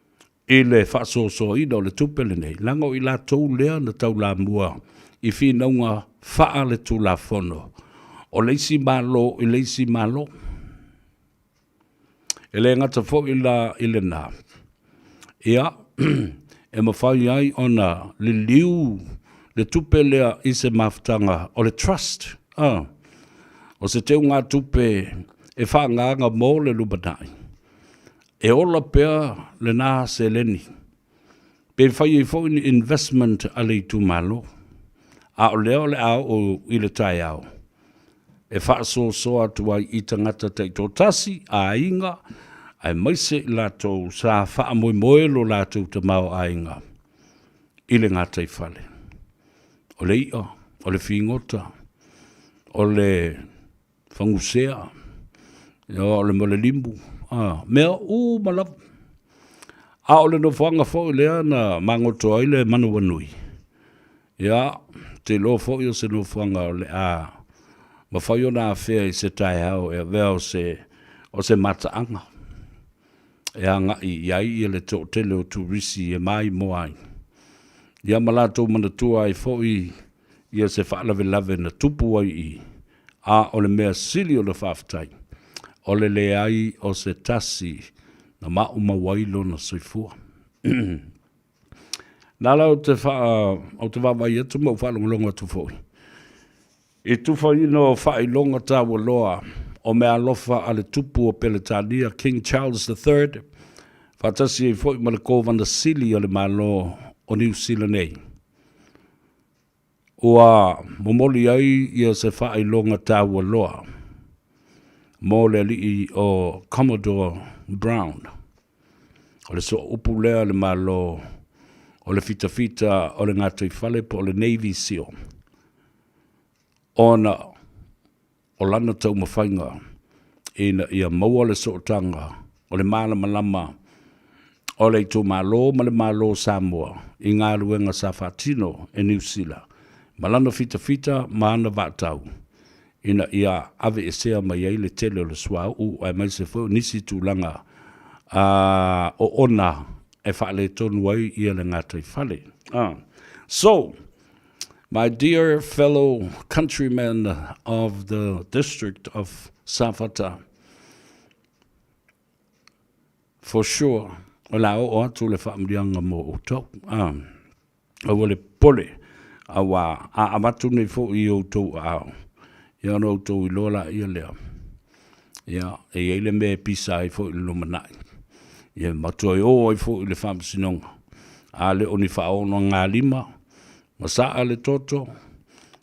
I le whaasoso ina o le tupele nei. Lango I la tau lea na tau la mua. I whinaunga whaa le tu la fono. O leisi malo I leisi malo. E le ngata fo I le nā. Ia, e mawhai ai ona le liu, le tupelea I se maftanga, o le trust. O se teu ngā tupe e whaanganga mō le lubanai. E ola pea le nā se leni. Pe whai I fo ni investment a le tu malo. A o leo le au o I le tai au. E whaaso soa tua I tangata te tōtasi, a inga, ai maise I lātou sa wha moe moe lo lātou te mau a inga. I le ngātai whale. O le ia, o le whingota, o le whangusea, o le mole limbu, mea malapu. A o le no whanga fo lea na mangoto ai le manu wanui. Ia, te lo fo I o se no whanga o le ma whai o nā whea I se tai hao e vea o se mataanga. E anga I le tō tele o tūrisi e mai moai. Ia malato manatua ai fo I se whaalawe lave na tupu ai I. A o le mea sili o le whaftai. O le ai o se tasi na mao mawailo na soifua. Nala o te wawai atu mau whalongalonga tu foi. I tufa ino whailonga tāua loa o mea alofa ale tupu o Peletania, King Charles III, whatasi e foi ma le kovana sili o le malo o New Zealand nei. Ua momoli ai ia se whailonga tāua loa, mo le li o Commodore Brown, o le so upu lea le malo o le fita o le ngātai whale po o le Navy SEAL. Ona o lana tau mawhainga ia maua le sootanga o le malama o le tō malo ma le malo Samoa I ngā ruenga sa Fatino e New Zealand. Malana fita ma ana vatau. Ina ia ave e sea mai ai le tele o le swau ai mai se fo nisi tūlanga o ona e whaale tonu ai ia le ngātai whale. So, my dear fellow countrymen of the district of Safata, for sure, o la o atu le whaamrianga mo o tau. O le pole, a wā, a amatu nei fo I o tau au. Ia no tau I lola ia lea. Ia, e eile me pisa I fo I lumanai. Ia matua I o I fo I le whaamsinonga. A le oni whaono ngā lima, Masa le toto,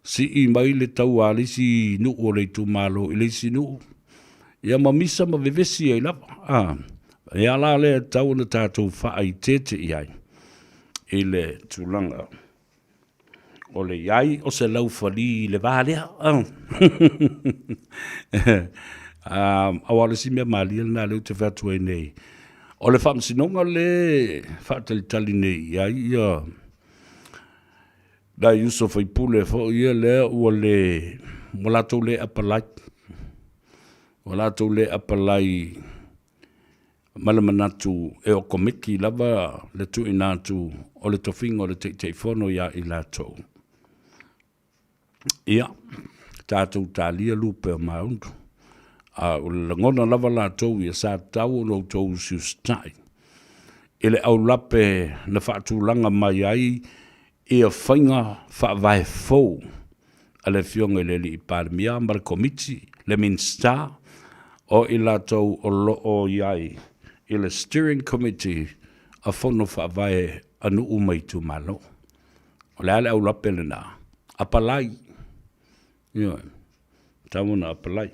si I mai le tau alisi nu o le tu malo I le si nu. Ia mamisa ma vevesi ai lapa. Ia la le tau na tātou whaai tete I ai. I le tūlanga. O le iai o se lau whali le vālea. Awale si mea malia na leu te whatua nei. O le whamsinonga le whaatalitali nei. Ia da yuso fai pule fo ia le ua le molato le apalai malamanatu e o komiki lava le tu inatu o le tofingo le te fono ia I lato ia tātou tālia lupe o maundu o le ngona lava lato ia sa tau no tau siustai ele au lape na whaatulanga mai ai ia whainga whaavae fōu a le fionga le li I pārmia ma le komiti le minsta o I lātou o loo iai I le steering committee a whono whaavae anu umai tu malo. O le ale au lape le nā. Apalai. Tamuna apalai.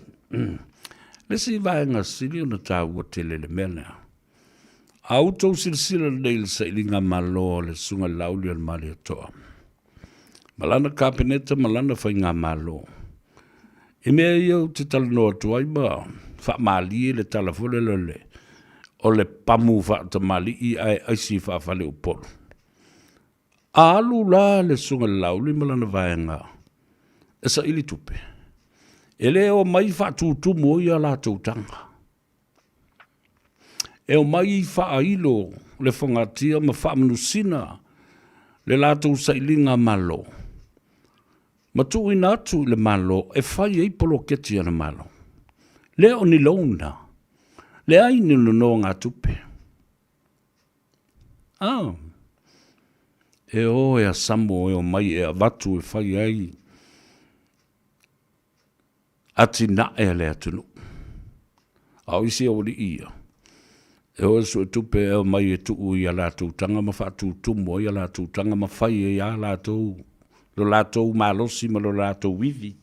Le si vaenga sili o na tāua tele le mea. Auto silsila nei sa ilinga malo le sunga lauli al mali atoa. Malana kapineta malana whainga malo. I mea iau te talanoa tuai ma wha mali le talafole le o le pamu wha ta mali I ai aisi wha whale upolo. Alu la le sunga lauli malana vaenga. E sa ili tupe. Ele o mai wha tutu mo ia la tautanga. E o mai whaailo le whangatia ma whaamanusina le lātou sailinga malo. Ma tu ina atu le malo e whai ei polo keti ana malo. Le o ni launa. Le ai ni no ngā tupe. E o e a Samoa e o mai e a watu e whai ai. Ati na e le atunu. Au isi o li ia. E o su e tupe e o mai e tuu i a lātou tanga ma whātou tumo i a lātou tanga ma whai e a lātou. Lo lātou malosi ma lo lātou wivi.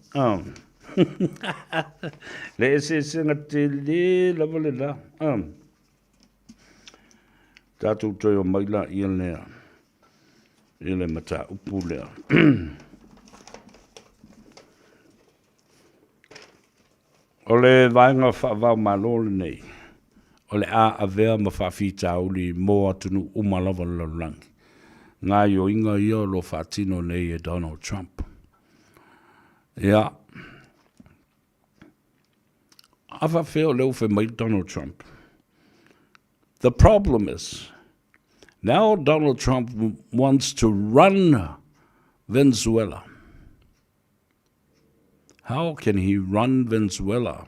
Le e se senga te le lava le la. Tātou toi o mai la i a lea. I le mata upu lea. O le vaenga whaavau malole nei. O le a avea ma whawhita uli mo atunu umalawa lalangi. Ngā yo inga ia lo whatino nei e Donald Trump. Ia. Awa wheo leo whe mai Donald Trump. The problem is, now Donald Trump wants to run Venezuela. How can he run Venezuela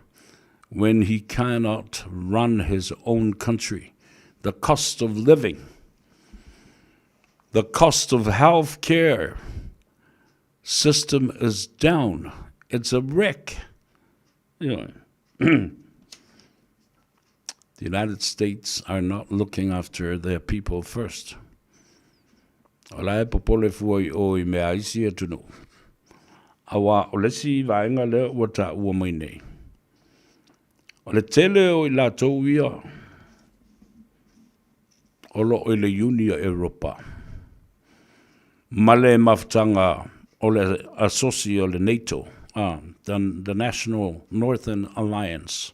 when he cannot run his own country? The cost of living, the cost of health care system is down. It's a wreck. You know, the United States are not looking after their people first. Ola e popole fuai o I mea isi atunu. Awa o lesi vaenga le wata ua mai nei. O le tele o I lātou ia. O lo o le Unia Europa. Male maftanga o le asoci o le NATO. The National Northern Alliance.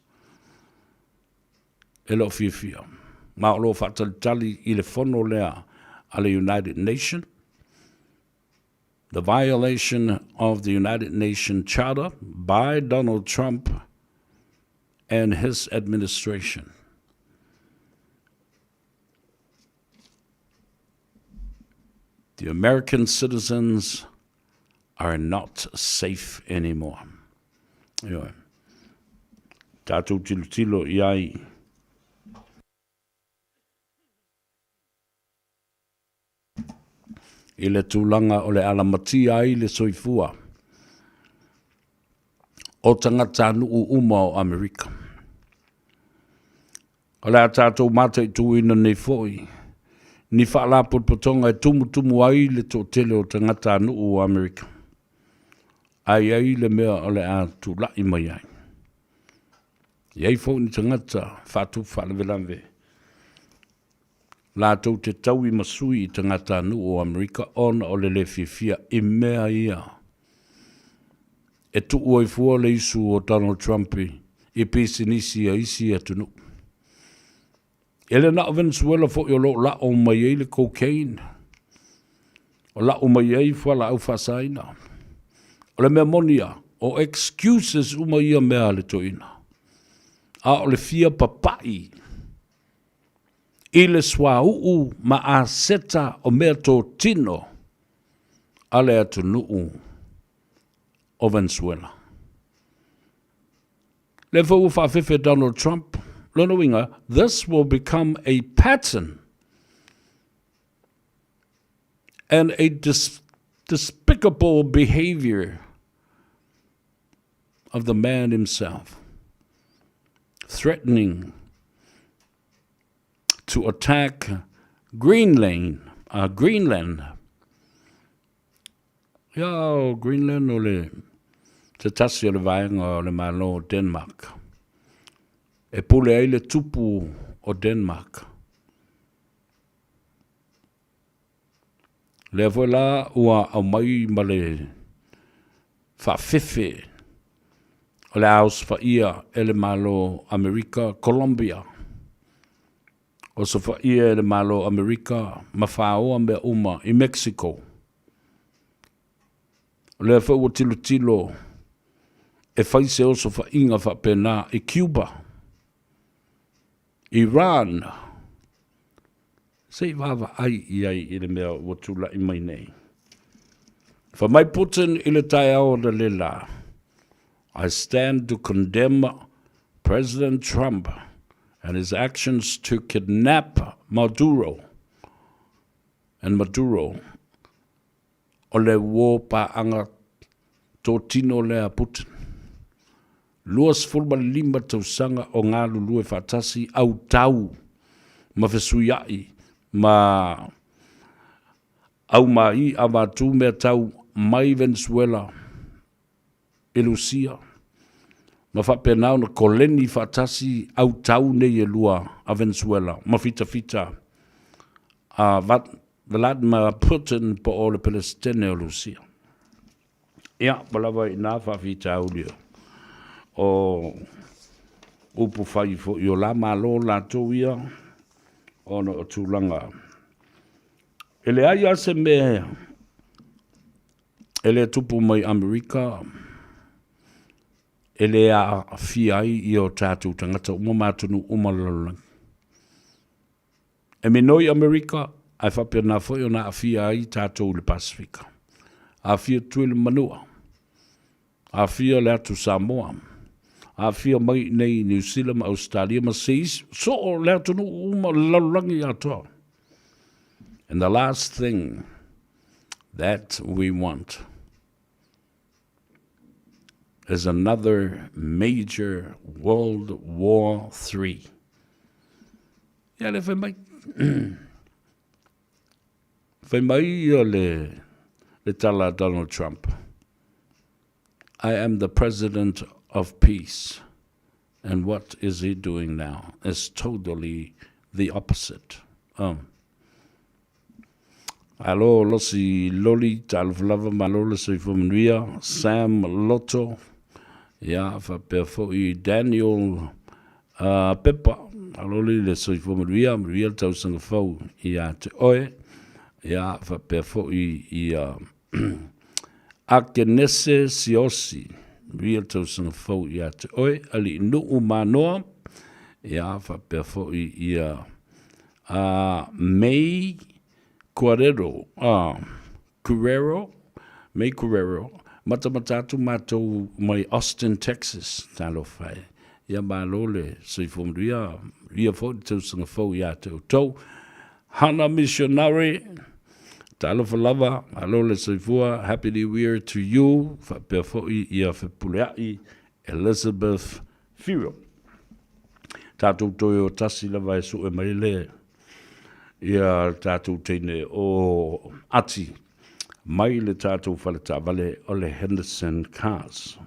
E lo fia. Ma o lo fatalitali I le fono lea a le United Nations. The violation of the United Nations Charter by Donald Trump and his administration. The American citizens are not safe anymore. Tātou tilo iai. I le tūlanga o le alamatia ai le soifua. O tangata nuu uma o Amerika. O le a tātou mata I tuina nei foi. Ni whaala potpotonga e tumu ai le tō tele o tangata nuu o Amerika. Ai le mea o le a tūlai mai ai. Iei fo ni tangata whātu whaalavelanve. Lātou te tau I masui I tangata nuu o Amerika ona o le fifia I mea ia. E tu oi fua le isu o Donald Trump I pisinisi a isi atunu. Ele na Venezuela fo I lo la o mai le cocaine. O la o mai fua la au fasaina. O le mea monia o excuses umai mea le toina. A o le fia papai. I le swa uu ma a seta o mea tō tino a le atu nuu o Venezuela. Le fau whawhewhe Donald Trump, lono winga, this will become a pattern and a despicable behavior of the man himself, threatening to attack Greenland. Ja, Greenland o le te tasi o le vaenga o le malo o Denmark. E pule ai le tupu o Denmark. Le voila ua au mai ma le whawhewhe o le aus whaia e le malo Amerika, Colombia. O sa whaia e le malo Amerika, ma whaoa mea uma I Mexico. O le whau tilo e whaise o sa whainga whapena I Cuba. Iran. Sei vava ai i le mea o tula I mai nei. For my Putin I le tai au le lela. I stand to condemn President Trump and his actions to kidnap Maduro. And Maduro o le wō paanga tō tino lea Putin. Luas fulma lima tausanga o ngā lulu e whatasi au tau ma whesuiai ma au mai a mātū mea tau mai Venezuela e Lucia ma whapenau na koleni whatasi au tau nei e lua a Venezuela ma fita a Vladimir Putin po o le Palestine o Lucia. Ia, malawa I nā whawhita au leo. O upu whai fo I o la malo la tōia o no o tūlanga. Ele ai ase mea, ele tupu mai Amerika, ele a fiai I o tātou tangata umamatunu umalalalang. E me noi Amerika, ai whapea nā whai o nā a fiai tātou le Pasifika. A fia tue le manua, a fia le atu Samoa, a fia mai nei New Zealand, Australia, ma seis, so o le atu no umalalangi atoa. And the last thing that we want is another major World War III. Ja, le whai mai o le tala Donald Trump. I am the president of peace. And what is he doing now? It's totally the opposite. Alo losi loli talflava malolo se fumria Sam Lotto. Ja, fa perfo Daniel Peppa. Aloli le se fumria real tausanga fo ia te oe. Ja, fa perfo Akenese Siosi. Real tausanga fo ia te oe. Ali nu umanoa. Ja, fa perfo May May Guerrero, matamatatu matou mai Austin, Texas, talo fai. Ia malole, se fomria, ria fo te sanga fo ia te tau. Hana missionary, talo falava, malole se fua, happy new year to you, fa perfo ia fe puleai, Elizabeth Firo. Tatou toyo tasi lava e su e maile. Ia tātou teine o ati mai le tātou whaleta vale o le Henderson Cars.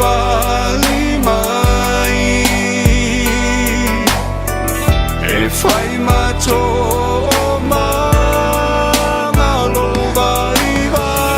vali mai e fai macho ma ngalo vai vai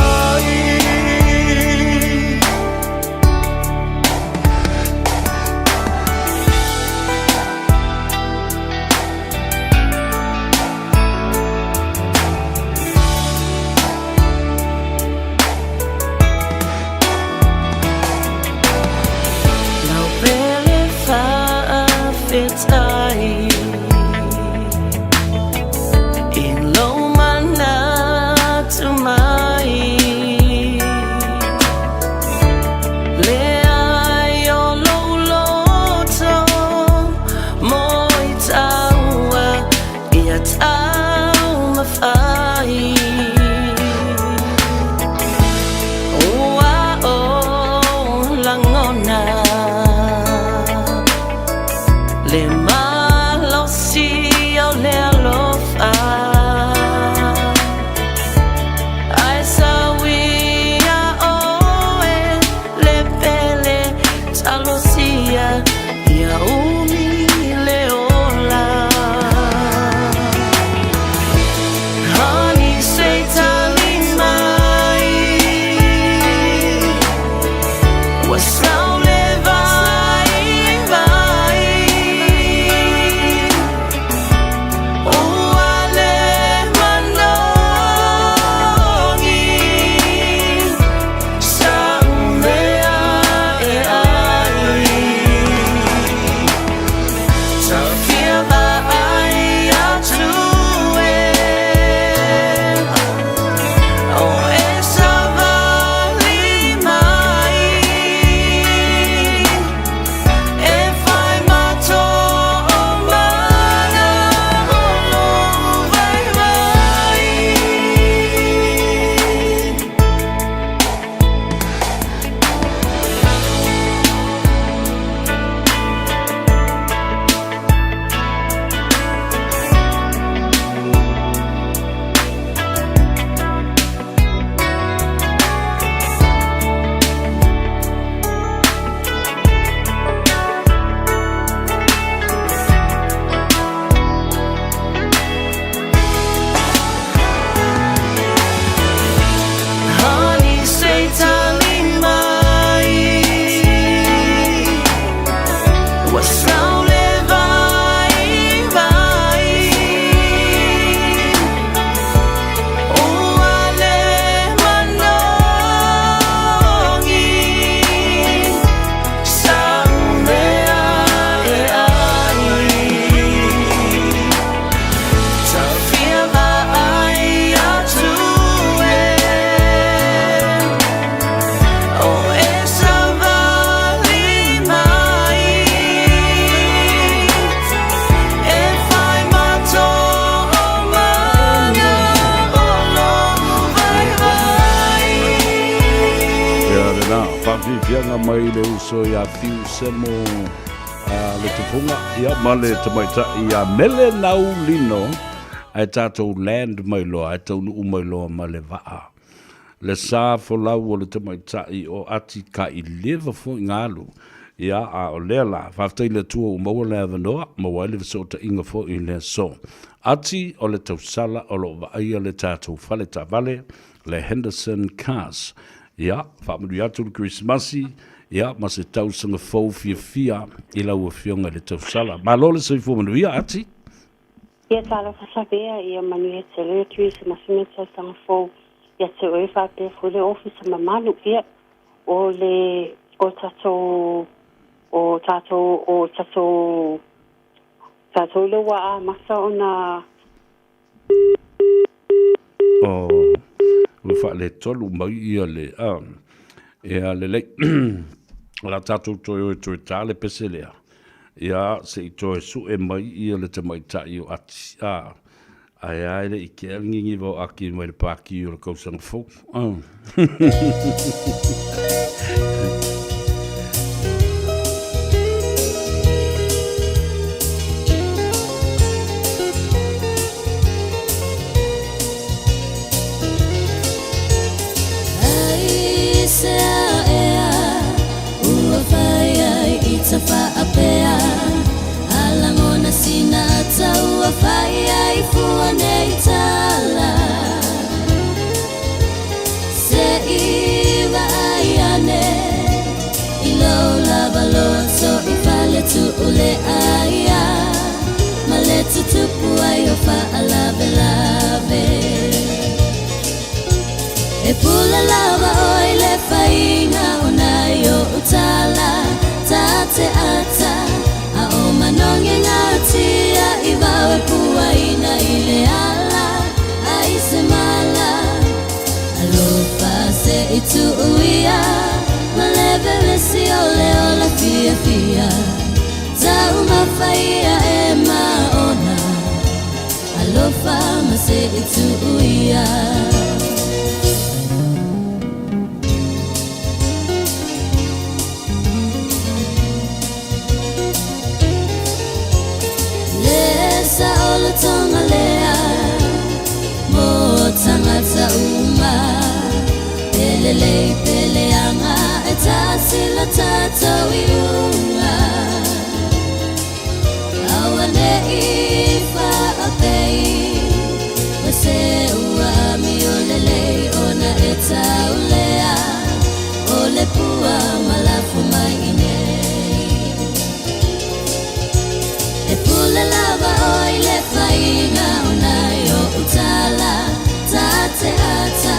Fianga mai le uso ia fiu semo le tupunga ia male te maita ia mele nau lino ai tātou land mai loa ai tau nuu mai loa ma le waa le sā folau o le te maita i o ati ka i leva fo ngalu ia a o lea la whaftai le tua o maua le avanoa maua le visota inga fo i le so ati o le tau sala o lo vaia le tātou fale ta vale le Henderson Cars ia, whaamuru atu le Christmasi, ia, ma se tau sanga fau fia i lau a fionga le tau sala. Ma lole sa i fōmanu ia, ati? Ia tala whasapea, ia manu e te leo tui se masime tau sanga fau, ia te oe whate fu le ofisa mamanu, ia, o le, o tato le waa masa o na... le fa le tolu mai ia le ia le la tatu to tale peselea ia se to su e mai ia le te mai tai o ati ai le ke ngi vo aki mai le paki o le kousang fo Gagaifo nei tala Se iwa aiane Ilo lava loso ifale tu ule aya Male tutupu ayo fa alave lave E pula lava oile fainga unayo utala Tate ata Ao manonge ngatia Iwawe pua ina ile ala Aise mala Alofa se itu uia Maleve lesi ole ola fia fia Tau mafaia e maona Alofa ma se itu uia Sa ola tonga lea Mo tangata uma Pelelei peleanga Eta sila tata wiunga Awane ifa apei Wase ua mi olelei Ona eta ulea Ole pua malafu maine E pula lava oile fainga unayo utala Tate ata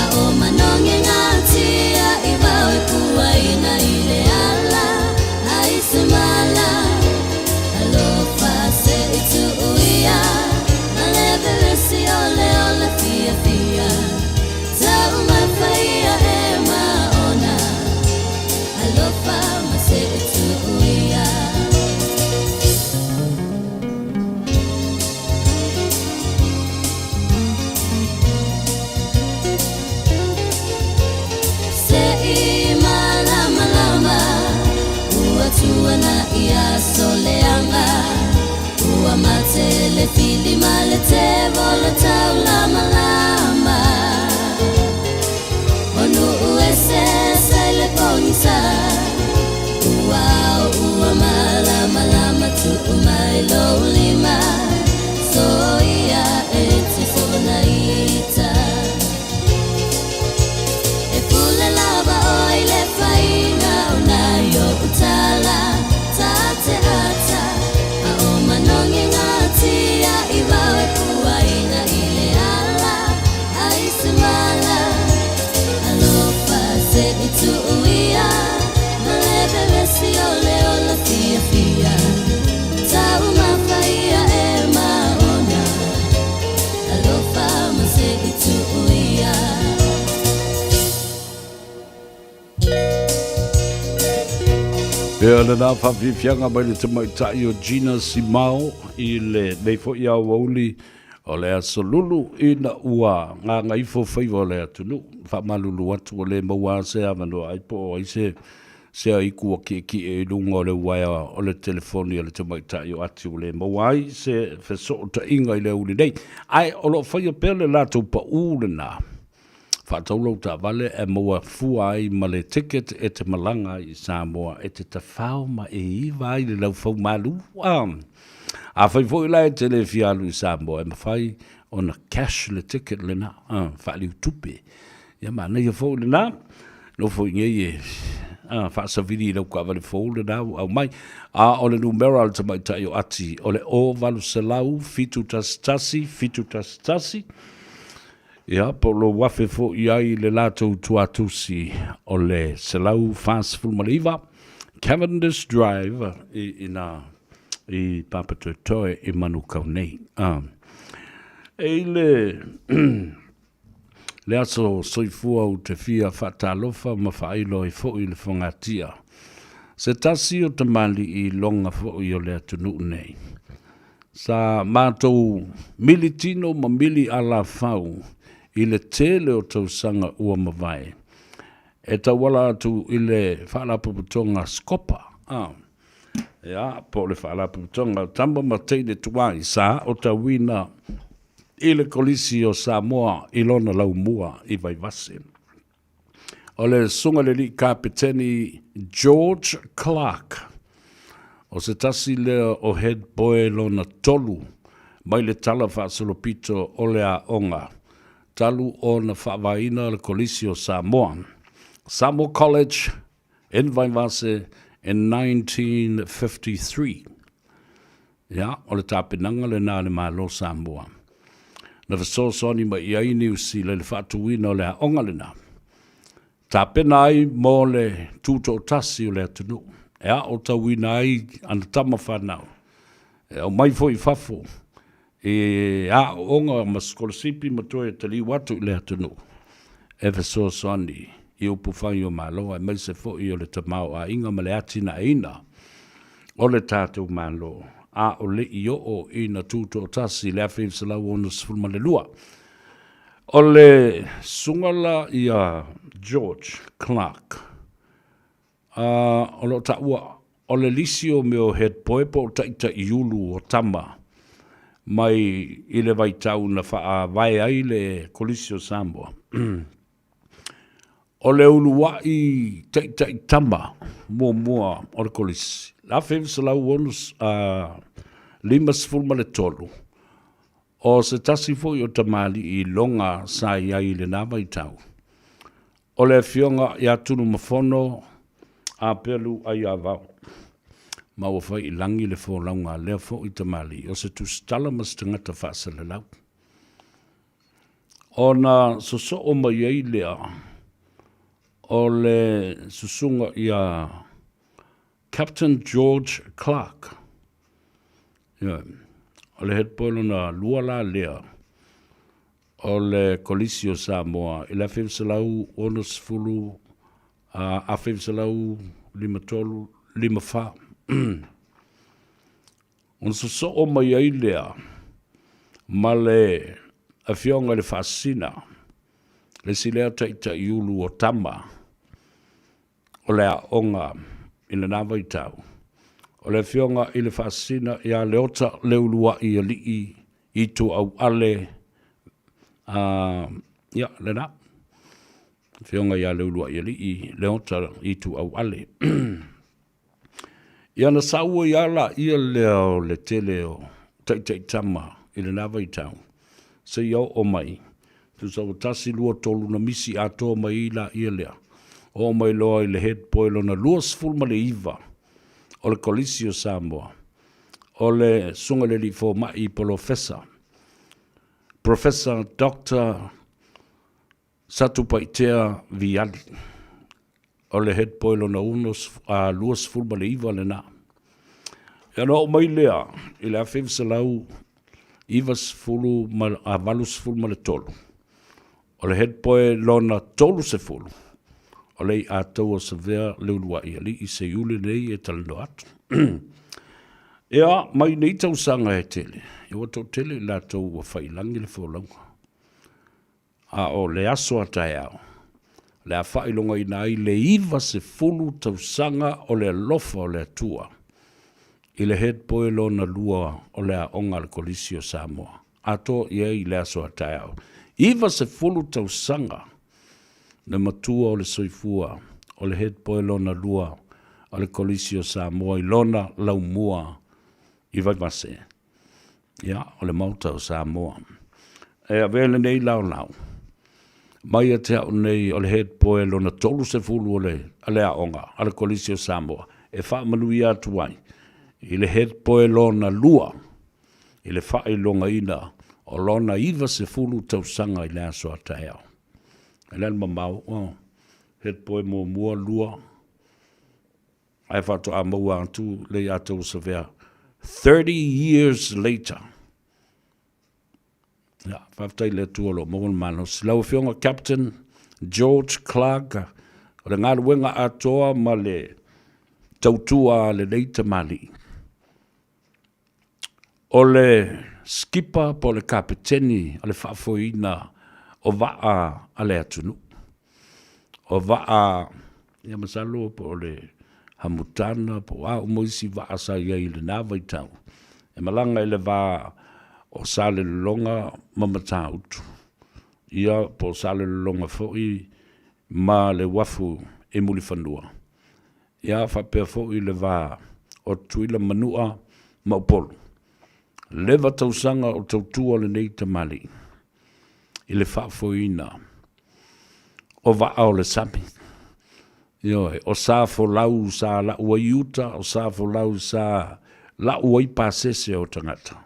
Ao manonge ngatia Iwawe pua ina ile ala Aise mala Alofa se itu uia Maleve resi ole ole fia fia Tau mafaia e maona Alofa ma se itu uia Tuana ia soleanga Ua matele fili male te vola tau lama lama Onu uese saile pongisa Ua malama lama tu umai lo lima So ia eti sona ita E pule lava oile fainga unayo utala Tate ata Ao manonge ngatia Iwawe pua ina ile ala Aise mala Alofa se itu uia Maleve resi ole ola fia fia Tau mafaia e maona Alofa ma se itu uia Pea le nā whawhiwhianga mai le tamai tai o Gina Simao I le neifo I au wauli o le asolulu I na ua ngā ngaifo Faiva o le atunu whamalulu atu o le maua se amano aipo o aise se a iku o ki e lunga o le waia o le telefoni o le tamai tai o atu o le maua ai se wheso o ta inga I le uli nei ai o lo whaia pea le lātou pa ule nā Whātaulau tā vale e maua fua ai ma le ticket e te malanga I Samoa e te tawhao ma e iwa ai le lau whau malu. A whai fo ila e te le fialu I Samoa e mawhai o na cash le ticket le na. Whaaliu tupe. Ia ma nei a fo le na. No fo inge e. Whaasawiri lau ka vale fo le na au mai. O le numero al tamai tai o ati. O le o valu selau fitu tastasi. Ia, po lo wafe fo iai le lātou tuatusi o le selau fast full maliva, Cavendish Drive I Papatoetoe I Manukau nei. E le aso soifua o te fia whatalofa ma whailo I fo I le whangatia. Se tasi o te mali I longa fo I o le atunu nei. Sa mātou militino ma mili ala fau I le tele o tausanga ua mawai. E tawala atu I le whaalapuputonga skopa. Ia, po le whaalapuputonga tamba matei le tuai sa o tawina I le kolisi o Samoa I lona lau mua I vai vase. O le sunga le li kapiteni George Clark. O se tasi lea o head boy lona tolu mai le tala whaasolopito o le a onga. Talu o na whaavaina le kolisi o Samoa. Samoa College, en Vaivase, in 1953. Ia, o le tāpenanga le nā le malo Samoa. Na whasosoni ma iai ni usi le whaatuina o le a onga le nā. Tāpena ai mō le tūto tasi o le atunu. Ea o tauina ai ana tama whanau. O mai foi fafo. A onga ma skolasipi ma toe tali watu le atunu. E whasosoni i upu whai o malo. E mai se fo i o le tamau a inga ma le atina ina. O le tātou malo. A o le i o ina tūto tasi le awhi salau o nusfulma le lua. O le sungala i a George Clark. O lo taua, o le lisio me o head poepo o taita i ulu o tama. Mai i le vaitau na wha vai ai le kolisio Samoa. O le ulua i taita i tama mua o le kolisi. La whewe salau onus limas fulma le tolu. O se tasi foi o tamali i longa sa iai le nama i tau. O le fionga i atunu mafono a pelu ai a vau. Ma o fai i langi le fo launga lea fo i tamali. O se tu stala mas tangata whaasa le lau. O na soso o mai ei lea. O le susunga i a Captain George Clark. Yeah. O le head boilo na luala lea. O le kolisio Samoa. I la whiwsalau onus fulu. A whiwsalau lima tolu, lima wha. On so o mai ai lea. Ma le a fionga le whaasina. Le silea taita i ulu o tama. O le a onga i le nawa i tau. O le fionga i le whaasina i a leota le ulua i a lii i tu au ale. Ia, le na. Fionga i a le ulua i a lii leota i tu au ale. Ia na saua i ala i a leo le tele o taitama i le nawa i tau. Se iau o mai. Tu sau tasi lua tolu na misi ato mai i la i a lea. O mai loa i le head boilo na luas fulma le iwa. O le kolisio Samoa. O le sunga le li fo mai professor. Professor Dr. Satupaitea Viali. O le head boilo na unos luas fulma le iwa le na. E no mai lea, i le awhiv sa lau ivas fulu a valus fulma le tolu. O le head boy lona tolu se fulu. O lei a tau o sa vea leulua i ali i se ule nei e talano atu. Ea, mai nei tau sanga e tele. E o tau tele la tau wa whailangi le fōlaunga. A o le aso a tai au. Le a whailonga i nai le iwa se fulu tau sanga o le alofa o le atua. I le head boy lona lua o le a onga le kolisio Samoa. Ato ia i le aso a tai au. Iwa se fulu tau sanga. Le matua o le soifua, o le head boy lona lua, o le kolisio Samoa, i lona laumua, i Vaivase. Ia, o le mauta o Samoa. E a vele nei lau. Mai a te au nei o le head boy lona tolu se fulu o le a onga, o le kolisio Samoa. E wha manui atu ai. I le head boy lona lua, i le wha longa ina, o lona iwa se fulu tau sanga i le aso a taeao. Elan mamau, head boy mua lua. Ai whato a maua antu le ato sa vea. 30 years later. Ja, whaftai le tuolo, maun manos. Lau whionga Captain George Clark, o le ngāru wenga atoa ma le tautua le leita mali. O le skipper po le kapiteni, o le whaafoina, o waa a le atunu. O waa, ia masalo po le hamutana, po a umoisi waa sa ia i le nawa i tau. E malanga i le waa o sale longa mamata utu. Ia po sale longa foi ma le wafu e muli whanua. Ia whapea foi le waa o tuila manua maupolu. Leva tausanga o tautua le nei tamali. I le whaafoina. O o le sami. O sa fo lau sa la ua iuta, o sa fo lau sa la ua i pasese o tangata.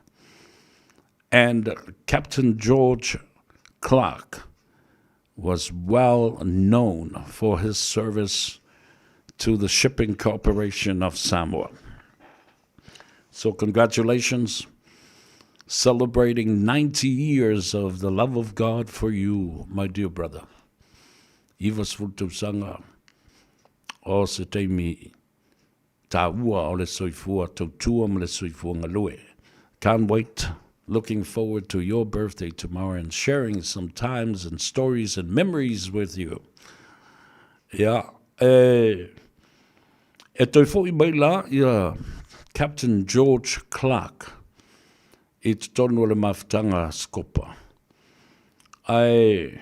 And Captain George Clark was well known for his service to the Shipping Corporation of Samoa. So congratulations, celebrating 90 years of the love of God for you, my dear brother. Ivas Futusanga, o se teimi ta ua o le soifua tautua ma le soifua ngalue. Can't wait. Looking forward to your birthday tomorrow and sharing some times and stories and memories with you. Yeah. E toi fo I mai la, Captain George Clark, I te tonu le mawhtanga skopa. Ai,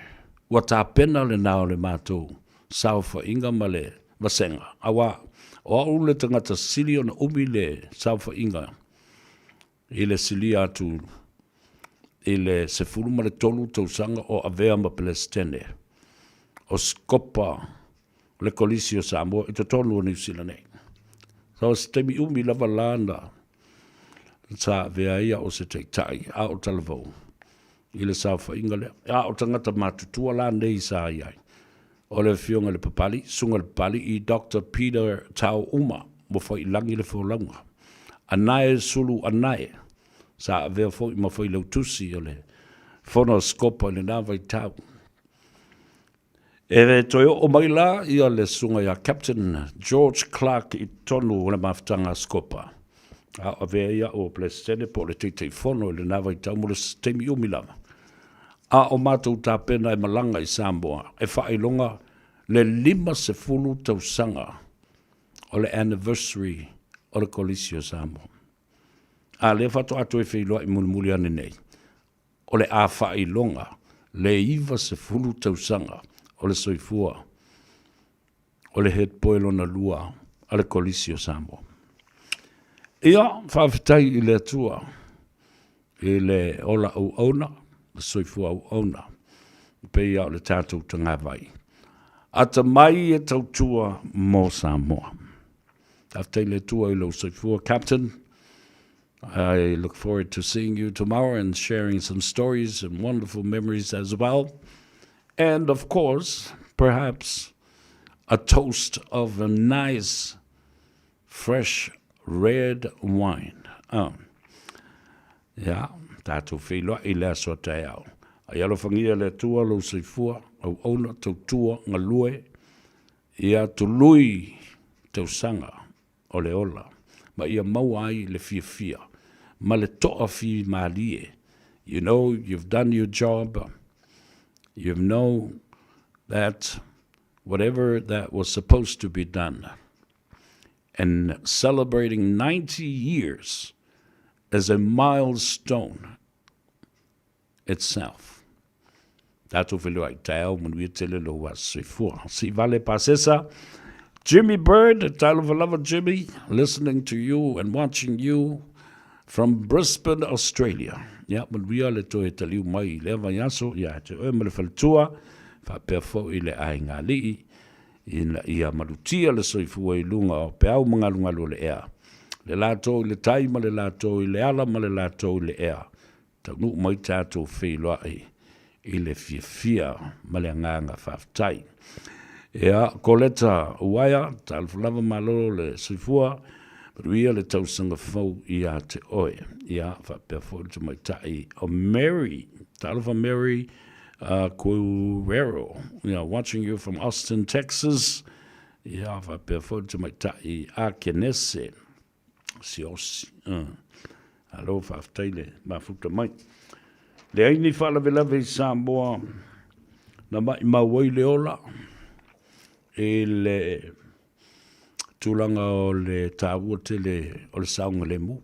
wa tā pena le nao le mātou, sao fa inga ma le wasenga. Awa, o au le tangata sili ona umi le sao fa inga. I le sili atu, I le se fulu ma le tolu tausanga o avea ma Palestine. O skopa le kolisi o Samoa, I te tonu o New Zealand nei. So se temi umi lava lana, sa vea ia o se teitai, a o talavou. I le sao fa inga le, a o tangata matutua la nei sa iai. O le fionga le papali, sunga le papali I Dr. Peter Tau Uma, mo fai langi le fōlanga. Anae sulu anae, sa vea fōi ma fai lautusi o le whono skopa le nāwai tau. E toi o mai la ia le sunga ia Captain George Clark I tonu o le mawhtanga skopa. A vea ia o Palestine po le teitei whono le nāwai tau mo le teimi umilama. A o mātou tā pena e malanga I Samoa, e whaelonga le 50 tausanga o le anniversary o le kolisi o Samoa. A le whato atu e whiloa I mulimuli ane nei. O le a whaelonga le 50 tausanga o le soifua o le head poelo na lua a le kolisi o Samoa. Ia, whawhitai I le atua I le ola au auna, le soifua au auna, pei au le tātou tanga vai. Ata mai e tautua mō Samoa. Whawhitai le tua I lo soifua. Captain, I look forward to seeing you tomorrow and sharing some stories and wonderful memories as well. And of course, perhaps a toast of a nice, fresh red wine. Yeah, tātou whiloa I le aso te au. Ai alo whangia le tua lo soifua, au ona tau tua ngā lue, ia tu lui tau sanga o le ola, ma ia mau ai le fia fia, ma le toa fi malie. You know, you've done your job, you know that whatever that was supposed to be done, and celebrating 90 years as a milestone itself. Tātou whilua I tau, manuia tele lo wa soifua. Si vale pasesa, Jimmy Bird, Talavalawa Jimmy, listening to you and watching you from Brisbane, Australia. Ya, manuia le toe taliu mai le vayaso, ya te oe male faltua, fa perfo I le ainga lii, ia malutia le soifua I lunga o peau mga lunga lo le ea. Le lato I le taima, le lato I le ala, ma le lato I le ea. Tau mai tātou whiloa I le fia ma le nganga whaftai. Ea, koleta uaia, talfalava malolo le soifua, ruia le tausanga fau I a te oe. Ia, whapea fōi te mai tai o Mary, talfa Mary Cuerero, watching you from Austin, Texas. Ia, whapea fōi te mai tai a Kenese. Si osi. Alo, whaftai le, mafuta mai. Le aini whalawelawe I Samoa, na mai mawai le ola, e le tūlanga o le tāua te le, o le saunga le mu.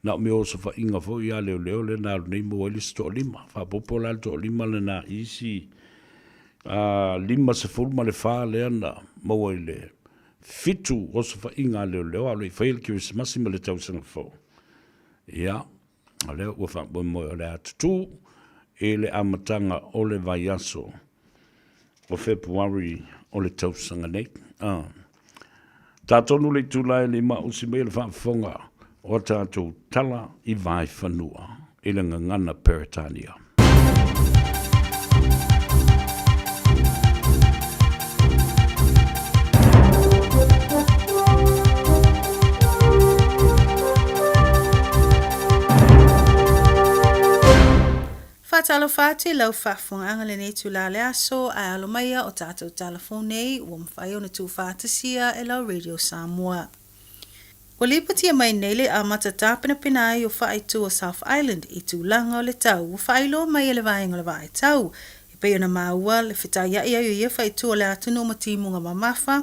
Na me osa wha inga fo ia leo leo le nā nei mo ele sto lima. Wha popo la to lima le nā isi, lima se fulma le wha le ana, mo ele fitu osa wha inga leo leo, alo I whaile ki Christmas ma le tausanga fo. Ia, A leo ua whamoe moe o le atutu e le amatanga o le vai aso o February o le tausanga nei. Tātonu le tūlai le ma usi mea le whaafonga o tātou tala I vai whanua I le ngangana Peritania. Fatalo fati lau whaafonga le nei tula le aso a alo maia o tātou telefone ua mwhai o na tū whātasia e lau Radio Samoa. Wa lipatia mai nele a matatapina pinai o whaitu o South Island I tūlanga o le tau ua whailo mai e le vaenga le vae tau. I peo na maua le whitaia ia ia whaitu o le atunu ma timunga mamafa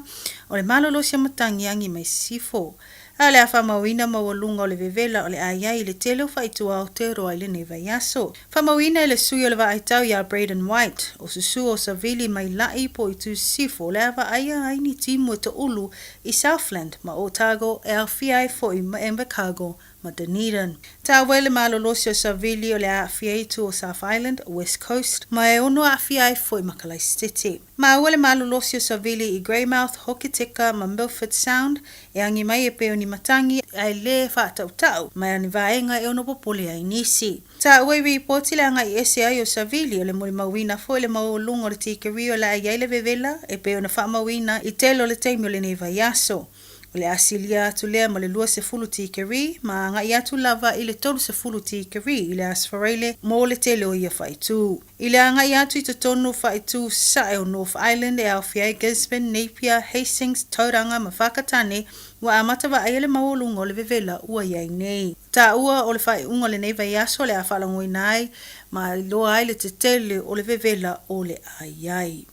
o le malolosia matangi angi mai sifo. A le afa mawina mawalunga o le vevela o le aiai le telo whaitua o te roa le neva yaso. Famawina le sui o le vaitau ya Braden White o susu o Savili mai lai po I tu sifo le awa aia aini timu te ulu I Southland ma Otago e awhiai fo I Mbakago ma Dunedin. Ta wele malolosi o Savili o le awhiai tu o South Island, West Coast, ma e ono awhiai fo I Makalai City. Ma wele malolosi o Savili I Greymouth, Hokitika ma Milford Sound e angi mai e peo ni matangi ai le whaatautau mai ani vaenga e ono popole ai nisi. Ta ue reporti le anga I SAI o Savili o le mori mawina fo le maulunga o le tikari o le aiai le vevela e peo na wha mawina I telo le teimi o le neva yaso. O le asilia atu lea ma le lua se fulu tikari ma anga I atu lava I le tolu se fulu tikari I le asfareile mo le telo ia whaitu. I le anga I atu I te tonu whaitu sae o North Island e Alfiai, Gisborne, Napier, Hastings, Tauranga ma Whakatane wa amatawa ai le maulunga o le vevela ua iai nei. Ta ua o le whai unga le neiva yaso le awhalangoi nai ma loa ai le te tele o le vevela o le aiai.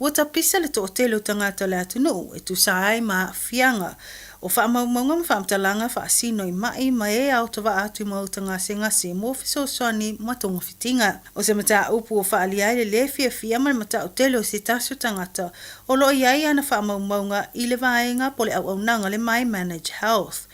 Ua tapisa le to tele o tangata le atunu e tu saai ma fianga o whaamaunga ma whaamtalanga whaasino I mai ma e au tawa atu I mautanga se ngase mo fiso soani matonga fitinga. O se mata upu o whaaliai le lefia fia ma le mata o tele o se tasio tangata o lo iai ana whaamaunga I le vaenga po le au nanga le mai manage health.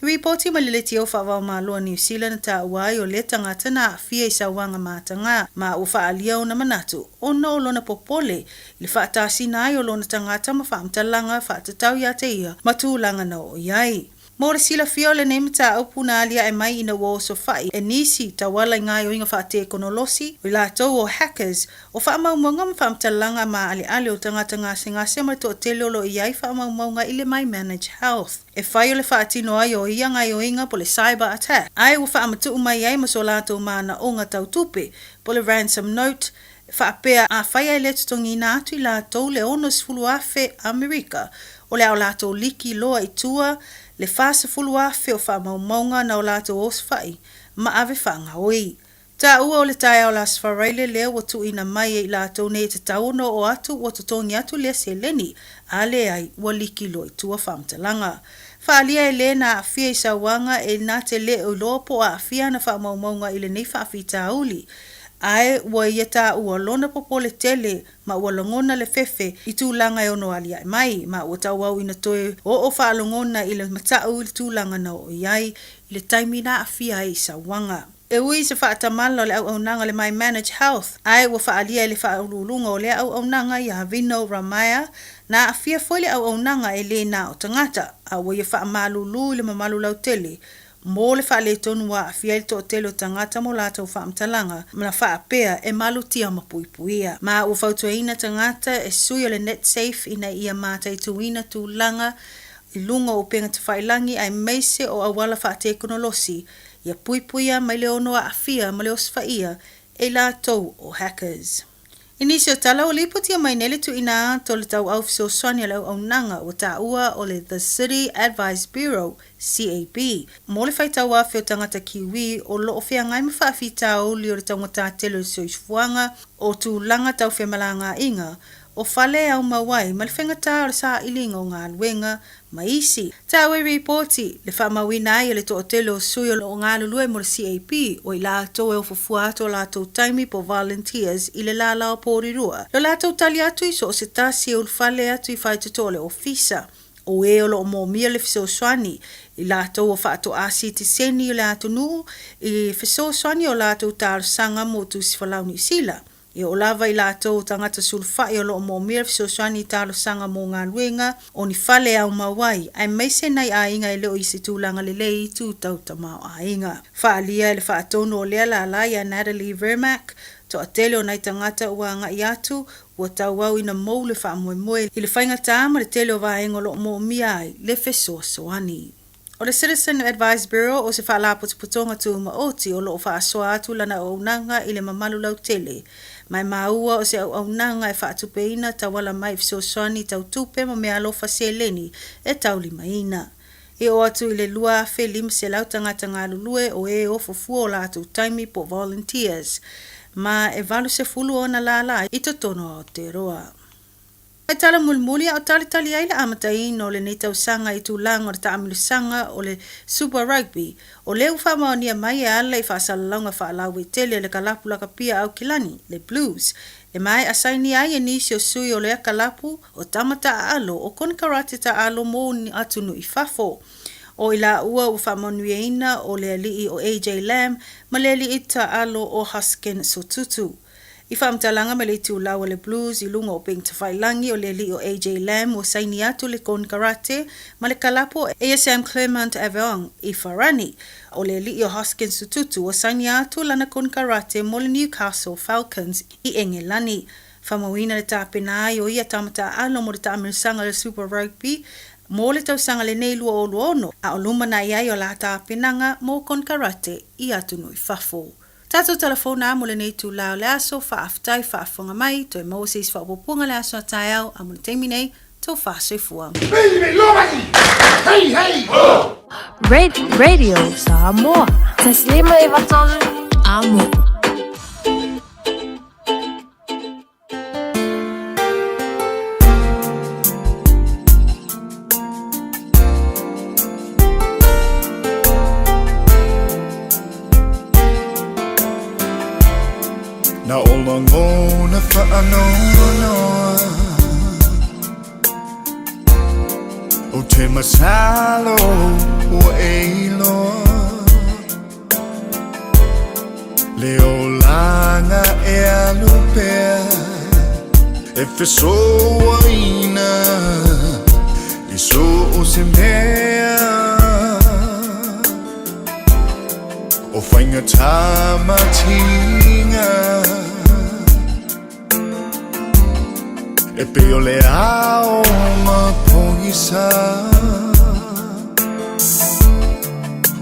Reporti ma le tio whawao maloa New Zealand ta uai o le tangata na fia I sawanga matanga ma o whaalia o na manatu o no lona popole le whaatasi nai o lona tangata ma whaamtalanga whaatatau ia te ia matulanga na o iai. Mo le sila fia o le neimata au puna alia e mai ina wo so whai e nisi ta wala ngai o inga whaate konolosi o la tau o hackers o whaamaumaunga ma whaamtalanga ma ale o tangata ngase ma to tele o lo iai whaamaumaunga I le mai manage health. E whai o le whaatino ai o ia ngai o inga po le cyber attack. Ai o whaamatu umai ai ma so la tau maana o ngā tau tupe po le ransom note whaapea a whai ai le tutongi nā atu I la tau le onos fulu afe Amerika o le au la tau liki loa I tua le fasa fulu afe o whaamaumaunga na o la tau oswhai ma ave whaanga oi. Ta ua o le tae o las whareile leo wa tu ina mai I la tau ne te tauno o atu wa tutongi atu le se leni a le ai wa liki loa I tua whaamtalanga. Whaalia e le na awhia I sawanga e nā te le o lopo a awhia na whaamaumaunga I le nei whaafita uli. Ai ua ia tā ua lona popole tele ma ua longona le fefe I tūlanga e ono alia e mai ma ua tau au ina toe o whaalongona I le matau I tūlanga na o iai I le taimina awhia I sawanga. E ui se whaatamala le au nanga le mai manage health. Ai ua whaalia le whaalulunga o le au nanga I Avino Ramaya na awhia foi le au nanga e le na o tangata a ua ia whaamalulu le mamalu lau tele. Mo le whaale tonu wa awhia to telo tangata mo la tau whaamtalanga ma whaapea e malutia mapuipuia. Ma ua whautua ina tangata e sui o le net safe ina ia mātai tuina tūlanga I lunga o penga te whailangi ai meise o awala whaate konolosi ia puipuia mai le ono a awhia ma le oswhaia e la tau o hackers. Inisi o tala o liputia mai nele tu ina to le tau au fiso soani lau au nanga o ta ua o le The City Advice Bureau, CAB. Mo le whai tau awhio tangata kiwi o lo o whea ngai mawhaafi tau li o le tangata telo so isfuanga o tu langa tau whea malanga inga o whale au mawai ma le whengata o le saa ilinga o ngā luenga ma isi. Ta ue reporti le whamawina ai le to o telo sui o ngā lulue mo le CAP o I la tau e o fufua ato la tau taimi po volunteers I le la lao pōrirua. Lo la tau tali atu I so o se tasi o le whale atu I whai tutole o fisa. o e o lo mo mia le fiso swani I lato o whaato asi te seni o le ato nuu I fiso swani o lato tāru sanga mo tu si whalau New Zealand. I o lava I lato o tangata sulwhai o lo mo mia fiso swani tāru sanga mo ngā luenga o ni whale au mawai ai meise nei a inga I leo isi tūlanga le lei tū tau tamau a inga. Whaalia le whaatono o lea la laia Natalie Vermack to a tele o nei tangata ua nga I atu ua tau au ina mou le whaamoemoe I le whainga tāma le tele o vaenga lo mo mia ai le fiso swani. O le Citizen Advice Bureau o se whaalaputuputonga tu maoti o loo whaasoa atu lana o unanga I le mamalu lau tele. Mai maua o se au unanga e whaatupeina tawala mai fiso swani tau tupe ma mea alofa se leni e tau limaina. E o atu I le lua fe lim se lau tangata ngā lulue o e o fufua o la atu taimi po volunteers. Ma e valu se fulu o na lala I totono o te roa. Ai tala mulmuli au tali ai le amatai no le nei tausanga I tūlanga o le taamilusanga o le Super Rugby o le ufamaonia mai e ala I whaasalaunga whaalau I tele le kalapu laka pia au kilani, le Blues. E mai asaini ai e nisi o sui o le akalapu o tamata a alo o kon karate ta alo mo ni atunu I fafo. O ila ua ufamaonuieina o le alii o AJ Lamb ma le alii ta alo o Hasken Sotutu. I whaamtalanga me le tūlau o le Blues I lunga o ping tawhailangi o le li o AJ Lamb o saini atu le kon karate ma le kalapo ASM Clement Aveong I Wharani o le li o Hoskin Sututu o saini atu lana kon karate mo le Newcastle Falcons I Engelani. Whamawina le tāpenai o ia tamata alo mo le taamilusanga le Super Rugby mo le tausanga le nei lua o luono a o lumana iai o la tāpenanga mo kon karate I atunu I fafo. Tato telefona mo le nei tūlau le aso whaaftai whaafonga mai to e Moses whaapopunga le aso atai au a mo le teimi nei tō whaasoifua. Hey, hey! Radio Samoa. Taslima iwatolu amo. Na ola ngona whaanoa o te masalo o eiloa Leo langa e alupea e fesoa ina I so o se mea o whainga tamatinga e peo le ao ma pongisa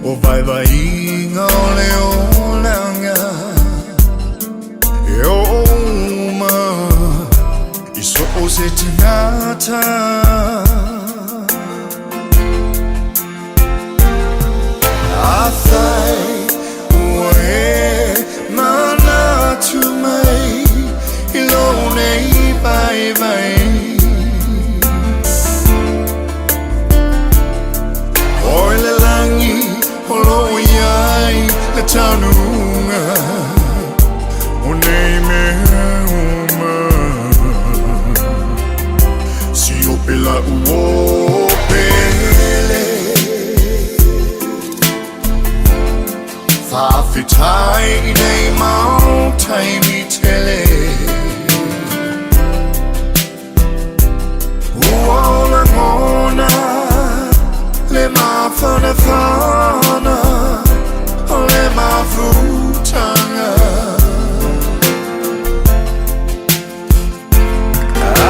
o Faiva inga o le olanga e o ma I so o se tinata Athai mana tu mai ilone bye bye Oile langi holo yai le tanunga oneme uma si opela uopele Whawhitai nei mau taimi tele Uola ngona le mawhana whana o le mawhutanga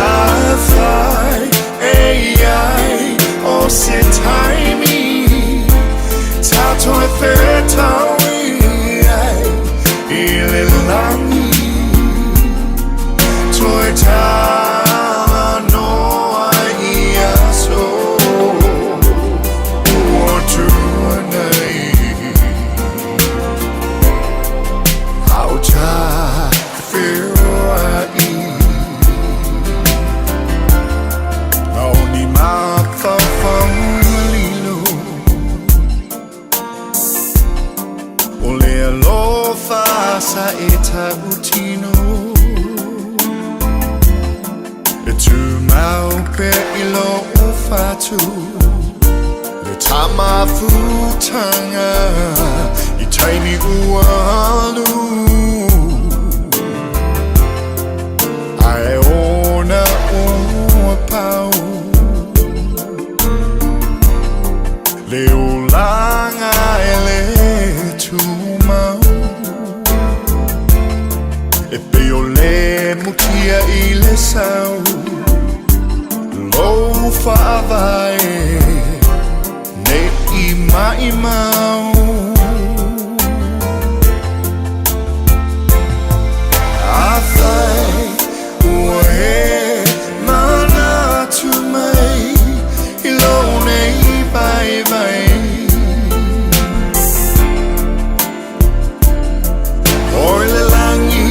Awhai e ai o se taimi Tato e whetau Ile langi toi ta no ai aso o tu nei how ta feel ai only my family ole lo fa eta utino e tu mau pe ilo fatu Le tama futanga I taimi ualu Ai ona ua pau Le ulanga ele tumau E peo le mutia I le sau Lo fa'avae Ne I mai mau Awhai ua he mana tu mai I lo nei vai vai Oi le langi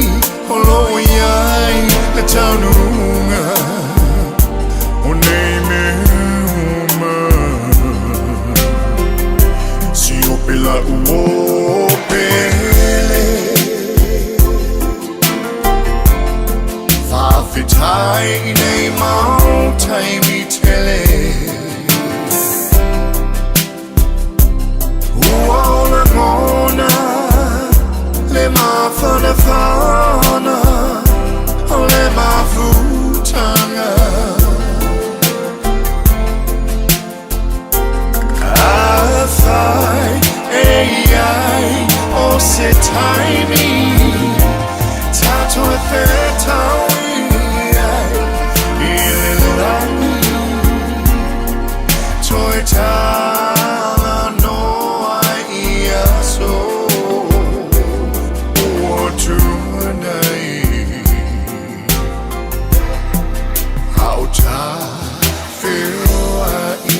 o lo iai le taununga O nei me uma Si o pela uo pele Whawhitai I nei mau taimi tele Uona ngona Le mawhana whana O le mawhutanga Awhai e ai o se taimi Tato e whetau I ai I le langi Toi tala no ai I aso O tunai How ta feel ai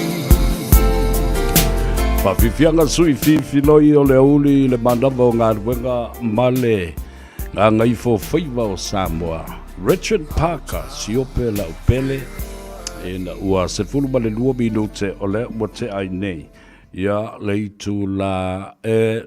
Whawhiwhianga sui whiwhinoi o le auli le manava o ngā ruenga male ngā Gagaifo Faiva o Samoa. Richard Parker, siope la upele, e na ua se fulu ma le 2 minute o le ua te ai nei. Ia le itu la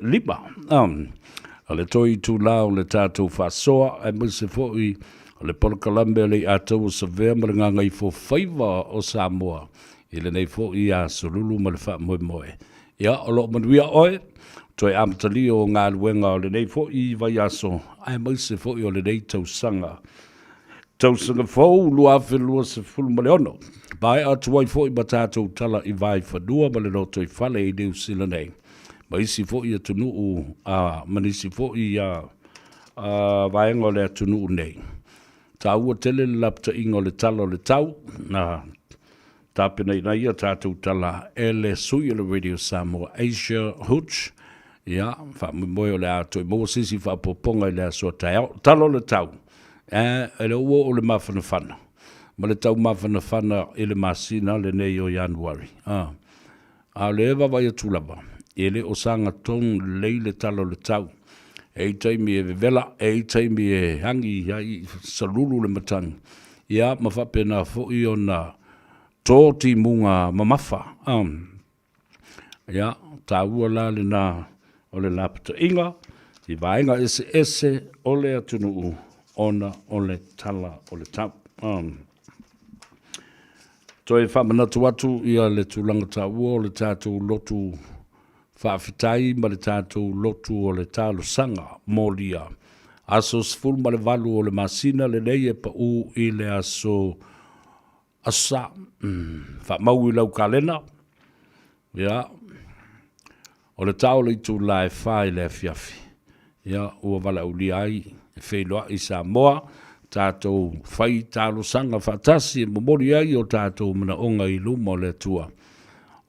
lima. A le toi tu la o le tātou whasoa, e mo se foi o le polkalambe le atou o sa vea ma le ngā Gagaifo Faiva o Samoa. I le nei foi a solulu ma le wha moe moe. Ia, o lo manuia oe, toi amatali o ngā luenga o le nei fo I vai aso, ai mai se fo I o le nei tausanga. Tausanga fau, lua awhelua se fulu ma le ono. Pai atu ai fo I batatou tala I vai whanua ma le no toi whale I New Zealand nei. Ma isi fo I atunu u, manisi fo I vaenga o le atunu u nei. Ta ua tele le lapta ingo le tala o le tau, na tāpena I ia tātou tala ele sui le Radio Samoa Asia Hooch. Ia, whamoe o le ato I mō sisi whapoponga I le asua tau. Talo le tau. E le ua o le mawhana whana. Ma le tau mawhana whana I le masina le nei o Januari. A le ewa vai atulava. E le o sanga tong lei le talo le tau. E taimi e vela, e taimi e hangi I salulu le matang. Ia, ma whapena fo I o na tōti munga mamafa. Ia, tā ua la le nā o le lapata inga, I vaenga ese o le atunu u, ona o le tala o le tau. Toi whamanatu atu ia le tūlanga tā ua o le tātou lotu whawhitai ma le tātou lotu o le tālo sanga mōlia. Aso sful ma le valu o le masina le nei e pa u I le aso asa, whamau I lau kalena, ia, o le tau le tu lai whai le fiafi, ia, ua wala uli ai, e whailoa I Samoa, tātou whai tālo sanga whatasi, e momori ai o tātou mana onga I luma o le tua,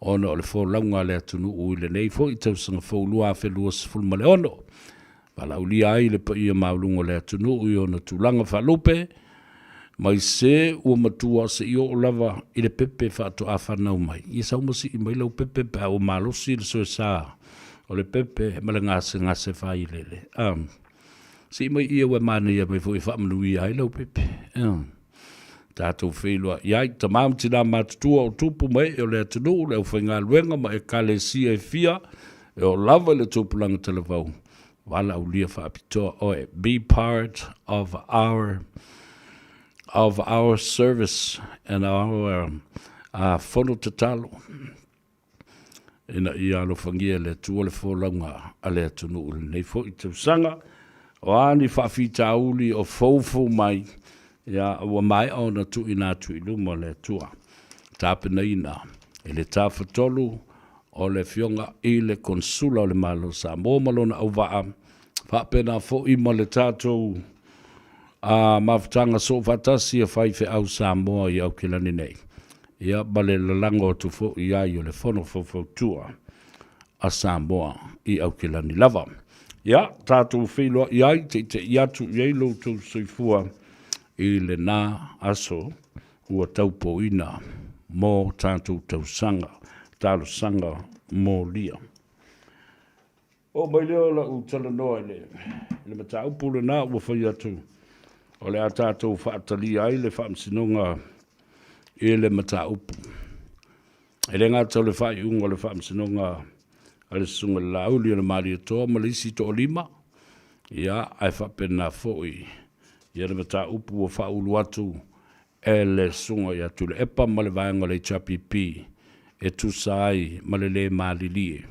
ona o le wholaunga le atunu ui le nei fo I tau sanga whaulua a whelua sifulma le ono, wala uli ai le pa ia maulunga le atunu ui o na tūlanga whalupe, mai se ua matua se I o lava I le pepe whaato a whanau mai. I sau masi I mai lau pepe pa o malosi le soe sa o le pepe ma le ngase whai lele. Si mai ia ua mana ia mai fo I whaamanu I ai lau pepe. Tātou whelua. Iai, ta maam tina matutua o tupu mai e o le atunu le au whainga luenga ma e kale si e fia e o lava le tupulanga televau. Wala au lia whaapitoa oe. Be part of our service and our a fono te talo. Ina I alo fangia le tua le fōlanga a le atunu ule nei fo I te sanga o ani whawhita uli o fōfō mai ia ua mai o na tu ina tu I luma le tua. Tāpena ina e le tāwhatolu o le fionga I le konsula o le malo Samoa malona au waa whapena fo I ma le tātou a mawhtanga so fatasi a whaife au Samoa I au kilani nei. Ia bale lalango tu fo I ai o le fono fo tua a Samoa I au kilani lava. Ia tātou whiloa I ai te iatu I ai lo tau soifua I le nā aso ua taupo ina mō tātou tausanga, tālo sanga mō lia. O mai leo la u tala noa le mata upule nā ua whai atu. O le a tātou whaatali ai le whaamsinonga I le mata upu. E le ngā tau le whai unga le whaamsinonga a le sunga lauli le maari atoa ma le isi to lima. Ia ai whapena foi. Ia le mata upu o whaulu atu e le sunga ia tu le epa ma le vaenga le chapipi e tu sai ma le maalilie.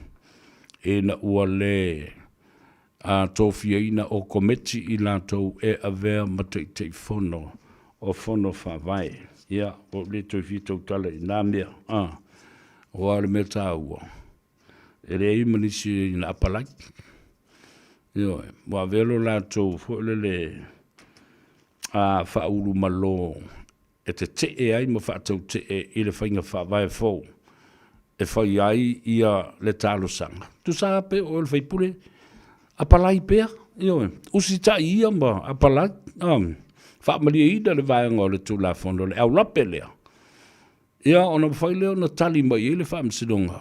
E na ua le a tofia ina o kometi I lantou e avea ma te fono o fono whawai. Ia, o le tofi tau tala I nā mea. O ale me tā ua. E re imanisi I na apalai. Ia, wa velo lantou fo le a whaulu malo e te ai ma whaatau I le whainga whawai fau. E whai ai ia le talo sanga. Tu sa pe o le whaipule apalai pea. Ia, usi ta ia ma apalai. Whaamalia ida le vaianga o le tula fondo le au lape lea. Ia, ona whai leo na tali mai le whaamsidonga.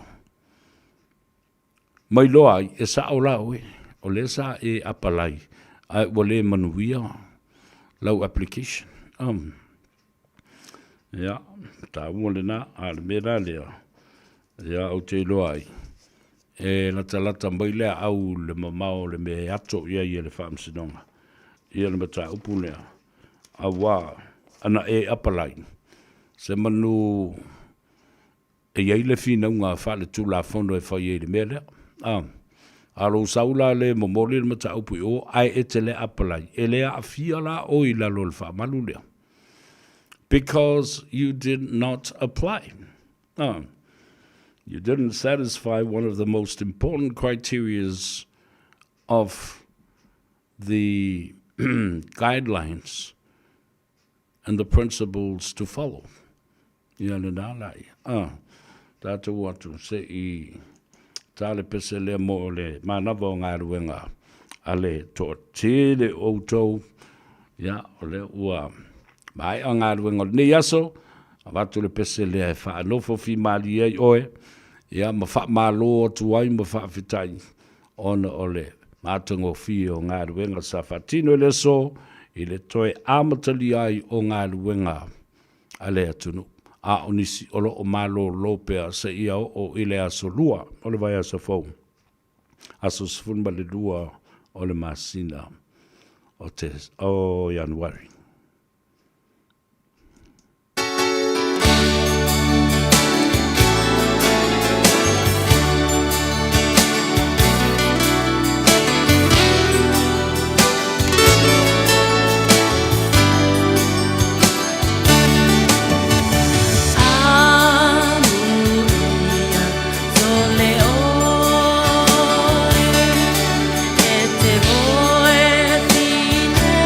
Mai loa ai, e sa o lao o le sa e apalai. Ai wale manuia lau application. Ia, ta umole na ale mera lea. Ia, au te loa ai. E na talata mai lea au le mamao le me ato ia le whaamsidonga. Ia le mata upu lea. Awa, ana e apalai. Se manu e iei le fina unga whale tula fondo e whai e le mele. Alo saula le momoli le mata upu o ai e te le apalai. E lea a fia la o I la lol whamalu lea. Because you did not apply. You didn't satisfy one of the most important criterias of the guidelines and the principles to follow. Ia le nā lai. Tātou atu se I tāle pese lea mo le mānawa o ngā ruenga a le tō tīre outou. Ia o le ua mai o ngā ruenga nei aso. A watu le pese lea e wha anofo fi mali ai oe. Ia ma wha mālo atu ai ma wha fitai. Ona o le mātango fi o ngā ruenga sa whatino le so. I le toe amatali ai o ngā luenga a le atunu. A onisi olo o malo lopea se ia o ile aso lua o le vai aso fau. Aso sfunba le lua o le masina o Januari. Te voe fine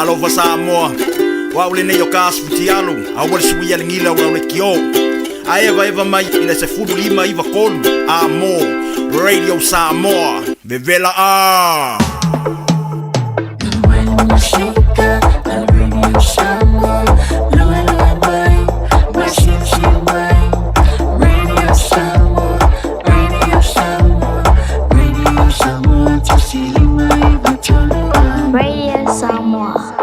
Malova Samoa. Wa ule ne yo kas futialu. Awal suia ngila wa ule kio. Eva mai ina se fudu lima iva kolu. Amo Radio Samoa. Bevela a. Radio Samoa.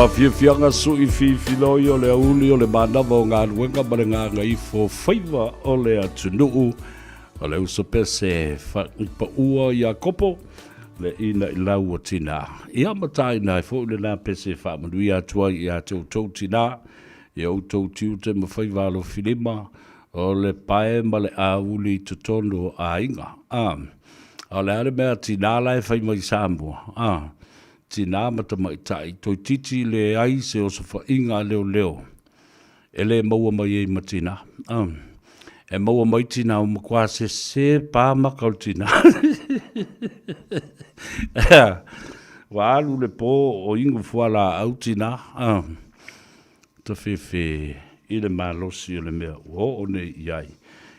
Fianga sui filoi o le uli o le manava o ngā ruenga ma le ngā Gagaifo Faiva o le atunuu o le usope se whaipa ua i a kopo le ina i lau o tina. Ia matai nai fo le nā pese whaamanui atua i a tau tina i au tau tiu te mawhaiva alo filima o le pae ma le a uli i tutono a inga. O le are mea tina lai whaima i Samoa. Tina mata mai tai, toi titi le ai se o sofa inga leo leo. E le maua mai e matina. E maua mai tina o makua se pā makau tina. Walu le po o ingu fuala au tina. Ta fefe i le malosi o le mea. O ne iai.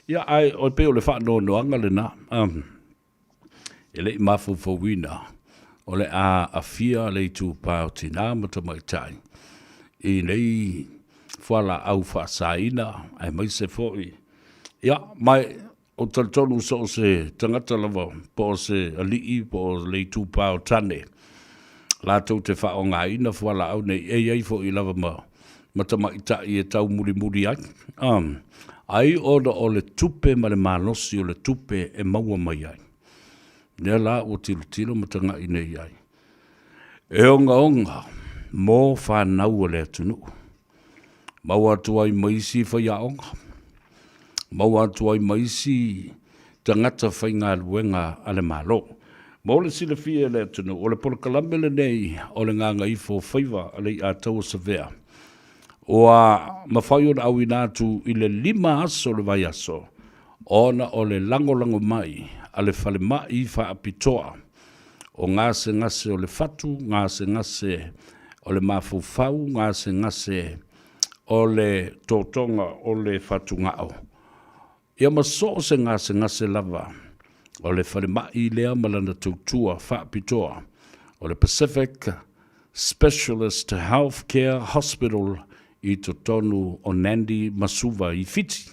Ia ai o pe o le wha no anga le na. E le mafu fawina. O le a fia le tu pao tina mata mai tai. I nei fuala au whaasaina, ai mai se foi. Ia, mai o taltonu so se tangata lava, po se alii, po le tu pao tane. La tau te whao ngā ina fuala au nei, ei foi lava mata mai tai e tau muri ai. Ai oda o le tupe ma le malosi o le tupe e maua mai ai. Nea la o tilo matanga i nei ai. E onga, mō whanau o le atunu. Mau atu ai maisi whai a onga. Mau atu ai maisi tangata whai ngā luenga ale malo. Mō le sila fia le atunu, o le polokalame le nei, o le ngā Gagaifo Faiva, ale i a tau savea. O a mawhai o na au inatu i le 5 aso le vai aso. Ona o le lango mai, ale fale mai wha apitoa, o ngase o le fatu, ngase o le mafufau, ngase o le totonga o le fatu ngao. Ia maso se ngase lava, o le fale mai lea malana tautua wha apitoa, o le Pacific Specialist Healthcare Hospital i totonu o Nandi Masuva i Fiti.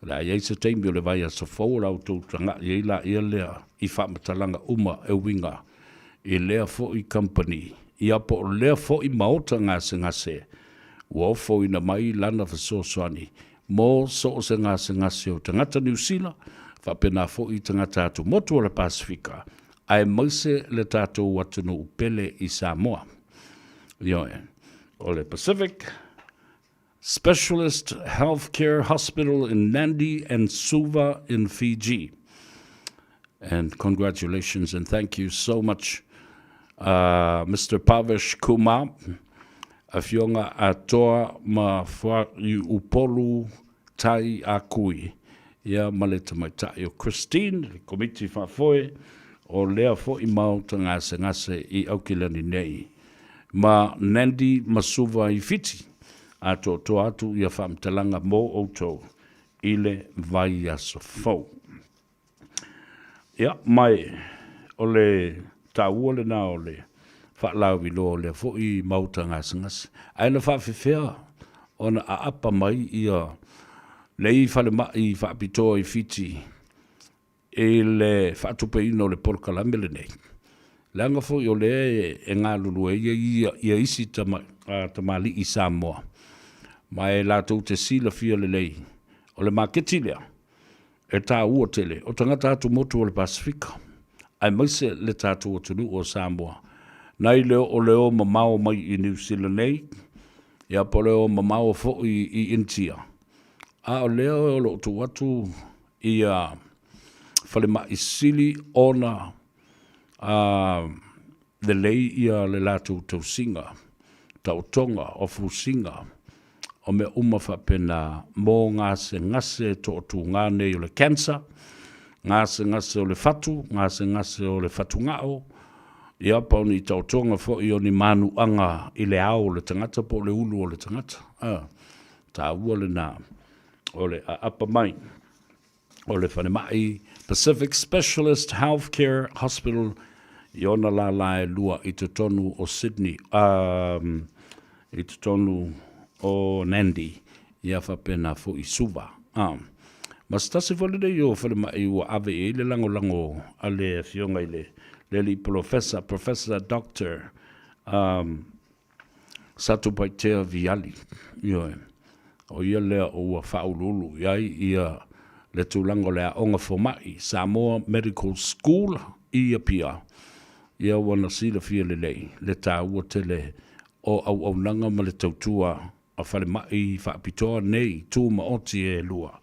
La ia se teimi o le vai a sa fau rau tau tanga i la ia lea i whamatalanga uma e winga i lea fo i company i apo o lea fo i maota ngase ua fo i na mai lana fasosoani mo so o se ngase o tangata New Zealand whapena fo i tangata atu motu o le Pasifika ai maise le tato watunu upele i Samoa o le Pacific Specialist Healthcare Hospital in Nandi and Suva in Fiji. And congratulations and thank you so much, Mr. Pavesh Kumar. Afionga atoa ma wha i upolu tai a kui. Ia maleta mai tai o Christine, komiti whafoe, o lea fo i mauta ngase i aukilani nei. Ma Nandi Masuva i Fiti. Ato atu ia whamtalanga mō outou i le vai aso fau. Ia, mai, o le tāua le nā o le whaalau i lo le fo i mauta ngas. Aina whawhiwhea, ona a apa mai ia lei whale mai whaapitoa i Fiti e le whaatupe ino le porkalame le nei. Langa fo i o le e ngā lulu ia isi tamali i Samoa. Mai lātou te sila fia le lei, o le maketi lea, e tā ua tele, o tangata atu motu o le Pasifika, ai maise le tātou atunu o Samoa. Nai leo o leo mamao mai i New Zealand nei, ia po leo mamao fo i India. A o leo o lo tu atu i whale mai sili ona le lei ia le lātou tau singa, tau tonga o fusinga, o me whapena mō ngase to o tu ngāne o le cancer, ngase o le fatu, ngase o le fatu ngao, ia pauni tau tonga fo i o ni manu anga i le ao le tangata po le ulu o le tangata. Tā ua le nā, o le apa mai, o le whanemai, Pacific Specialist Healthcare Hospital, i ona la lae lua i te tonu o Sydney, i te tonu o Nandi, ia whapena fo i Suva. Mas tasi whale nei o whale mai ua ave e le lango a le fionga i le li professor, Dr. Satu Paitea Viali. Ioe. O ia lea o whaululu iai ia le tūlango lea onga formai Samoa Medical School ia pia. Ia wana sila fia le lei. Le tā ua tele o au nanga ma le tautua a whale mai whaapitoa nei tū maoti e lua.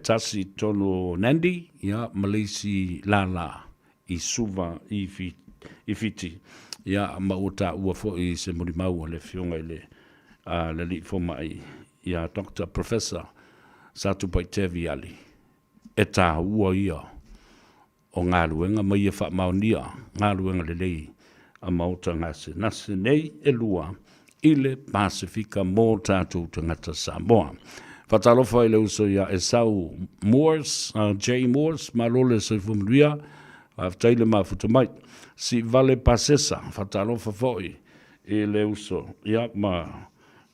Tasi tono Nandi, ia Malisi Lala i Suva i Fiti. Ia mauta ua fo i se murimau le fionga i le li fo mai. Ia Dr. Professor Satu Paitevi Ali. E tā ua ia o ngā luenga mai e wha maunia, ngā luenga le lei a mauta ngase. Nase nei e lua i le Pasifika mō tātou tangata Samoa. Whatalofa i le uso ia e sau Moores, J. Moores, malole sa fumuria, taile mafuta mai. Si vale pasesa, whatalofa foi i le uso ia ma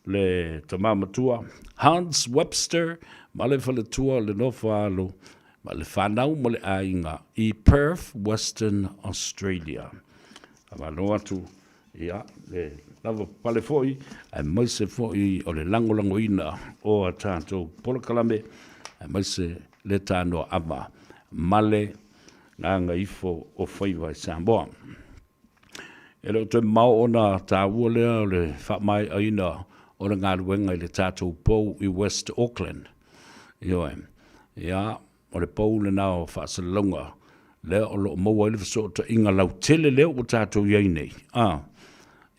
le tamamatua. Hans Webster, ma le whaletua le nofa alo, ma le whanau ma le ainga i Perth, Western Australia. Amano atu, ia, le lava pale foi, ai maise foi o le lango ina o a tātou polokalame, ai maise le tānoa ama, male Gagaifo o Faiva i Samoa. E leo te mau ona tā ua lea o le whamai aina o le ngā ruenga i le tātou pou i West Auckland. Ioe, ia, o le pou le nao whaasalonga, lea o lo maua i le whasota inga lau tele leo o tātou iei nei.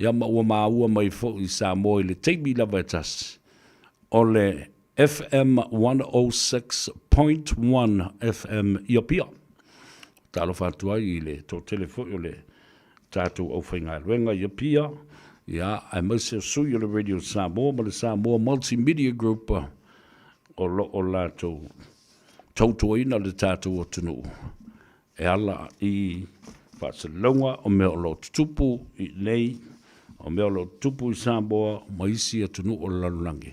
Ia maua maua mai fo i Samoa i le teimi lava e tas. O le FM 106.1 FM ia pia. Talo whatua i le tō telefoni o le tātou au whainga ruenga ia pia. Ia, ai mause o sui o le Radio Samoa, ma le Samoa Multimedia Group o lātou tautoina le tātou o tunu. E ala i Barcelona o mea o lo tupu i nei, o mea o lo tupu i Samoa, maisi a tunu o lalulangi.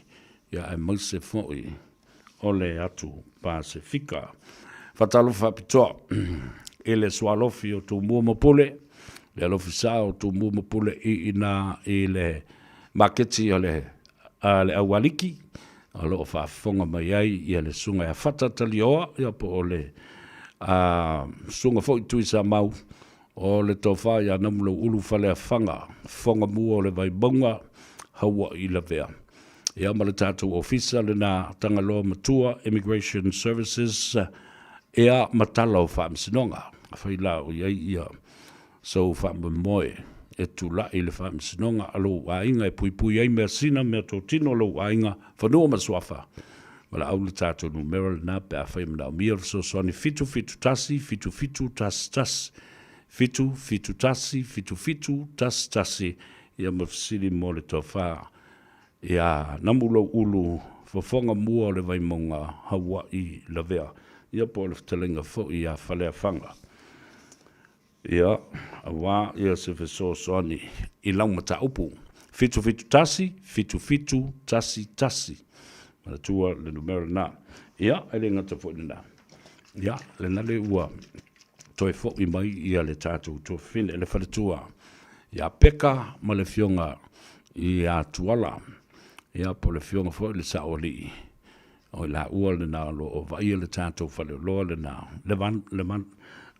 Ia, ai mause foi o le atu Pasifika. Fatalo whapitoa, e le swalofi o tō mua mapule, le alofisa o tō mua mapule i le maketi o le awaliki, a lo o whaafonga mai ai i le sunga e whatatali oa, ia po o le sunga fo i tui sa mau, o le tōwha i anamulo ulu whale a whanga, whanga mua o le vaibonga, haua i la vea. Ia ma le tātou ofisa le nā tangaloa matua, Immigration Services, ea matala o whaamisinonga. Whai la o iei ia. So whaamimoe e tu la i le whaamisinonga alo ainga e pui pui ei mea sina mea tō tino alo ainga whanua maswafa. Wala au le tātou numero le nā pēa whai mana o mia so soani fitu fitu tasi, fitu fitu tas tas. Fitu fitu tasi, fitu fitu tas tasi. Ia mawsiri mo le tō wha. Ia namulo ulu whafonga mua le vaimonga hawa i la vea. Ia po le whatalinga fo i a whalea whanga. Ia, a wā, ia se wheso soani i laumata upu. Fitu fitu tasi, fitu fitu tasi tasi. Mana tua le numero nā. Ia, ele ngata fo i nā. Ia, le nale ua toi fo i mai ia le tātou tō whine, ele whaletua. Ia peka ma le fionga i a tuala. Ia po le fionga fo i le saoli. O la ua le nā lo o vai le tātou whale o loa le nā.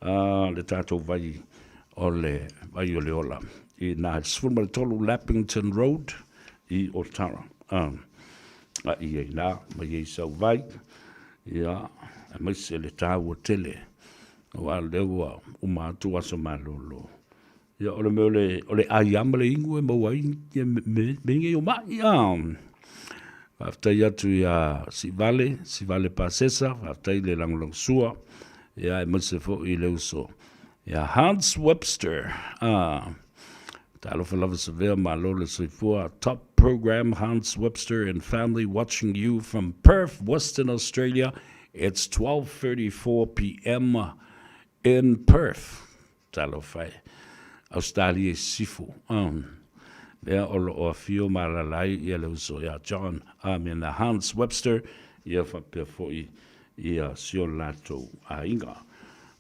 Le tātou vai o le ola. I nā sfurma le tolu Lappington Road i Otara. I ei nā, mai ei sau vai. Ia, mai se le tāua tele. O a leua umatu asa malolo. Ia, o le meo le aiama le ingu e mawai me o mai. Aftai atu ia Sivale Pasesa, aftai le langulang sua, ia e mase fo i le uso. Ia Hans Webster, talo falava severe malo le soifua, top program Hans Webster and family watching you from Perth, Western Australia. It's 12:34 p.m. in Perth. Talo fai. Australia sifu. Lea o fio malalai ia le uso ia John Amina Hans Webster ia whapea foi ia sio lato a inga.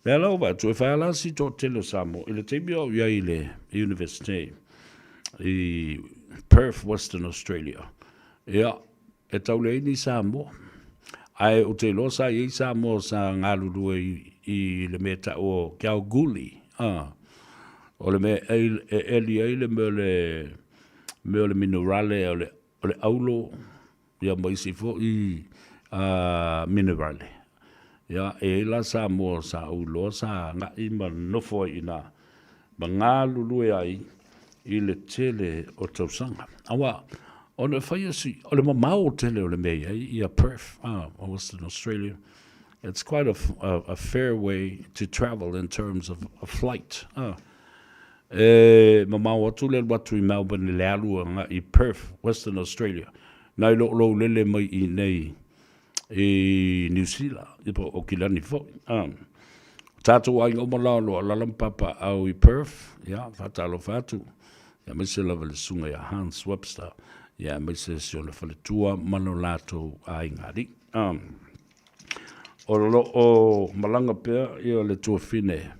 Lea lau ba tu e whaelasi tō telo Samoa i le teimio ia i le university i Perth, Western Australia. Ia, e tau le ni Samoa. Ai o te losa i Samoa sa ngalulu i le meta o Kalgoorlie. O le me eli ele me le minerale o le aulo ia mai si fo i minerale. Ia e la Samoa sa ulo sa nga i manofo ina mangalulu ai i le tele o tausanga. Awa, o le whaia si, o le mamau tele o le mea i a Perth, Western Australia. It's quite a fair way to travel in terms of a flight. Mamau atu le watu i Melbourne le alu nga i Perth, Western Australia. Nai lo lele mai i nei i New Zealand, i po o kilani fo. Tātou ai ngomalalo a lalampapa au i Perth, ia, whatalo whatu. Ia maise lava le sunga ia Hans Webster. Ia maise sio le whaletua mano lato a ingari. O malanga pea ia le tua fine.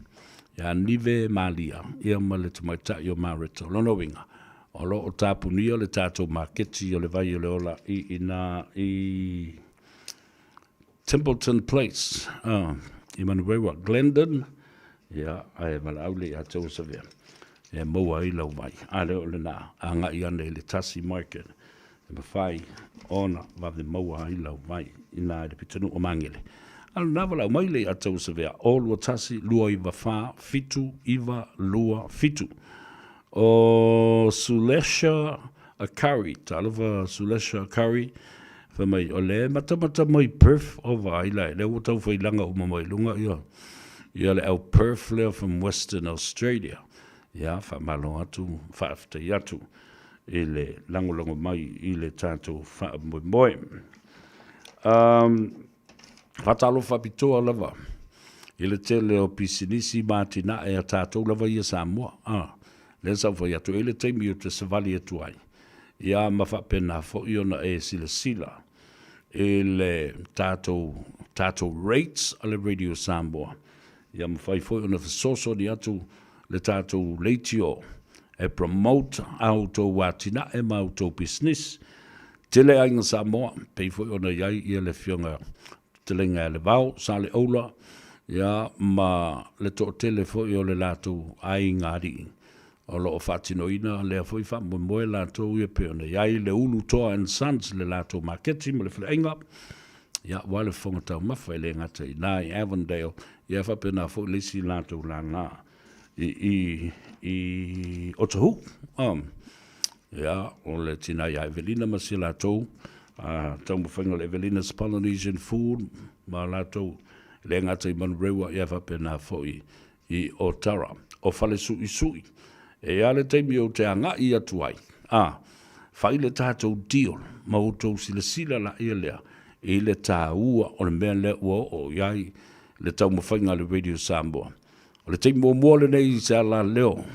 Ia nive malia. Ia ma le tumaita i o marito. Lono winga. O lo o tapunia le tātou marketi o le vai o le ola i Templeton Place. I Manurewa, Glendon. Ia, ai malaule a tau savea. E maua i lau mai. A leo le nā, a ngā i ane le tasi market. E mawhai, ona, wawhe maua i lau mai. I nā e pitanu o mangele. Alo nā walau mai le a tau se vea. O lua tasi, lua iwa whā, fitu, iwa, lua, fitu. O Sulesha Akari, tālawa Sulesha Akari. Whamai, o le matamata mai Perth o vai lai. Le o tau whailanga o mamai lunga ia. Ia le au Perth leo from Western Australia. Ia, whamalo atu, whaafta i atu, i le langolongo mai, i le tātou whaamoe. Whatalo whapitoa lava, i le tele o pisinisi mātina e a tātou lava i a Samoa. Le sau whai atu, i le teimi o te savali atu ai. Ia, mawhapena fo i ona e sila, i le tātou rates a le Radio Samoa. Ia, mawhai fo i ona whasoso ni atu, le tātou leitio e promote au tō wātina e mau tō business. Tele ainga Samoa, pei fo ona iai ia le fionga telenga e le vau, sa le oula, ia ma le tō tele fo i o le lātou ai ngāri. O lo o whātinoina, lea fo i whamoe lātou ia pe ona iai le ulu toa and sons le lātou marketi, ma le whainga. Ia wale fonga tau mawhai le ngata i nai Avondale, ia whapena fo lisi lātou la ngā. I Otahu. O le tina ia Evelina masila tau. Tau mawhainga le Evelina's Polynesian Food. Ma la tau le ngata i Manurewa ia whapena foi i Otara. O whale sui. E ale teimi o te anga i atu ai. Whai le tātou deal. Ma o tau sila la ia lea. I le tā ua o le mea le ua o iai le tau mawhainga le Radio Samoa. O le teimo mua le nei se ala leo.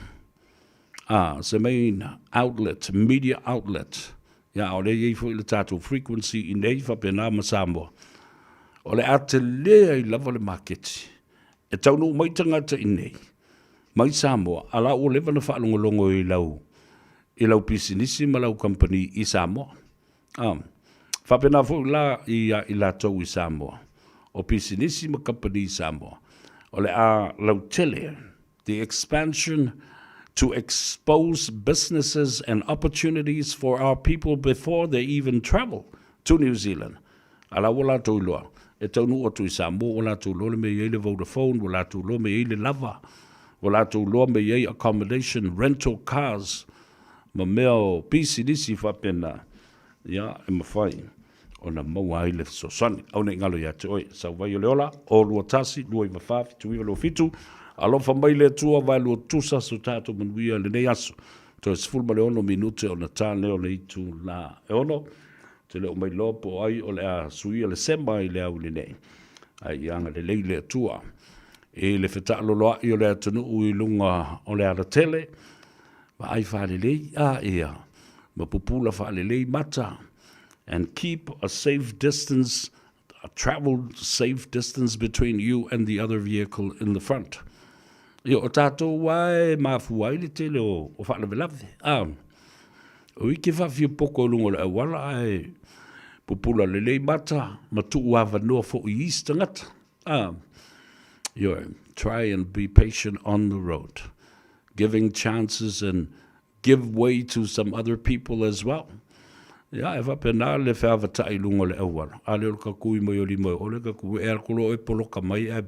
Se main outlet, media outlet. Ia, o le iei fo i le tātou frequency i nei whapena ma Samoa. O le ate lea i lava le marketi. E tau no mai tangata i nei. Mai Samoa, ala o lewa na whaalongolongo i lau pisinisi ma lau company i Samoa. Whapena fo i la tau i Samoa. O pisinisi ma company i Samoa. Ole a lautele, the expansion to expose businesses and opportunities for our people before they even travel to New Zealand. Ala wala tau loa. E tau nu atu i Samoa, wala tau loa me iei le Vodafone, wala tau loa me iei le lava, wala tau loa me iei accommodation, rental cars, ma meo pisi nisi whapena. Ia, e mawhai. Ona maua ai le sosani. Au nei ngalo ia te oi. Sau vai o leola, o lua tasi, lua i mawhafi, tu iwa lua fitu. Alofa mai le tua vai lua tusa so tātou manuia le nei aso. To e sifulma le ono minute o na tā leo le itu la e ono. Te leo mai lopo ai o le a suia le sema i le au le nei. Ai anga le lei le tua. E le wheta loloa i o le atanu ui lunga o le ala tele. Wa ai wha le lei a ea. Ma pupula wha le lei mata. And keep a safe distance, a traveled safe distance between you and the other vehicle in the front. Ia o tātou wai mafu ai le tele o whaalawe lawe. O i ke whawhia poko lungo le awala ai pupula le lei mata ma tu uawa noa fo i Easter ngata. Try and be patient on the road, giving chances and give way to some other people as well. Ya, e whapena le whāwa tai lungo le awala. A leo ka kui mai o lima o le ka kui e kolo e polo ka mai e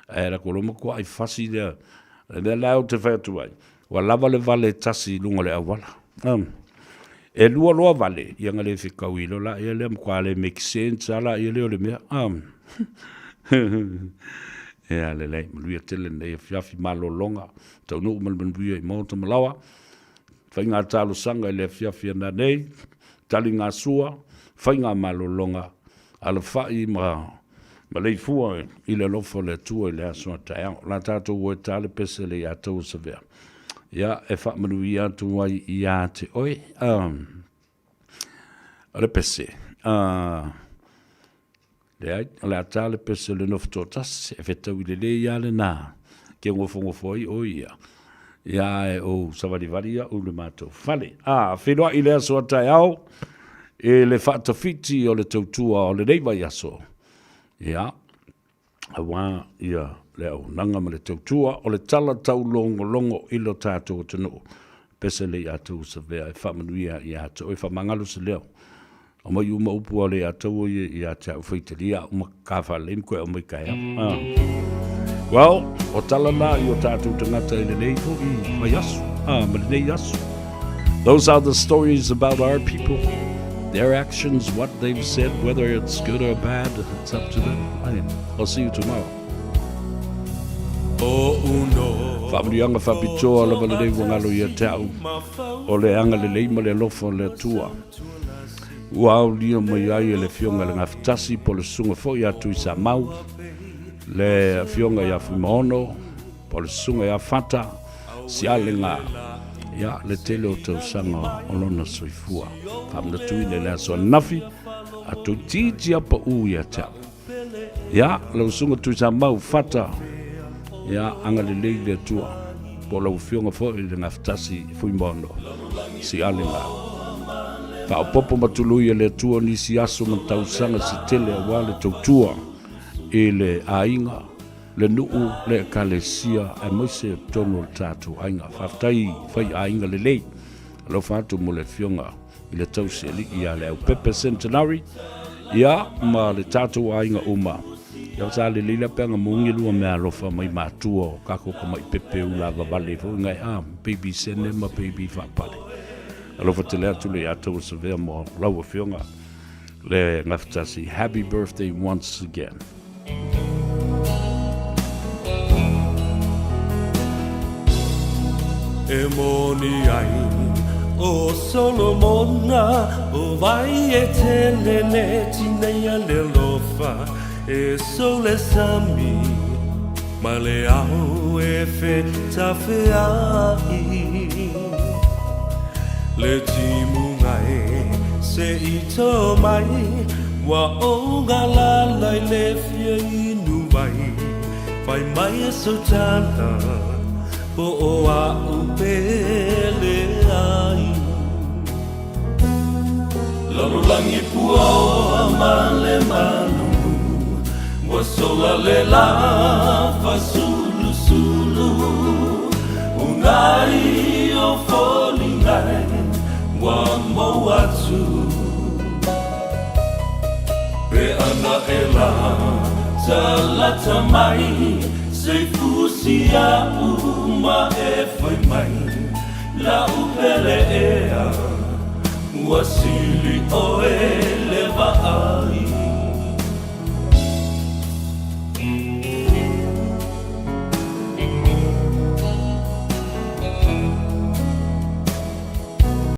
ra kolo ma kua i whasi lea. E mea lao te whaitu ai. Wa lava le vale tasi lungo le awala. E lua loa vale, ianga le whikau ilo la, ia lea mkwa le make sense ala, ia leo le mea. Ea le lei, maluia tele nei, fiafi malo longa, tau nuu maluia i mauta malawa, whai ngā talo sanga i le fiafi ana nei, tali ngā sua, whai ngā malo longa, ala whai ma lei fua i le lofo le tua i le asua taiao, la tātou e tale pese le ia tau sa vea. Ia, e wha manuia atu wai i a te oi, ale pese, le ai, ale ata le pese le nofto tas, e whetau i le le ia le nā, ke ngofo i o ia. Ia e o savarivaria o le mātou. Fale, whenua i le aso atai au, e le whaatawhiti o le tautua o le reiwai aso. Ia, awa ia le au nanga ma le tautua, o le tala tau longo ilo tātou tanu. Pese le i atou sa vea, e whamanuia i atou, e whamangalu sa leo. O mai uma upua le atou i atou whaiteria, o makawa le mkoe o mai kaya. Well, o tala nā i o tātou tangata i le nei fo i mai asu, ma le nei asu. Those are the stories about our people, their actions, what they've said, whether it's good or bad, it's up to them. I'll see you tomorrow. Whamrianga whapitoa la wale nei wangalo i a tau, o le anga le leima le lofo le tua. Uau lia mai ai le fionga le ngafitasi po le sunga fo i atu i Samoa, le fionga i a Fuimono, po le sunga i a Fata, si ale ngā, ia le tele o tau sanga o lona soifua. Whamna tui le lea soa nafi, a tu titi apa u i a tau. Ia, lau sunga tui Samoa Fata, ia anga le lei le tua, po lau fionga fo i le ngafitasi Fuimono, si ale ngā. Wha o popo matului e le tua nisi aso man tausanga si tele a wale tautua e le ainga, le nuu, le kalesia, e moise tono le tātou ainga. Whaftai whai ainga le lei, alo whātu mo le fionga i le tausi ali i a le au Pepe Centenary, ia ma le tātou ainga uma. Ia sa le lila penga mungi lua mea lofa mai mātua o kako ka mai pepe ula vavale fo ngai baby sene ma baby whapale. Alofa te lea tule atou sa vea mo laua fionga le ngafitasi. Happy birthday once again. E moni ai o Solomona o vai e telene tina le lofa e sole sami ma le au e feta feai le timu ngai se ito mai wa o galala le fia inu vai fai mai so tana po o a upele ai lalo langi pua o male manu wa sola le la fa sulu sulu unai o folingai wa mo atu pe ana ela talata mai se fusia uma e foi mai la upele ea wasili o eleva ai